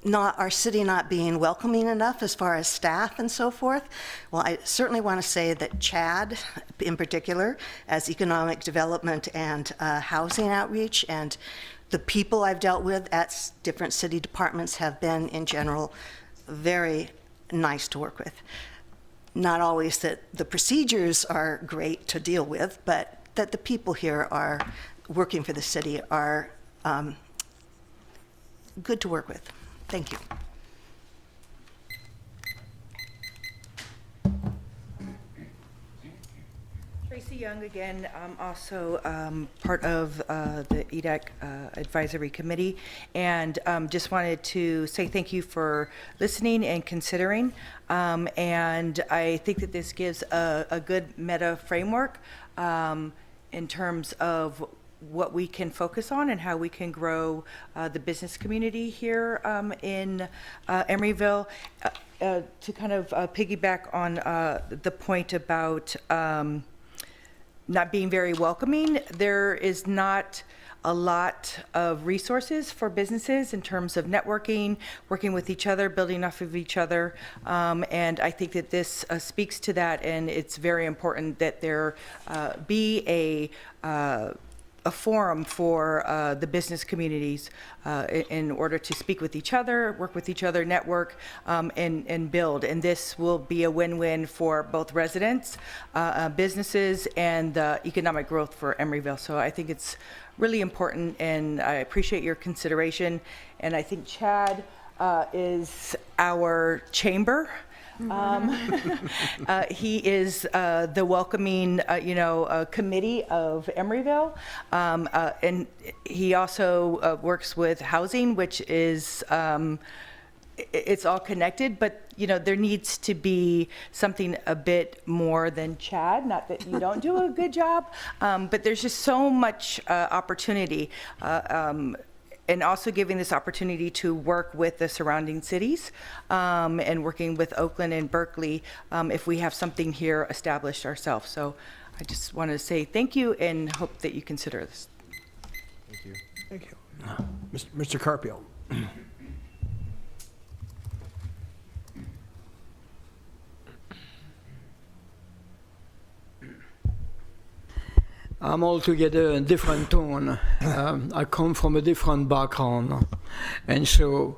our city not being welcoming enough as far as staff and so forth. Well, I certainly want to say that Chad, in particular, as economic development and housing outreach, and the people I've dealt with at different city departments have been, in general, very nice to work with. Not always that the procedures are great to deal with, but that the people here are working for the city are good to work with. Thank you. Tracy Young again, also part of the EDAC Advisory Committee, and just wanted to say thank you for listening and considering. And I think that this gives a good meta framework in terms of what we can focus on and how we can grow the business community here in Emeryville. To kind of piggyback on the point about not being very welcoming, there is not a lot of resources for businesses in terms of networking, working with each other, building off of each other. And I think that this speaks to that, and it's very important that there be a a forum for the business communities in order to speak with each other, work with each other, network, and build. And this will be a win-win for both residents, businesses, and economic growth for Emeryville. So I think it's really important, and I appreciate your consideration. And I think Chad is our chamber. He is the welcoming, committee of Emeryville, and he also works with housing, which is it's all connected. But there needs to be something a bit more than Chad. Not that you don't do a good job, but there's just so much opportunity. And also giving this opportunity to work with the surrounding cities and working with Oakland and Berkeley if we have something here established ourselves. So I just want to say thank you and hope that you consider this. Thank you. Thank you. Mr. Carpio. I'm altogether a different tone. I come from a different background. And so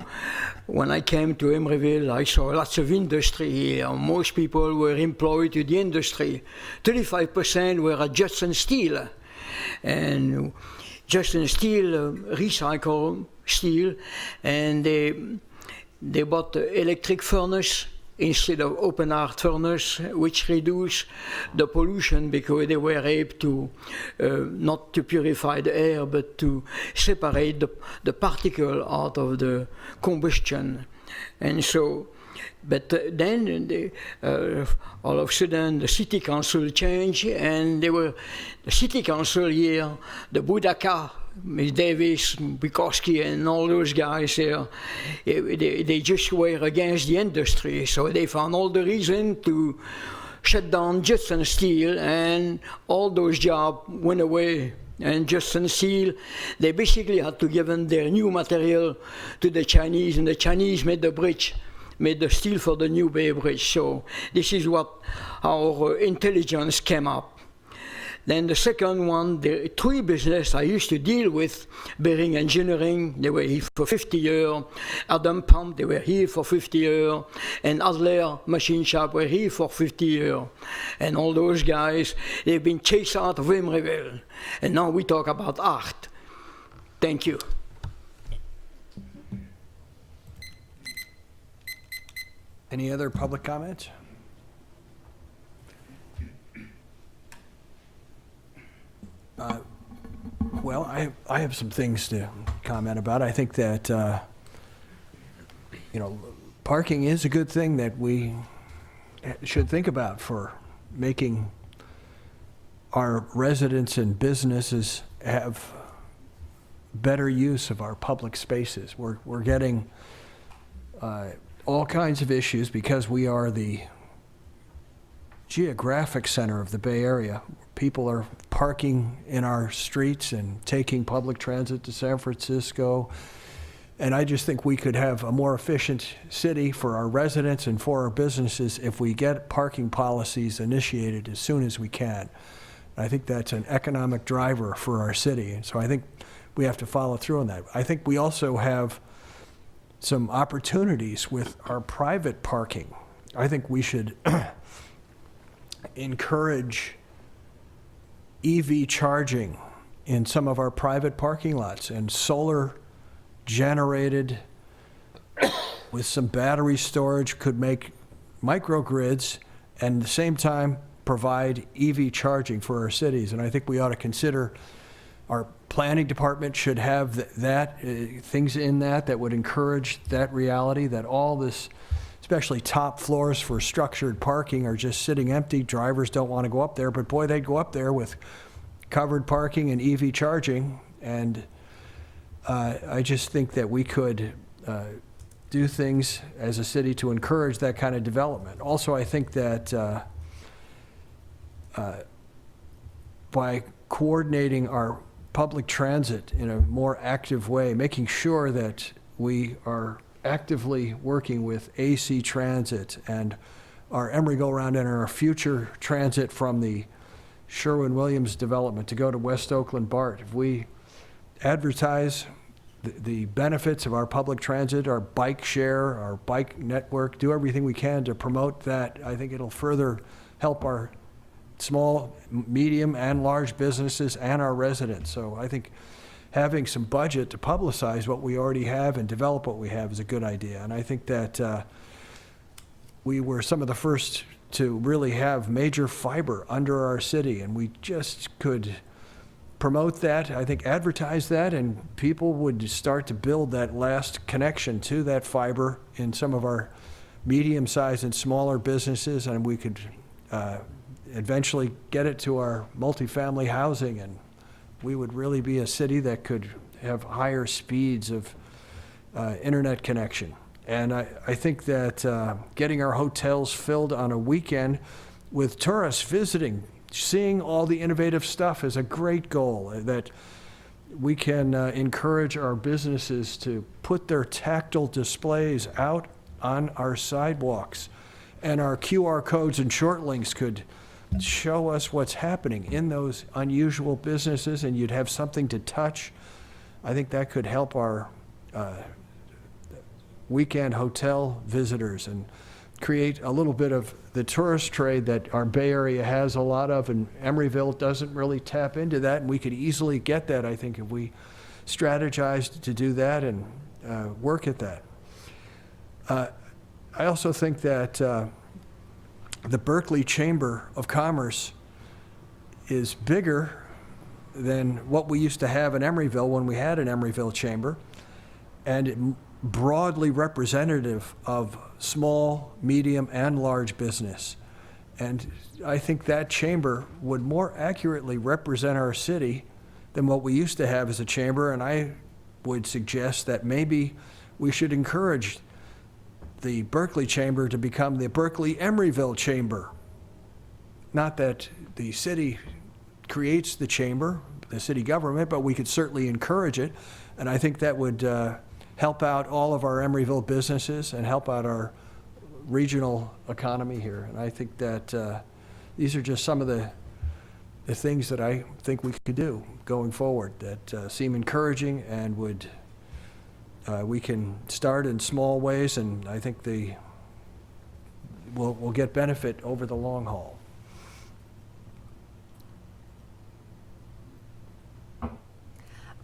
when I came to Emeryville, I saw lots of industry here. Most people were employed to the industry. 35% were at Judson Steel. And Judson Steel recycle steel, and they bought the electric furnace instead of open heart furnace, which reduce the pollution because they were able to not to purify the air, but to separate the particle out of the combustion. And so, but then all of a sudden the city council changed, and the city council here, the Budaka, Ms. Davis, Bukowski, and all those guys there, they just were against the industry. So they found all the reason to shut down Judson Steel, and all those jobs went away. And Judson Steel, they basically had to give them their new material to the Chinese, and the Chinese made the bridge, made the steel for the New Bay Bridge. So this is what our intelligence came up. Then the second one, the three business I used to deal with, bearing engineering, they were here for 50 years. Adam Pump, they were here for 50 years. And Adler Machine Shop were here for 50 years. And all those guys, they've been chased out of Emeryville. And now we talk about art. Thank you. Any other public comments? Well, I have some things to comment about. I think that, parking is a good thing that we should think about for making our residents and businesses have better use of our public spaces. We're getting all kinds of issues because we are the geographic center of the Bay Area. People are parking in our streets and taking public transit to San Francisco. And I just think we could have a more efficient city for our residents and for our businesses if we get parking policies initiated as soon as we can. I think that's an economic driver for our city. And so I think we have to follow through on that. I think we also have some opportunities with our private parking. I think we should encourage EV charging in some of our private parking lots, and solar generated with some battery storage could make microgrids and at the same time provide EV charging for our cities. And I think we ought to consider, our planning department should have things in that would encourage that reality, that all this, especially top floors for structured parking, are just sitting empty. Drivers don't want to go up there, but boy, they'd go up there with covered parking and EV charging. And I just think that we could do things as a city to encourage that kind of development. Also, I think that by coordinating our public transit in a more active way, making sure that we are actively working with AC Transit and our Emeryville Round and our future transit from the Sherwin-Williams development to go to West Oakland BART. If we advertise the benefits of our public transit, our bike share, our bike network, do everything we can to promote that, I think it'll further help our small, medium, and large businesses and our residents. So I think having some budget to publicize what we already have and develop what we have is a good idea. And I think that we were some of the first to really have major fiber under our city, and we just could promote that, I think advertise that, and people would start to build that last connection to that fiber in some of our medium-sized and smaller businesses, and we could eventually get it to our multifamily housing, and we would really be a city that could have higher speeds of internet connection. And I think that getting our hotels filled on a weekend with tourists visiting, seeing all the innovative stuff is a great goal, that we can encourage our businesses to put their tactile displays out on our sidewalks, and our QR codes and short links could show us what's happening in those unusual businesses, and you'd have something to touch. I think that could help our weekend hotel visitors and create a little bit of the tourist trade that our Bay Area has a lot of, and Emeryville doesn't really tap into that, and we could easily get that, I think, if we strategized to do that and work at that. I also think that the Berkeley Chamber of Commerce is bigger than what we used to have in Emeryville when we had an Emeryville Chamber, and broadly representative of small, medium, and large business. And I think that chamber would more accurately represent our city than what we used to have as a chamber, and I would suggest that maybe we should encourage the Berkeley Chamber to become the Berkeley Emeryville Chamber. Not that the city creates the chamber, the city government, but we could certainly encourage it, and I think that would help out all of our Emeryville businesses and help out our regional economy here. And I think that these are just some of the things that I think we could do going forward that seem encouraging and would we can start in small ways, and I think we'll get benefit over the long haul.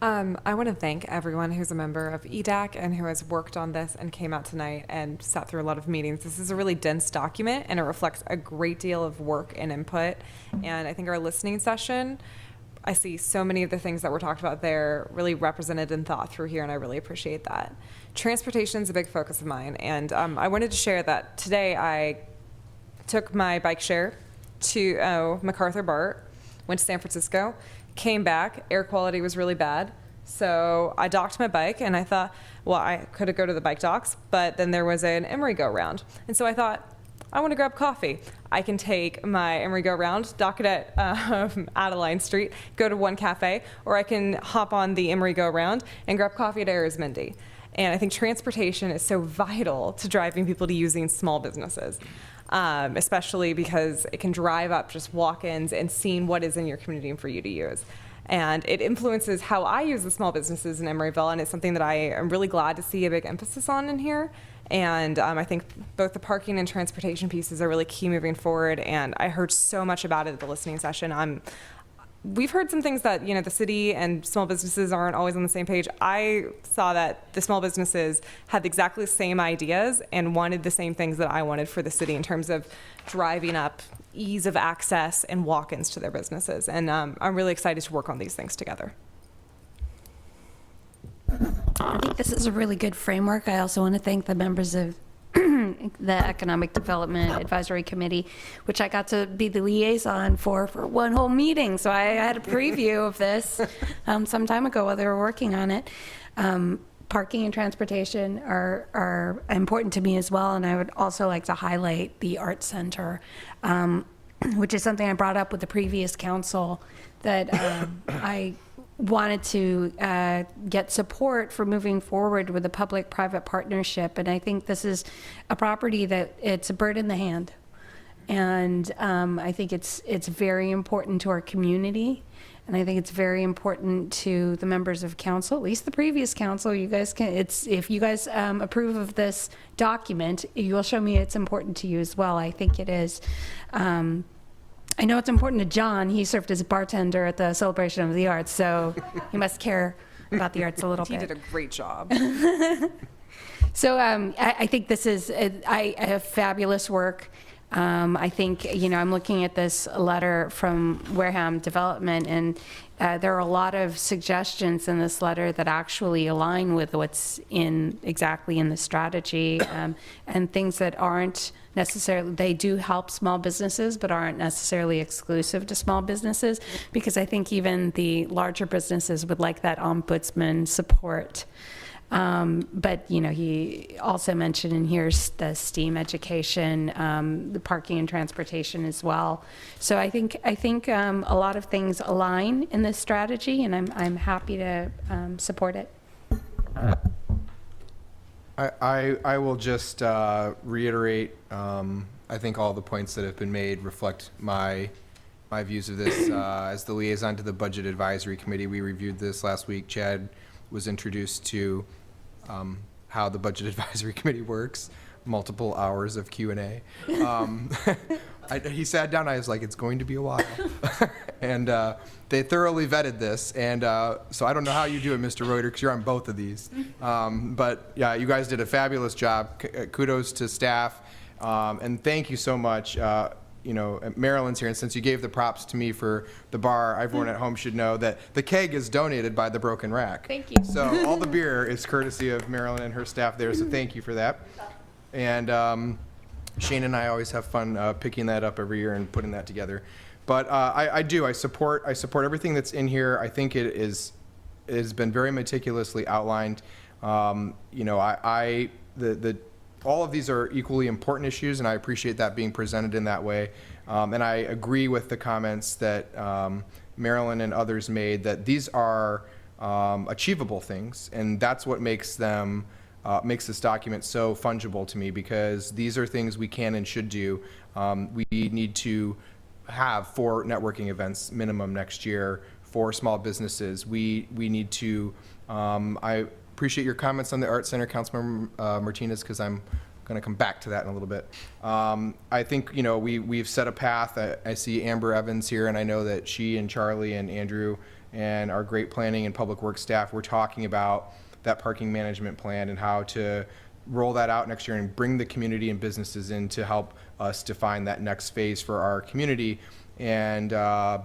I want to thank everyone who's a member of EDAC and who has worked on this and came out tonight and sat through a lot of meetings. This is a really dense document, and it reflects a great deal of work and input. And I think our listening session, I see so many of the things that were talked about there really represented and thought through here, and I really appreciate that. Transportation is a big focus of mine, and I wanted to share that today I took my bike share to MacArthur BART, went to San Francisco, came back, air quality was really bad. So I docked my bike, and I thought, well, I could go to the bike docks, but then there was an Emery go round. And so I thought, I want to grab coffee. I can take my Emery go round, dock it at Adeline Street, go to one cafe, or I can hop on the Emery go round and grab coffee at Arizmendi. And I think transportation is so vital to driving people to using small businesses. Especially because it can drive up just walk-ins and seeing what is in your community and for you to use. And it influences how I use the small businesses in Emeryville, and it's something that I am really glad to see a big emphasis on in here. And I think both the parking and transportation pieces are really key moving forward, and I heard so much about it at the listening session. We've heard some things that, the city and small businesses aren't always on the same page. I saw that the small businesses had exactly the same ideas and wanted the same things that I wanted for the city in terms of driving up ease of access and walk-ins to their businesses. And I'm really excited to work on these things together. I think this is a really good framework. I also want to thank the members of the Economic Development Advisory Committee, which I got to be the liaison for one whole meeting. So I had a preview of this some time ago while they were working on it. Parking and transportation are important to me as well, and I would also like to highlight the Art Center, which is something I brought up with the previous council that I wanted to get support for moving forward with a public-private partnership. And I think this is a property that it's a bird in the hand. And I think it's very important to our community. And I think it's very important to the members of council, at least the previous council. You guys can, if you guys approve of this document, you will show me it's important to you as well. I think it is. I know it's important to John. He served as a bartender at the Celebration of the Arts, so he must care about the arts a little bit. He did a great job. So I think this is a fabulous work. I think, I'm looking at this letter from Wareham Development, and there are a lot of suggestions in this letter that actually align with what's exactly in the strategy, and things that aren't necessarily, they do help small businesses, but aren't necessarily exclusive to small businesses, because I think even the larger businesses would like that ombudsman support. But he also mentioned in here the STEAM education, the parking and transportation as well. So I think a lot of things align in this strategy, and I'm happy to support it. I will just reiterate, I think all the points that have been made reflect my views of this. As the liaison to the Budget Advisory Committee, we reviewed this last week. Chad was introduced to how the Budget Advisory Committee works, multiple hours of Q&A. He sat down, I was like, it's going to be a while. And they thoroughly vetted this, and so I don't know how you do it, Mr. Reuter, because you're on both of these. But yeah, you guys did a fabulous job. Kudos to staff, and thank you so much. Marilyn's here, and since you gave the props to me for the bar, everyone at home should know that the keg is donated by the Broken Rack. Thank you. So all the beer is courtesy of Marilyn and her staff there, so thank you for that. And Shane and I always have fun picking that up every year and putting that together. But I support everything that's in here. I think it has been very meticulously outlined. All of these are equally important issues, and I appreciate that being presented in that way. And I agree with the comments that Marilyn and others made, that these are achievable things, and that's what makes this document so fungible to me, because these are things we can and should do. We need to have 4 networking events minimum next year for small businesses. We need to, I appreciate your comments on the Art Center, Councilmember Martinez, because I'm going to come back to that in a little bit. I think, we've set a path. I see Amber Evans here, and I know that she and Charlie and Andrew and our great planning and public works staff, we're talking about that parking management plan and how to roll that out next year and bring the community and businesses in to help us define that next phase for our community. And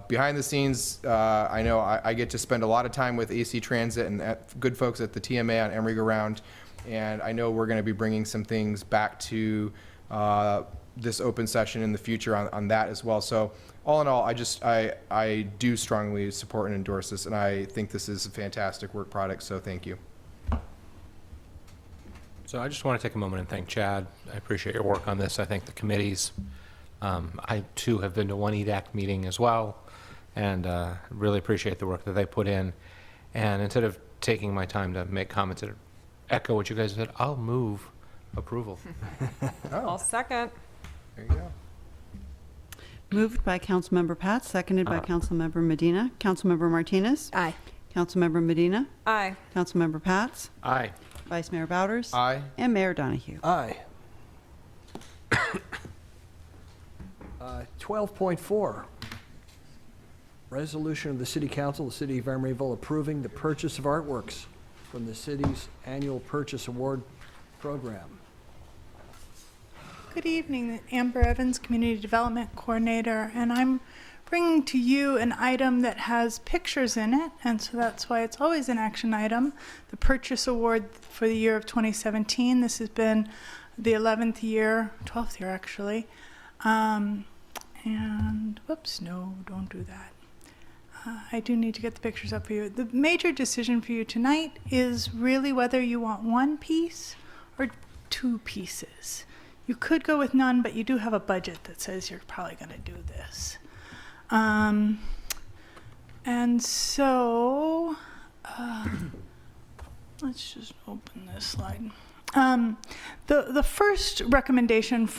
behind the scenes, I know I get to spend a lot of time with AC Transit and good folks at the TMA on Emeryville, and I know we're going to be bringing some things back to this open session in the future on that as well. So all in all, I do strongly support and endorse this, and I think this is a fantastic work product, so thank you. So I just want to take a moment and thank Chad. I appreciate your work on this. I think the committees, I too have been to one EDAC meeting as well, and really appreciate the work that they put in. And instead of taking my time to make comments that echo what you guys said, I'll move approval. I'll second. There you go. Moved by Councilmember Pat, seconded by Councilmember Medina. Councilmember Martinez? Aye. Councilmember Medina? Aye. Councilmember Pats? Aye. Vice Mayor Bowders? Aye. And Mayor Donahue. Aye. 12.4, resolution of the City Council of the City of Emeryville approving the purchase of artworks from the city's annual purchase award program. Good evening, Amber Evans, Community Development Coordinator, and I'm bringing to you an item that has pictures in it, and so that's why it's always an action item. The purchase award for the year of 2017. This has been the 12th year actually. And whoops, no, don't do that. I do need to get the pictures up for you. The major decision for you tonight is really whether you want one piece or 2 pieces. You could go with none, but you do have a budget that says you're probably going to do this. And so, let's just open this slide. The first recommendation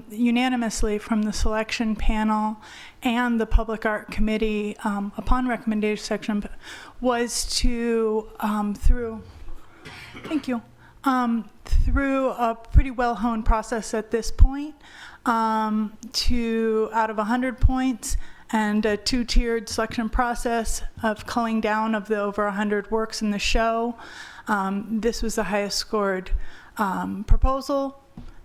unanimously from the selection panel and the Public Art Committee, upon recommendation section, was to, through a pretty well-honed process at this point, to, out of 100 points, and a two-tiered selection process of culling down of the over 100 works in the show. This was the highest scored proposal,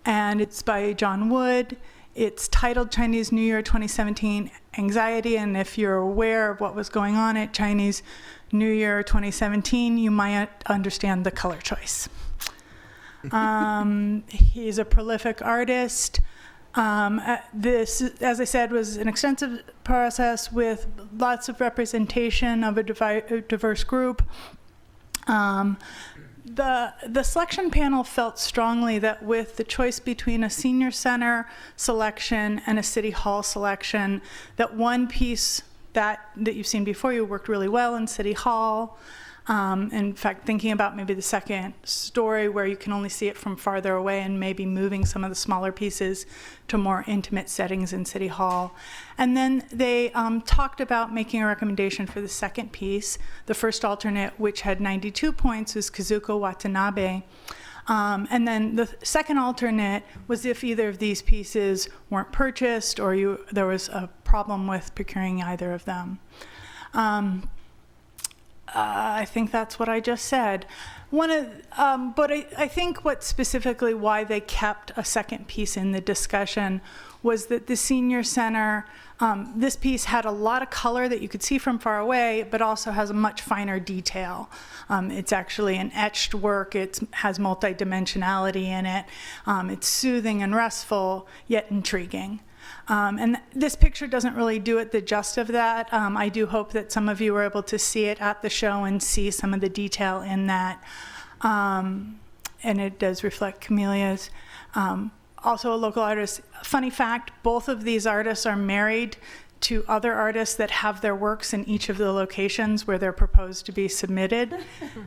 and it's by John Wood. It's titled Chinese New Year 2017 Anxiety, and if you're aware of what was going on at Chinese New Year 2017, you might understand the color choice. He's a prolific artist. This, as I said, was an extensive process with lots of representation of a diverse group. The selection panel felt strongly that with the choice between a senior center selection and a city hall selection, that one piece that you've seen before you worked really well in City Hall. In fact, thinking about maybe the second story where you can only see it from farther away and maybe moving some of the smaller pieces to more intimate settings in City Hall. And then they talked about making a recommendation for the second piece. The first alternate, which had 92 points, was Kazuko Watanabe. And then the second alternate was if either of these pieces weren't purchased or there was a problem with procuring either of them. I think that's what I just said. But I think what specifically why they kept a second piece in the discussion was that the senior center, this piece had a lot of color that you could see from far away, but also has a much finer detail. It's actually an etched work. It has multidimensionality in it. It's soothing and restful, yet intriguing. And this picture doesn't really do it the just of that. I do hope that some of you were able to see it at the show and see some of the detail in that. And it does reflect camellias. Also a local artist. Funny fact, both of these artists are married to other artists that have their works in each of the locations where they're proposed to be submitted.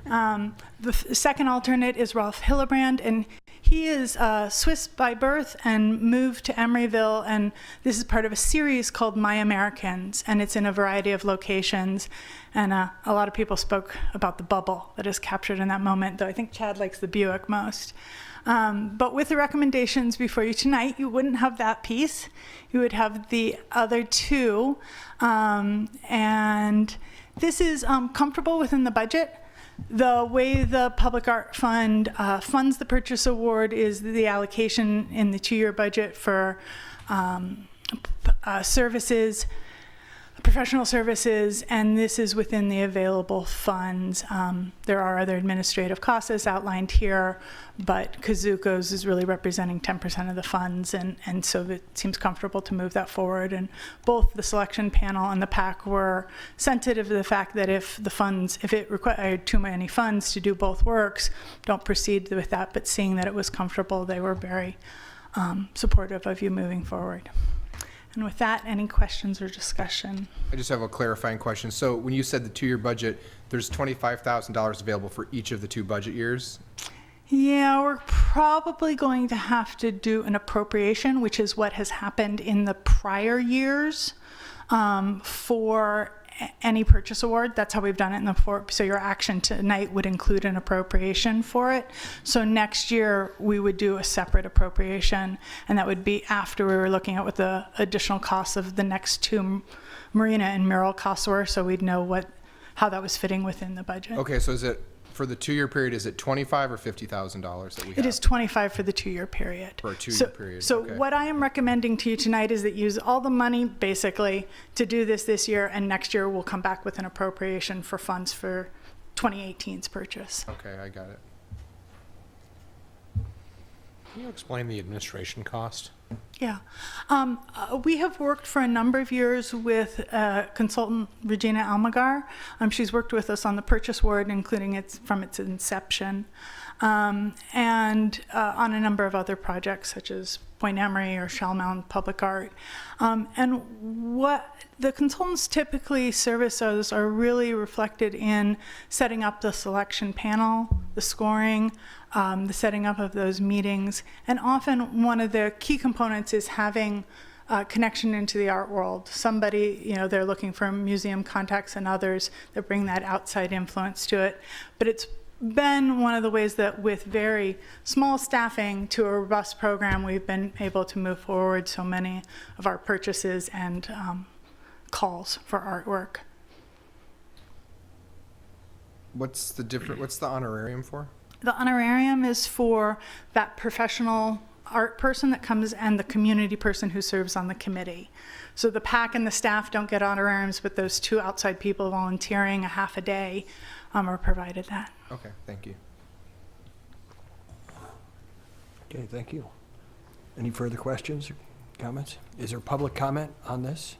The second alternate is Rolf Hillebrand, and he is Swiss by birth and moved to Emeryville, and this is part of a series called My Americans, and it's in a variety of locations. And a lot of people spoke about the bubble that is captured in that moment, though I think Chad likes the Buick most. But with the recommendations before you tonight, you wouldn't have that piece. You would have the other two. And this is comfortable within the budget. The way the Public Art Fund funds the purchase award is the allocation in the 2-year budget for services, professional services, and this is within the available funds. There are other administrative costs as outlined here, but Kazuko's is really representing 10% of the funds, and so it seems comfortable to move that forward. And both the selection panel and the PAC were sensitive to the fact that if it required too many funds to do both works, don't proceed with that, but seeing that it was comfortable, they were very supportive of you moving forward. And with that, any questions or discussion? I just have a clarifying question. So when you said the 2-year budget, there's $25,000 available for each of the 2 budget years? Yeah, we're probably going to have to do an appropriation, which is what has happened in the prior years for any purchase award. That's how we've done it in the so your action tonight would include an appropriation for it. So next year we would do a separate appropriation, and that would be after we were looking at what the additional costs of the next 2 marina and mural costs were, so we'd know how that was fitting within the budget. Okay, so is it, for the 2-year period, is it $25,000 or $50,000 that we have? It is $25,000 for the 2-year period. For a 2-year period. So okay. What I am recommending to you tonight is that use all the money basically to do this year, and next year we'll come back with an appropriation for funds for 2018's purchase. Okay, I got it. Can you explain the administration cost? Yeah. We have worked for a number of years with consultant Regina Almagar. She's worked with us on the purchase award, including from its inception. and on a number of other projects such as Point Emery or Shell Mountain Public Art. And what the consultants typically service us are really reflected in setting up the selection panel, the scoring, the setting up of those meetings. And often one of the key components is having connection into the art world. Somebody, you know, they're looking for museum contacts and others that bring that outside influence to it. But it's been one of the ways that with very small staffing to a robust program, we've been able to move forward so many of our purchases and calls for artwork. What's the honorarium for? The honorarium is for that professional art person that comes and the community person who serves on the committee. So the PAC and the staff don't get honorariums, but those two outside people volunteering a half a day are provided that. Okay, thank you. Okay, thank you. Any further questions or comments? Is there public comment on this?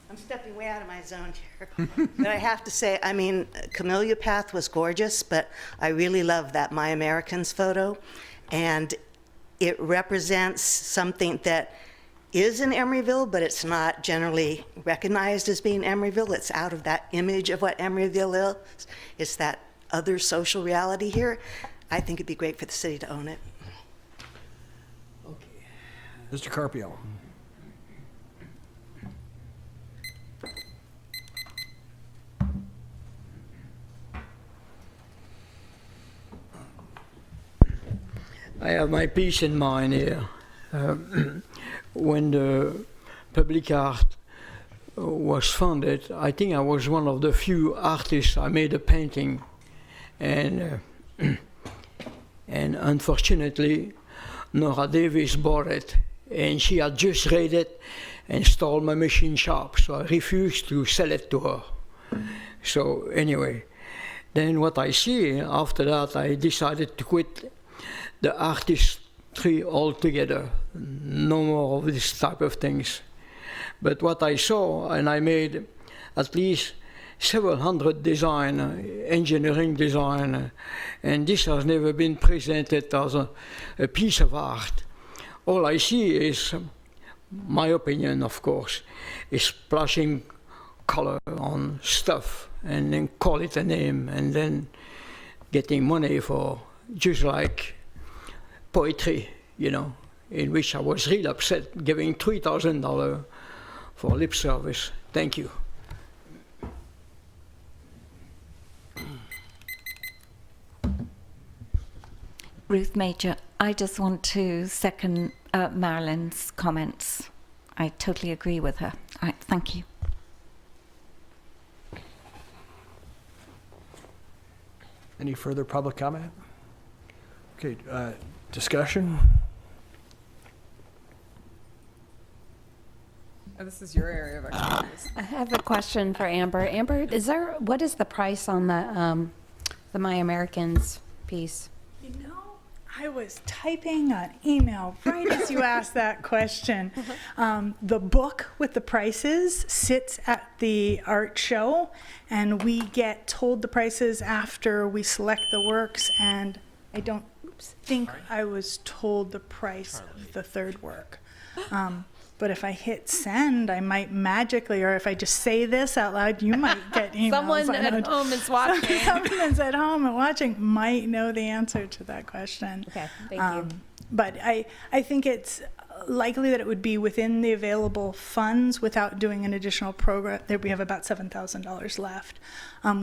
I'm stepping way out of my zone here. But I have to say, I mean, Camellia Path was gorgeous, but I really love that My Americans photo. And it represents something that is in Emeryville, but it's not generally recognized as being Emeryville. It's out of that image of what Emeryville is. It's that other social reality here. I think it'd be great for the city to own it. Mr. Carpio. I have my peace in mind here. When the public art was funded, I think I was one of the few artists. I made a painting, and unfortunately, Nora Davis bought it, and she had just read it and stole my machine shop. So I refused to sell it to her. So anyway, then what I see after that, I decided to quit the artistry altogether. No more of this type of things. But what I saw, and I made at least several hundred engineering design, and this has never been presented as a piece of art. All I see is, my opinion of course, is splashing color on stuff and then call it a name and then getting money for, just like poetry, you know, in which I was really upset, giving $3,000 for lip service. Thank you. Ruth Major, I just want to second Marilyn's comments. I totally agree with her. All right, thank you. Any further public comment? Okay, discussion? Oh, this is your area of expertise. I have a question for Amber. Amber, what is the price on the My Americans piece? You know, I was typing an email right as you asked that question. The book with the prices sits at the art show, and we get told the prices after we select the works, and I don't think I was told the price of the third work. But if I hit send, I might magically, or if I just say this out loud, you might get emails. Someone at home is watching. Someone's at home and watching might know the answer to that question. Okay, thank you. But I think it's likely that it would be within the available funds without doing an additional program. There we have about $7,000 left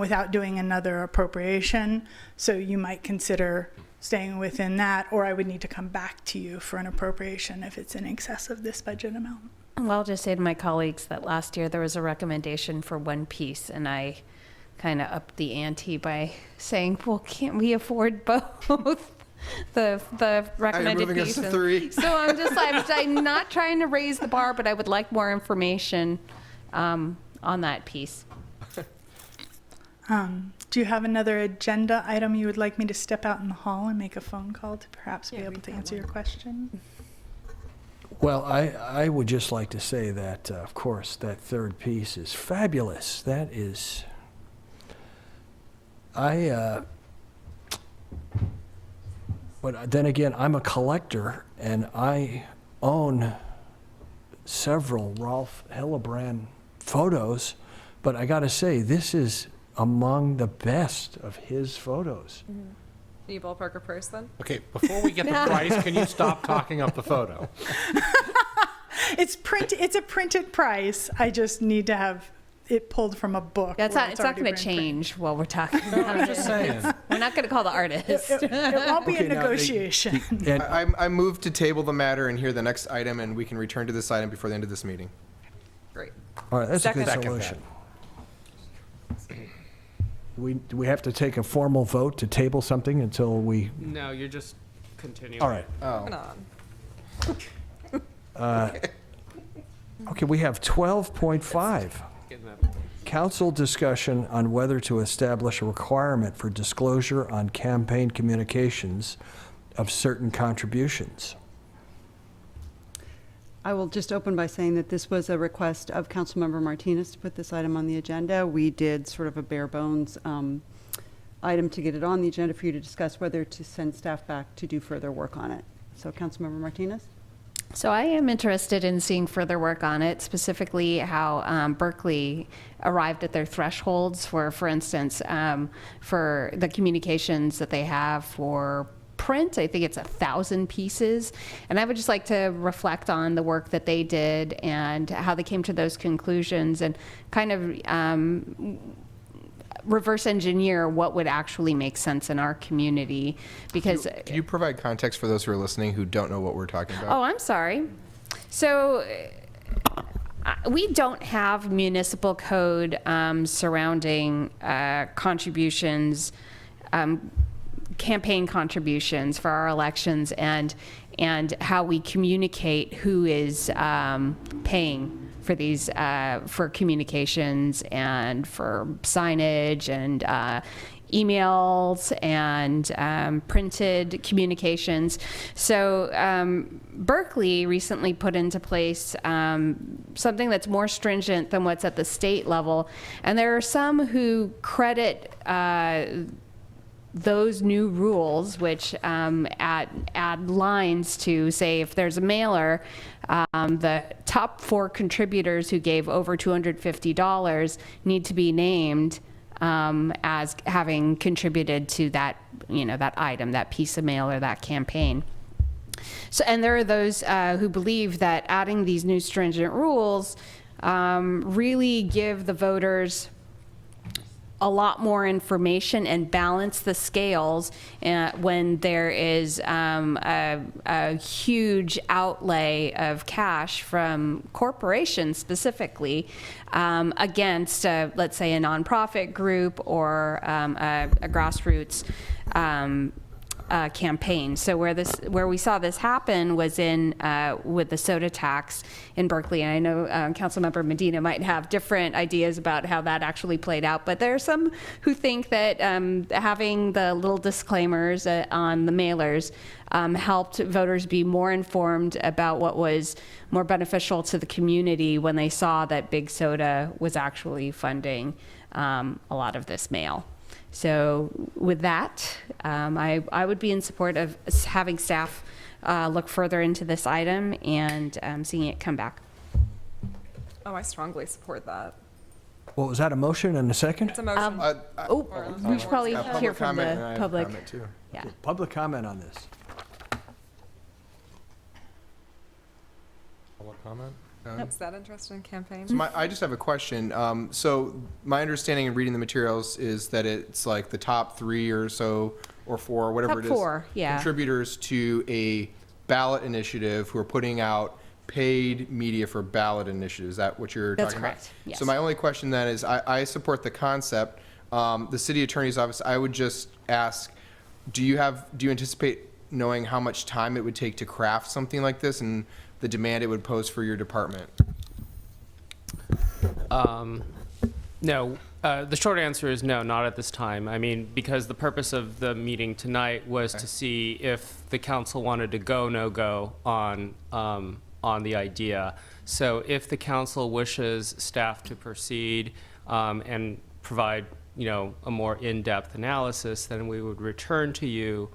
without doing another appropriation. So you might consider staying within that, or I would need to come back to you for an appropriation if it's in excess of this budget amount. Well, I'll just say to my colleagues that last year there was a recommendation for one piece, and I kind of upped the ante by saying, well, can't we afford both? the recommended moving piece. us to 3. So I'm not trying to raise the bar, but I would like more information on that piece. Do you have another agenda item you would like me to step out in the hall and make a phone call to perhaps be able to answer your question? Well, I would just like to say that, of course, that third piece is fabulous. That is But then again, I'm a collector, and I own several Ralph Hillebrand photos, but I gotta say, this is among the best of his photos. Can you ballpark a price then? Okay, before we get the price, can you stop talking up the photo? It's a printed price. I just need to have it pulled from a book. It's where not going already to been change while we're talking about I'm it. just saying. We're not going to call the artist. It won't be Okay, a now, negotiation. And I move to table the matter and hear the next item, and we can return to this item before the end of this meeting. Great. all right, that's a good Second. solution. Do we have to take a formal vote to table something until we, No, you're just continuing. all right. Moving on. Okay, we have 12.5. Getting that. Council discussion on whether to establish a requirement for disclosure on campaign communications of certain contributions. I will just open by saying that this was a request of Councilmember Martinez to put this item on the agenda. We did sort of a bare bones item to get it on the agenda for you to discuss whether to send staff back to do further work on it. So Councilmember Martinez? So I am interested in seeing further work on it, specifically how Berkeley arrived at their thresholds for instance, for the communications that they have for print. I think it's 1,000 pieces. And I would just like to reflect on the work that they did and how they came to those conclusions and kind of reverse engineer what would actually make sense in our community. Because Can you provide context for those who are listening who don't know what we're talking about? Oh, I'm sorry. So we don't have municipal code surrounding contributions, campaign contributions for our elections, and how we communicate who is paying for these for communications and for signage and emails and printed communications. So Berkeley recently put into place something that's more stringent than what's at the state level. And there are some who credit those new rules, which add lines to say if there's a mailer, the top 4 contributors who gave over $250 need to be named as having contributed to that, that item, that piece of mail or that campaign. So, and there are those who believe that adding these new stringent rules really give the voters a lot more information and balance the scales when there is a huge outlay of cash from corporations specifically against, let's say, a nonprofit group or a grassroots campaign. So where we saw this happen was in with the soda tax in Berkeley, and I know Councilmember Medina might have different ideas about how that actually played out. But there are some who think that having the little disclaimers on the mailers helped voters be more informed about what was more beneficial to the community when they saw that Big Soda was actually funding a lot of this mail. So with that, I would be in support of having staff look further into this item and seeing it come back. Oh, I strongly support that. Well, was that a motion and a second? It's a motion. We should probably hear from comment, and I the have public. comment too. Yeah. Public comment on this. Public comment? Is that interested in campaigns? So I just have a question. So my understanding in reading the materials is that it's like the top 3 or so, or 4, whatever Top it is, 4, yeah. contributors to a ballot initiative who are putting out paid media for ballot initiatives. Is that what you're That's talking correct, about? yes. So my only question then is, I support the concept. The city attorney's office, I would just ask, do you anticipate knowing how much time it would take to craft something like this and the demand it would pose for your department? No. The short answer is no, not at this time. I mean, because the purpose of the meeting tonight was to see if the council wanted to go, no go on the idea. So if the council wishes staff to proceed and provide a more in-depth analysis, then we would return to you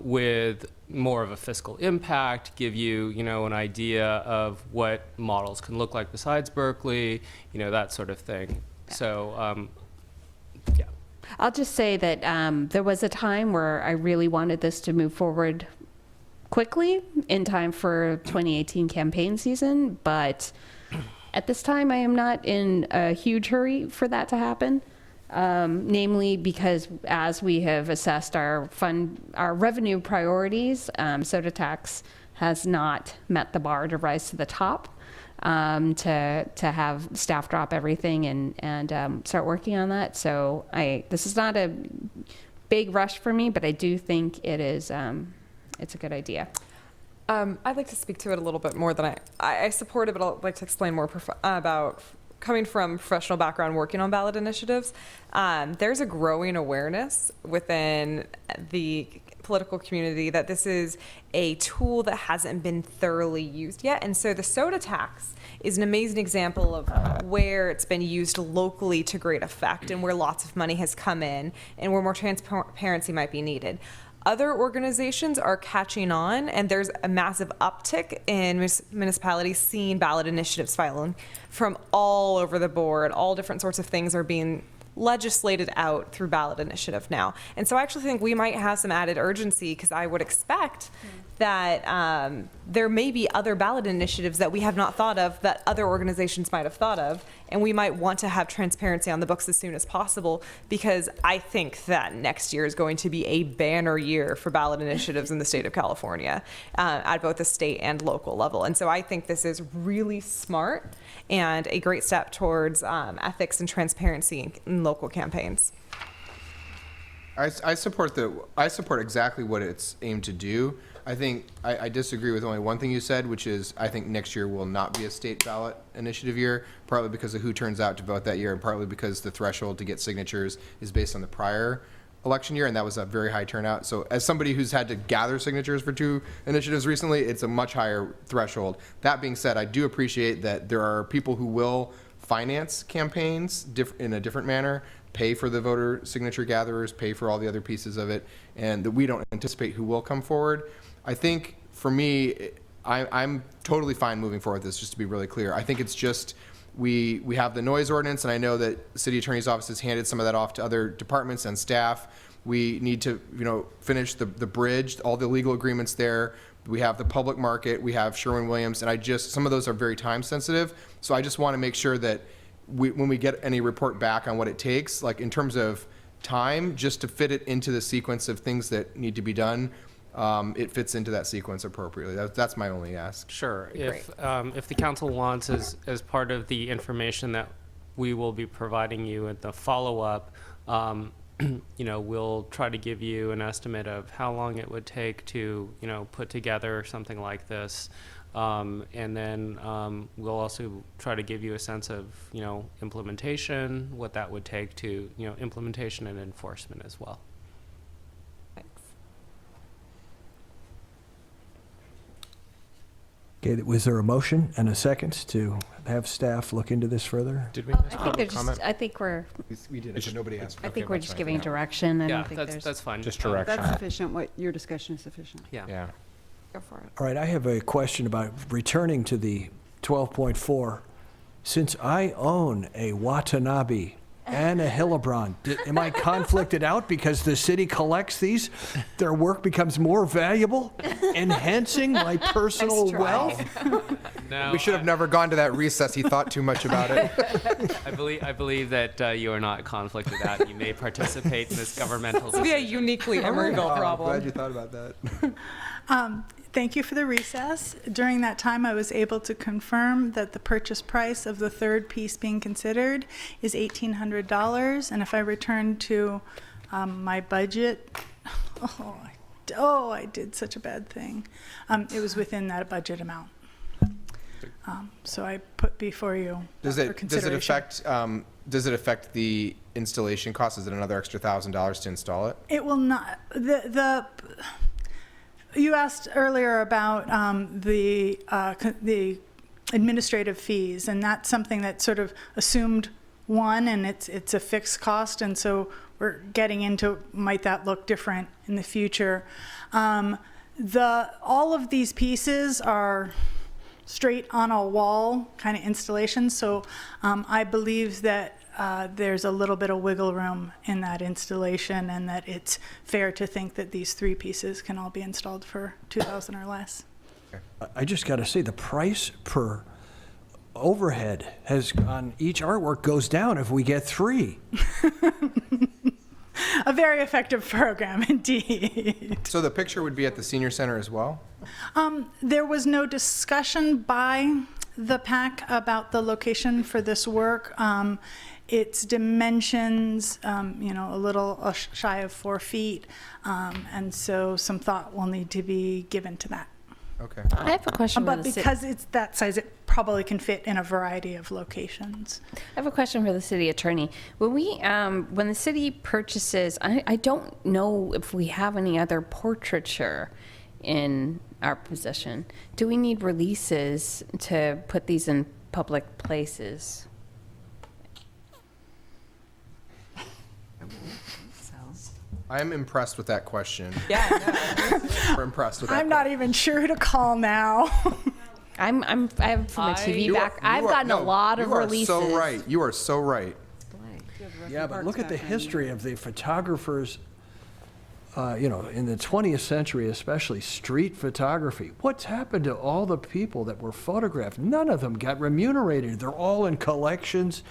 with more of a fiscal impact, give you, an idea of what models can look like besides Berkeley, that sort of thing. So, yeah. I'll just say that there was a time where I really wanted this to move forward quickly in time for 2018 campaign season, but at this time I am not in a huge hurry for that to happen. Namely because as we have assessed our revenue priorities, soda tax has not met the bar to rise to the top, to have staff drop everything and start working on that. So this is not a big rush for me, but I do think it is, it's a good idea. I'd like to speak to it a little bit more than I support it, but I'd like to explain more about coming from professional background working on ballot initiatives. There's a growing awareness within the political community that this is a tool that hasn't been thoroughly used yet. And so the soda tax is an amazing example of where it's been used locally to great effect and where lots of money has come in and where more transparency might be needed. Other organizations are catching on, and there's a massive uptick in municipalities seeing ballot initiatives filing from all over the board. All different sorts of things are being legislated out through ballot initiative now. And so I actually think we might have some added urgency, because I would expect that there may be other ballot initiatives that we have not thought of that other organizations might have thought of, and we might want to have transparency on the books as soon as possible, because I think that next year is going to be a banner year for ballot initiatives in the state of California at both the state and local level. And so I think this is really smart and a great step towards ethics and transparency in local campaigns. I support exactly what it's aimed to do. I think I disagree with only one thing you said, which is I think next year will not be a state ballot initiative year, partly because of who turns out to vote that year, and partly because the threshold to get signatures is based on the prior election year, and that was a very high turnout. So as somebody who's had to gather signatures for 2 initiatives recently, it's a much higher threshold. That being said, I do appreciate that there are people who will finance campaigns in a different manner, pay for the voter signature gatherers, pay for all the other pieces of it, and that we don't anticipate who will come forward. I think for me, I'm totally fine moving forward with this, just to be really clear. I think it's just we have the noise ordinance, and I know that the city attorney's office has handed some of that off to other departments and staff. We need to finish the bridge, all the legal agreements there. We have the public market, we have Sherwin-Williams, and some of those are very time sensitive. So I just want to make sure that when we get any report back on what it takes, like in terms of time, just to fit it into the sequence of things that need to be done, it fits into that sequence appropriately. That's my only ask. Sure. If the council wants, as part of the information that we will be providing you in the follow-up, we'll try to give you an estimate of how long it would take to, put together something like this. And then we'll also try to give you a sense of, implementation, what that would take to, implementation and enforcement as well. Okay, was there a motion and a second to have staff look into this further? Did we I miss think public they're just, comment? I think we're, We did it, but nobody asked. I Okay, think we're that's just fine. giving direction. I Yeah, don't think that's fine. Just direction. That's sufficient. What your discussion is sufficient. Yeah. Go for it. All right, I have a question about returning to the 12.4. Since I own a Watanabe and a Hillebrand, am I conflicted out because the city collects these? Their work becomes more valuable, enhancing my personal wealth? No, We should have never gone to that recess. He thought too much about it. I believe that you are not conflicted out. You may participate in this governmental. This would be a uniquely Emeryville I'm problem. glad you thought about that. Thank you for the recess. During that time, I was able to confirm that the purchase price of the third piece being considered is $1,800. And if I return to my budget, I did such a bad thing. It was within that budget amount. So I put before you Does for it consideration. affect the installation cost? Is it another extra $1,000 to install it? It will not. You asked earlier about the administrative fees, and that's something that sort of assumed one, and it's a fixed cost, and so we're getting into, might that look different in the future? All of these pieces are straight on a wall kind of installations, so I believe that there's a little bit of wiggle room in that installation, and that it's fair to think that these 3 pieces can all be installed for $2,000 or less. I just got to say, the price per overhead on each artwork goes down if we get 3. A very effective program, indeed. So the picture would be at the senior center as well? There was no discussion by the PAC about the location for this work. Its dimensions, a little shy of 4 feet, and so some thought will need to be given to that. Okay. I have a question for But the city. because it's that size, it probably can fit in a variety of locations. I have a question for the city attorney. When the city purchases, I don't know if we have any other portraiture in our possession. Do we need releases to put these in public places? I am impressed with that question. Yeah, We're impressed with that. I'm not even sure who to call now. I have from a TV back. I've gotten a lot of releases. You are so right. You are so right. Yeah, but look at the history of the photographers, in the 20th century, especially street photography. What's happened to all the people that were photographed? None of them got remunerated. They're all in collections.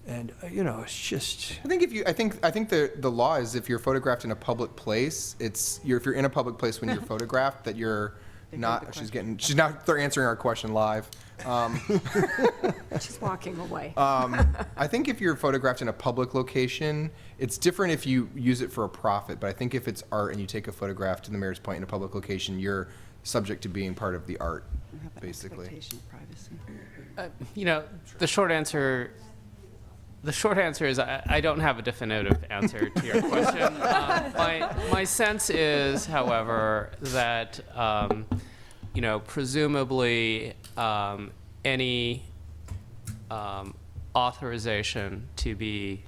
And, it's just... I think the law is if you're photographed in a public place, if you're in a public place when you're photographed, that you're not, they're answering our question live. She's walking away. I think if you're photographed in a public location, it's different if you use it for a profit, but I think if it's art and you take a photograph, to the mayor's point, in a public location, you're subject to being part of the art, basically. The short answer is I don't have a definitive answer to your question. My sense is, however, that presumably any authorization to be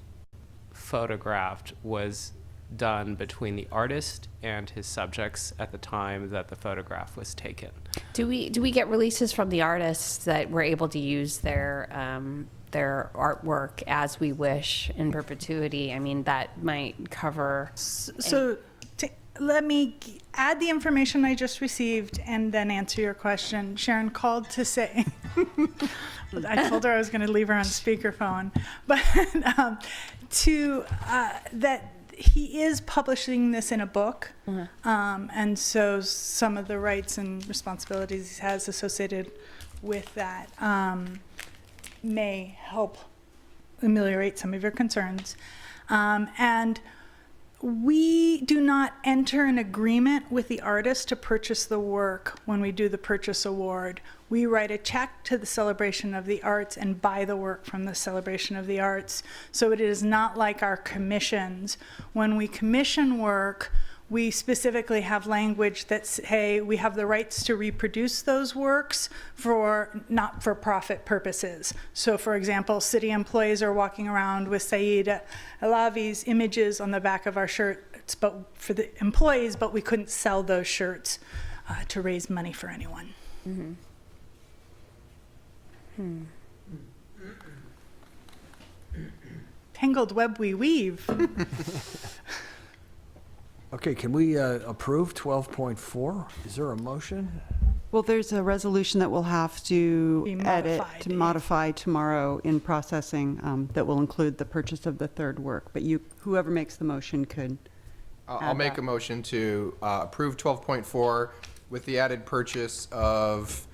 photographed was done between the artist and his subjects at the time that the photograph was taken. Do we get releases from the artists that we're able to use their artwork as we wish in perpetuity? I mean, that might cover... Let me add the information I just received and then answer your question. Sharon called to say, I told her I was going to leave her on speakerphone, but that he is publishing this in a book, and so some of the rights and responsibilities he has associated with that may help ameliorate some of your concerns. And we do not enter an agreement with the artist to purchase the work when we do the purchase award. We write a check to the Celebration of the Arts and buy the work from the Celebration of the Arts. So it is not like our commissions. When we commission work, we specifically have language that say we have the rights to reproduce those works for not-for-profit purposes. So, for example, city employees are walking around with Saeed Alavi's images on the back of our shirts, but for the employees, but we couldn't sell those shirts to raise money for anyone. Tangled web we weave. Okay, can we approve 12.4? Is there a motion? Well, there's a resolution that we'll have to edit, to modify tomorrow in processing that will include the purchase of the third work. But whoever makes the motion could I'll make a motion to approve 12.4 with the added purchase of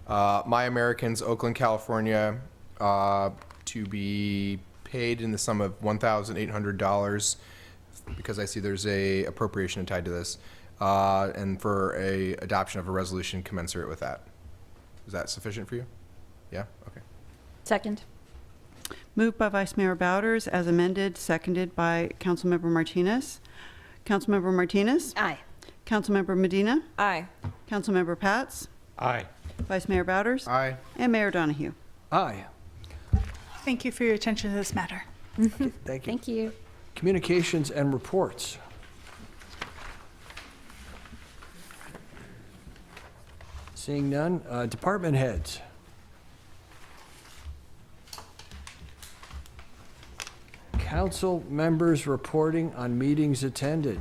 My Americans, Oakland, California, to be paid in the sum of $1,800, because I see there's a appropriation tied to this, and for a adoption of a resolution commensurate with that. Is that sufficient for you? Yeah? Okay. Second. Moved by Vice Mayor Bowders, as amended, seconded by Councilmember Martinez. Councilmember Martinez? Aye. Councilmember Medina? Aye. Councilmember Pats? Aye. Vice Mayor Bowders? Aye. And Mayor Donahue. Aye. Thank you for your attention to this matter. Thank you. Thank you. Communications and reports. Seeing none, department heads. Council members reporting on meetings attended.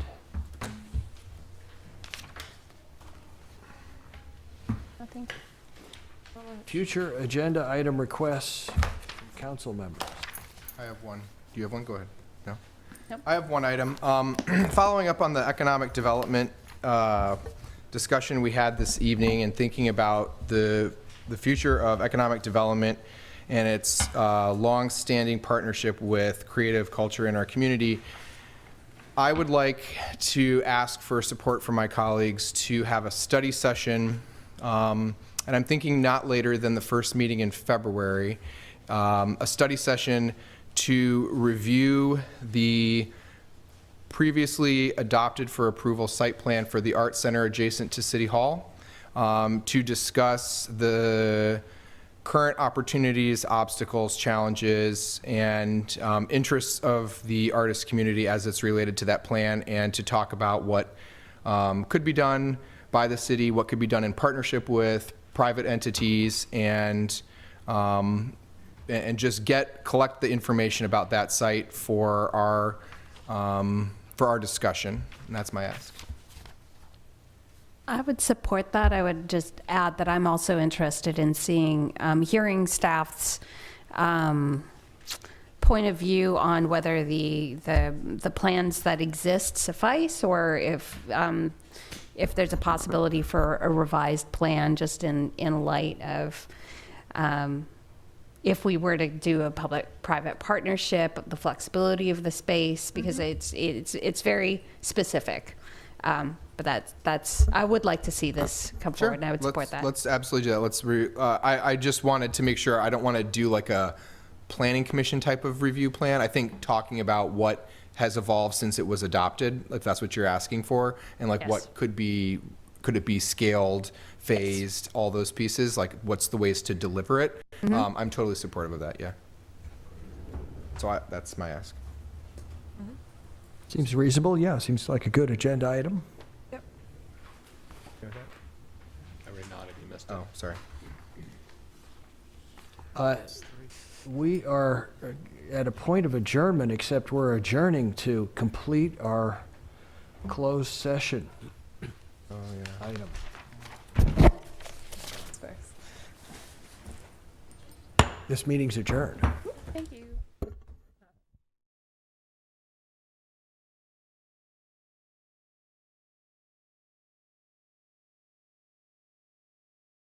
Nothing. Future agenda item requests from council members. I have one. Do you have one? Go ahead. No? Nope. I have one item. Following up on the economic development discussion we had this evening and thinking about the future of economic development and its long-standing partnership with creative culture in our community, I would like to ask for support from my colleagues to have a study session, and I'm thinking not later than the first meeting in February, a study session to review the previously adopted for approval site plan for the Art Center adjacent to City Hall, to discuss the current opportunities, obstacles, challenges, and interests of the artist community as it's related to that plan, and to talk about what could be done by the city, what could be done in partnership with private entities, and just collect the information about that site for our discussion. And that's my ask. I would support that. I would just add that I'm also interested in hearing staff's point of view on whether the plans that exist suffice, or if there's a possibility for a revised plan, just in light of if we were to do a public-private partnership, the flexibility of the space, because it's very specific. But I would like to see this come forward, and I would support that. Let's absolutely do that. I just wanted to make sure, I don't want to do like a planning commission type of review plan. I think talking about what has evolved since it was adopted, if that's what you're asking for, and like what could it be scaled, phased, all those pieces, like what's the ways to deliver it. I'm totally supportive of that, yeah. So that's my ask. Seems reasonable, yeah, seems like a good agenda item. Yep. I already nodded, you missed it. Oh, sorry. We are at a point of adjournment, except we're adjourning to complete our closed session item. This meeting's adjourned.